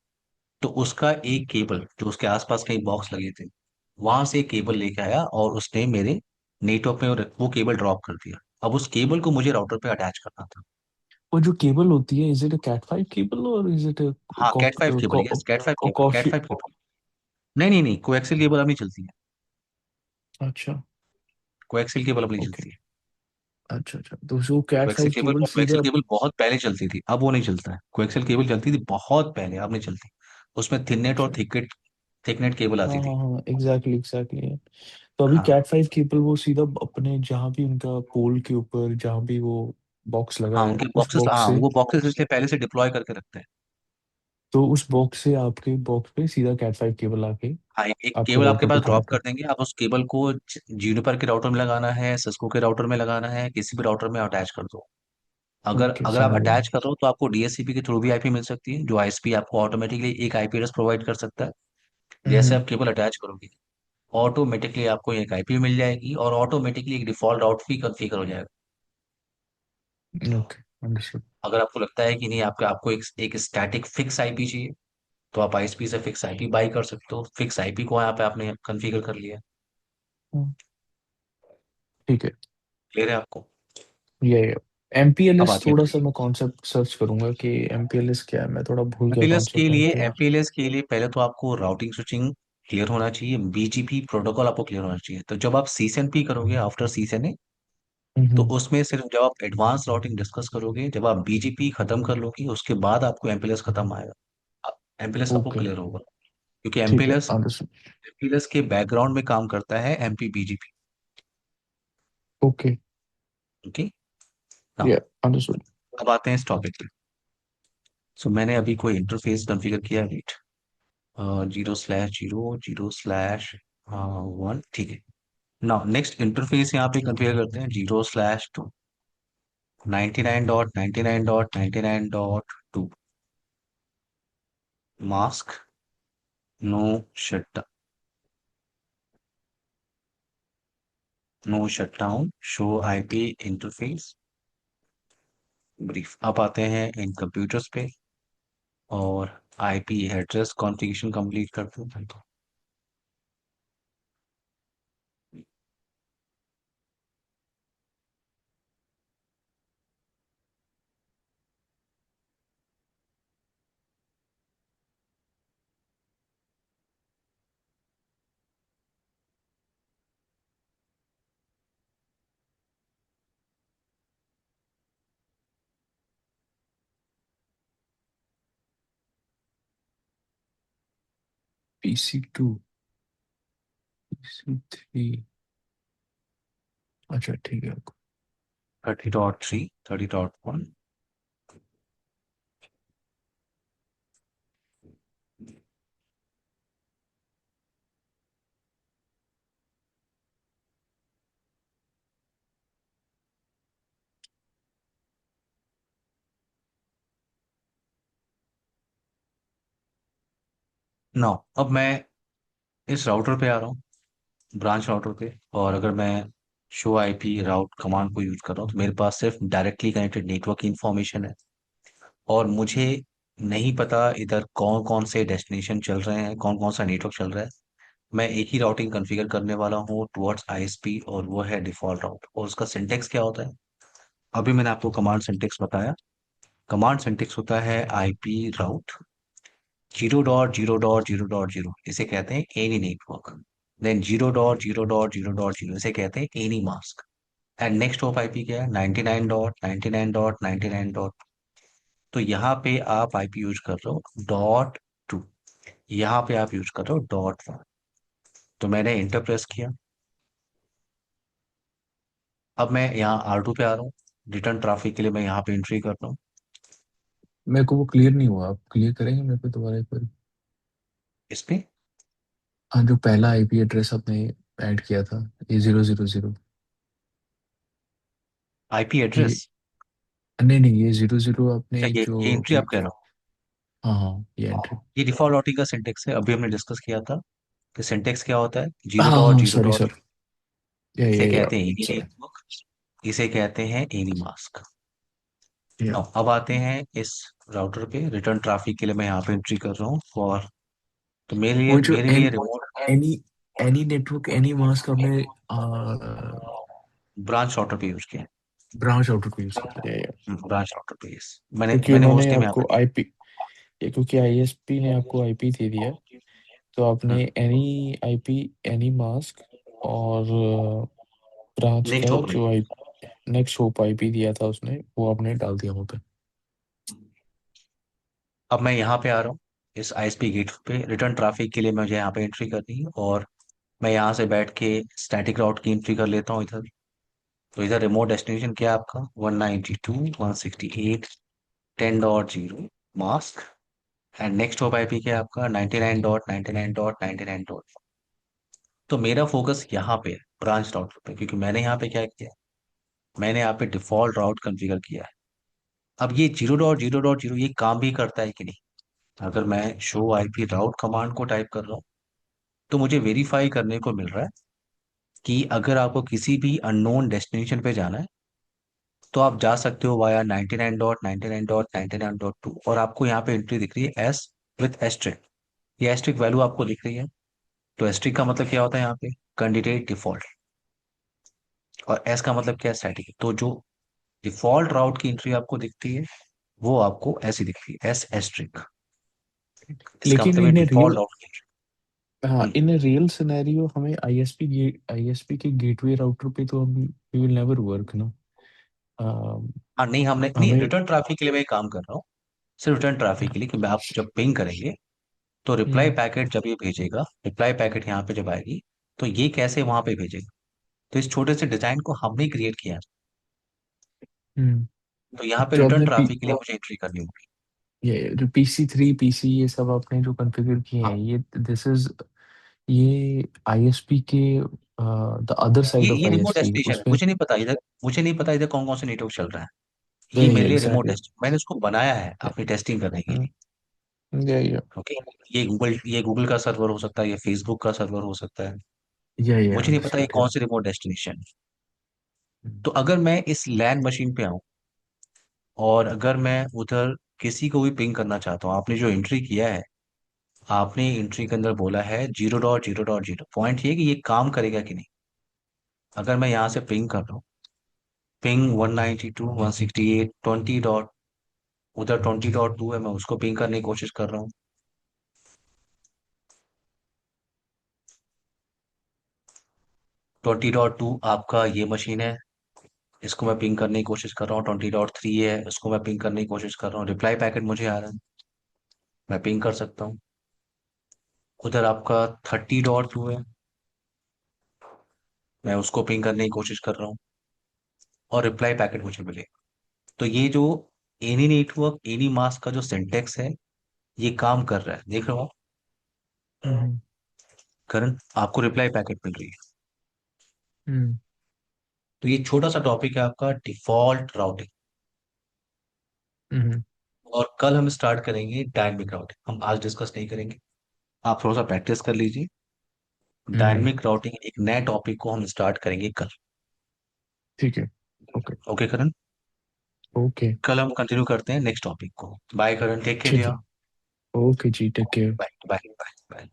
तो उसका एक केबल जो उसके आसपास कई बॉक्स लगे थे, वहां से एक केबल लेके आया और उसने मेरे नेटवर्क में वो केबल ड्रॉप कर दिया। अब उस केबल को मुझे राउटर पे अटैच करना था। वो जो केबल होती है, is it a cat five cable और इज इट हाँ, cat five cable, yes, cat five cable, cat coffee? Five cable. नहीं नहीं नहीं, कोएक्सियल केबल अब नहीं चलती है। अच्छा। कोएक्सियल केबल अब नहीं ओके। चलती है। अच्छा अच्छा, तो जो cat coaxial five cable cable coaxial सीधा। केबल बहुत पहले चलती थी, अब वो नहीं चलता है। कोएक्सियल केबल चलती थी बहुत पहले, अब नहीं चलती। उसमें थिननेट और अच्छा। थिकनेट केबल हाँ आती हाँ थी। हाँ, एग्जैक्टली एग्जैक्टली। तो अभी हाँ कैट फाइव केबल वो सीधा अपने जहाँ भी उनका पोल के ऊपर जहाँ भी वो बॉक्स लगा हाँ, है उनके उस बॉक्सेस, बॉक्स हाँ से। वो बॉक्सेस इसलिए पहले से डिप्लॉय करके रखते हैं। तो उस बॉक्स से आपके बॉक्स पे सीधा कैट फाइव केबल आके हाँ, एक आपके केबल आपके राउटर पे पास ड्रॉप कनेक्ट कर कर। देंगे, आप उस केबल को जूनिपर के राउटर में लगाना है, सिस्को के राउटर में लगाना है, किसी भी राउटर में अटैच कर दो। अगर ओके, अगर आप समझ गया। अटैच कर रहे हो तो आपको डीएससीपी के थ्रू भी आईपी मिल सकती है, जो आईएसपी आपको ऑटोमेटिकली एक आईपी एड्रेस प्रोवाइड कर सकता है। जैसे हम्म। आप केबल अटैच करोगे, ऑटोमेटिकली आपको एक आईपी मिल जाएगी, और ऑटोमेटिकली एक डिफॉल्ट राउट भी कॉन्फ़िगर हो जाएगा। Okay, understood. अगर आपको लगता है कि नहीं, आपका आपको एक स्टैटिक फिक्स आईपी चाहिए, तो आप आईएसपी से फिक्स आईपी बाई कर सकते हो। फिक्स आईपी को यहाँ पे आपने कॉन्फ़िगर कर लिया। ठीक है। क्लियर है आपको? ये अब एमपीएलएस, आती है थोड़ा सा बारी। मैं कॉन्सेप्ट सर्च करूंगा कि एमपीएलएस क्या है, मैं थोड़ा भूल गया कॉन्सेप्ट एमपीएलएस। एमपीएलएस के लिए पहले तो आपको राउटिंग स्विचिंग क्लियर होना चाहिए, बीजीपी प्रोटोकॉल आपको क्लियर होना चाहिए। तो जब आप सीसीएनपी करोगे आफ्टर सीसीएनए, तो हम्म। उसमें सिर्फ जब आप एडवांस राउटिंग डिस्कस करोगे, जब आप बीजीपी खत्म कर लोगे, उसके बाद आपको एमपीएलएस खत्म आएगा, एमपीएलएस आपको ओके। क्लियर होगा। क्योंकि ठीक है, एमपीएलएस अंडरस्टूड। एमपीएलएस के बैकग्राउंड में काम करता है MP BGP. Okay. Okay. Now yeah, understood. अब आते हैं इस टॉपिक पे। सो मैंने अभी कोई इंटरफेस कॉन्फ़िगर किया, वेट, 0/0 0/1, ठीक है। नाउ नेक्स्ट इंटरफेस यहाँ पे कॉन्फ़िगर करते हैं, 0/2 99.99.99.2 mask, no shut no shutdown, show IP interface brief. अब आते हैं इन कंप्यूटर्स पे, और आईपी एड्रेस कॉन्फ़िगरेशन कंप्लीट करते हैं। तो PC2, PC3। अच्छा, ठीक है। 30.3, 30.1, नौ। अब मैं इस राउटर पे आ रहा हूँ, ब्रांच राउटर पे, और अगर मैं शो आईपी राउट कमांड को यूज कर रहा हूँ तो मेरे पास सिर्फ डायरेक्टली कनेक्टेड नेटवर्क की इंफॉर्मेशन है, और मुझे नहीं पता इधर कौन कौन से डेस्टिनेशन चल रहे हैं, कौन कौन सा नेटवर्क चल रहा है। मैं एक ही राउटिंग कॉन्फ़िगर करने वाला हूँ टुवर्ड्स आईएसपी, और वो है डिफॉल्ट राउट। और उसका सिंटेक्स क्या होता है, अभी मैंने आपको कमांड सिंटेक्स बताया। कमांड सिंटेक्स होता है आईपी राउट 0.0.0.0, इसे कहते हैं एनी नेटवर्क। देन 0.0.0.0, इसे कहते हैं any mask. And next of IP क्या है, 99.99.99 तो यहाँ पे आप आईपी यूज कर रहे हो .2, यहाँ पे आप यूज कर रहे हो .1। तो मैंने इंटर प्रेस किया। अब मैं यहाँ R2 पे आ रहा हूँ, रिटर्न ट्रैफिक के लिए मैं यहाँ पे एंट्री कर रहा हूँ। मेरे को वो क्लियर नहीं हुआ, आप क्लियर करेंगे मेरे को दोबारा एक बार? इस पे हाँ, जो पहला आईपी एड्रेस आपने ऐड किया था, ये 000। आईपी ये, एड्रेस। नहीं नहीं, ये 00 अच्छा, आपने ये जो एंट्री आप कह रहे हो। हाँ हाँ, ये एंट्री। ये डिफॉल्ट राउटिंग का सिंटेक्स है, अभी हमने डिस्कस किया था कि सिंटेक्स क्या होता है। जीरो हाँ डॉट हाँ, जीरो सॉरी डॉट सर। या इसे या या कहते हैं एनी सॉरी। नेटवर्क, इसे कहते हैं एनी मास्क। या अब आते हैं इस राउटर पे, रिटर्न ट्रैफिक के लिए मैं यहाँ पे एंट्री कर रहा हूँ फॉर। तो वो जो मेरे लिए remote any any network any mask आपने ब्रांच राउटर पे यूज किया ब्रांच आउटर को यूज किया है। या है। ब्रांच राउटर पे yes। मैंने क्योंकि मैंने उन्होंने होस्ट नेम यहाँ आपको पे आईपी, क्योंकि आईएसपी ने आपको आईपी दे दिया, तो आपने एनी आईपी एनी मास्क और ब्रांच नेक्स्ट का होप। जो आई नेक्स्ट होप आईपी दिया था उसने, वो आपने डाल दिया वहाँ पे। अब मैं यहाँ पे आ रहा हूँ, इस आईएसपी गेट पे रिटर्न ट्रैफिक के लिए मुझे यहाँ पे एंट्री करनी है, और मैं यहाँ से बैठ के स्टैटिक राउट की एंट्री कर लेता हूँ इधर। तो इधर रिमोट डेस्टिनेशन क्या है आपका, 192.168.10.0 mask. And next hop IP क्या है आपका, 99.99.99 तो मेरा फोकस यहाँ पे है, ब्रांच राउटर पे, क्योंकि मैंने यहाँ पे क्या किया है, मैंने यहाँ पे डिफॉल्ट राउट कॉन्फ़िगर किया है। अब ये 0.0.0 ये काम भी करता है कि नहीं। अगर मैं शो आईपी राउट कमांड को टाइप कर रहा हूँ तो मुझे वेरीफाई करने को मिल रहा है कि अगर आपको किसी भी अननोन डेस्टिनेशन पे जाना है तो आप जा सकते हो वाया 99.99.99.2, और आपको यहाँ पे एंट्री दिख रही है एस विथ एस्ट्रिक। ये एस्ट्रिक वैल्यू आपको दिख रही है। तो एस्ट्रिक का मतलब क्या होता है यहाँ पे, कैंडिडेट डिफॉल्ट। और एस का मतलब क्या है, स्टैटिक। तो जो डिफॉल्ट राउट की एंट्री आपको दिखती है वो आपको ऐसी दिखती है, एस एस्ट्रिक। इसका लेकिन मतलब है इन डिफॉल्ट रियल, राउट की हाँ, entry। इन रियल सिनेरियो हमें आईएसपी के गेटवे राउटर पे तो हम वी विल नेवर वर्क ना। हाँ नहीं, हमने नहीं, हमें रिटर्न ट्रैफिक के लिए मैं काम कर रहा हूँ, सिर्फ रिटर्न ट्रैफिक के लिए, कि आप जब पिंग करेंगे तो रिप्लाई हम्म पैकेट जब ये भेजेगा, रिप्लाई पैकेट यहाँ पे जब आएगी तो ये कैसे वहां पे भेजेगा। तो इस छोटे से डिजाइन को हमने क्रिएट किया है। हम्म तो यहाँ पे जो रिटर्न आपने ट्रैफिक के लिए मुझे एंट्री करनी होगी। ये जो PC3 पीसी ये सब आपने जो कॉन्फ़िगर किए हैं, हाँ, ये दिस इज, ये आईएसपी के द अदर साइड ऑफ ये रिमोट आईएसपी डेस्टिनेशन है, उसमें। मुझे नहीं पता इधर, मुझे नहीं पता इधर कौन कौन से नेटवर्क चल रहा है। या ये मेरे लिए रिमोट एग्जैक्टली। डेस्टिनेशन, मैंने उसको बनाया है अपनी टेस्टिंग करने के लिए। या ओके, ये गूगल का सर्वर हो सकता है, ये फेसबुक का सर्वर हो सकता है, या मुझे नहीं पता ये अंडरस्टूड। कौन सी रिमोट डेस्टिनेशन है। तो अगर मैं इस लैन मशीन पे आऊँ और अगर मैं उधर किसी को भी पिंग करना चाहता हूँ, आपने जो एंट्री किया है, आपने एंट्री के अंदर बोला है 0.0.0, पॉइंट ये कि ये काम करेगा कि नहीं। अगर मैं यहाँ से पिंग कर रहा हूँ, पिंग 192.168.20 उधर 20.2 है, मैं उसको पिंग करने की कोशिश कर रहा हूँ। 20.2 आपका ये मशीन है, इसको मैं पिंग करने की कोशिश कर रहा हूँ। 20.3 है, इसको मैं पिंग करने की कोशिश कर रहा हूँ। रिप्लाई पैकेट मुझे आ रहा है, मैं पिंग कर सकता हूँ। उधर आपका 30.2 है, मैं उसको पिंग करने की कोशिश कर रहा हूँ, और रिप्लाई पैकेट मुझे मिले। तो ये जो एनी नेटवर्क एनी मास्क का जो सिंटेक्स है, ये काम कर रहा है, देख रहे हो आप। हम्म करण, आपको रिप्लाई पैकेट मिल रही है। हम्म तो ये छोटा सा टॉपिक है आपका डिफॉल्ट राउटिंग, हम्म और कल हम स्टार्ट करेंगे डायनेमिक राउटिंग, हम आज डिस्कस नहीं करेंगे। आप थोड़ा सा प्रैक्टिस कर लीजिए। हम्म। डायनेमिक राउटिंग एक नए टॉपिक को हम स्टार्ट करेंगे कल। ठीक है। ओके। ओके करण। ओके। कल हम कंटिन्यू करते हैं नेक्स्ट टॉपिक को। बाय करण, टेक केयर ठीक है। भैया। Okay ji, take care. Bye bye bye bye.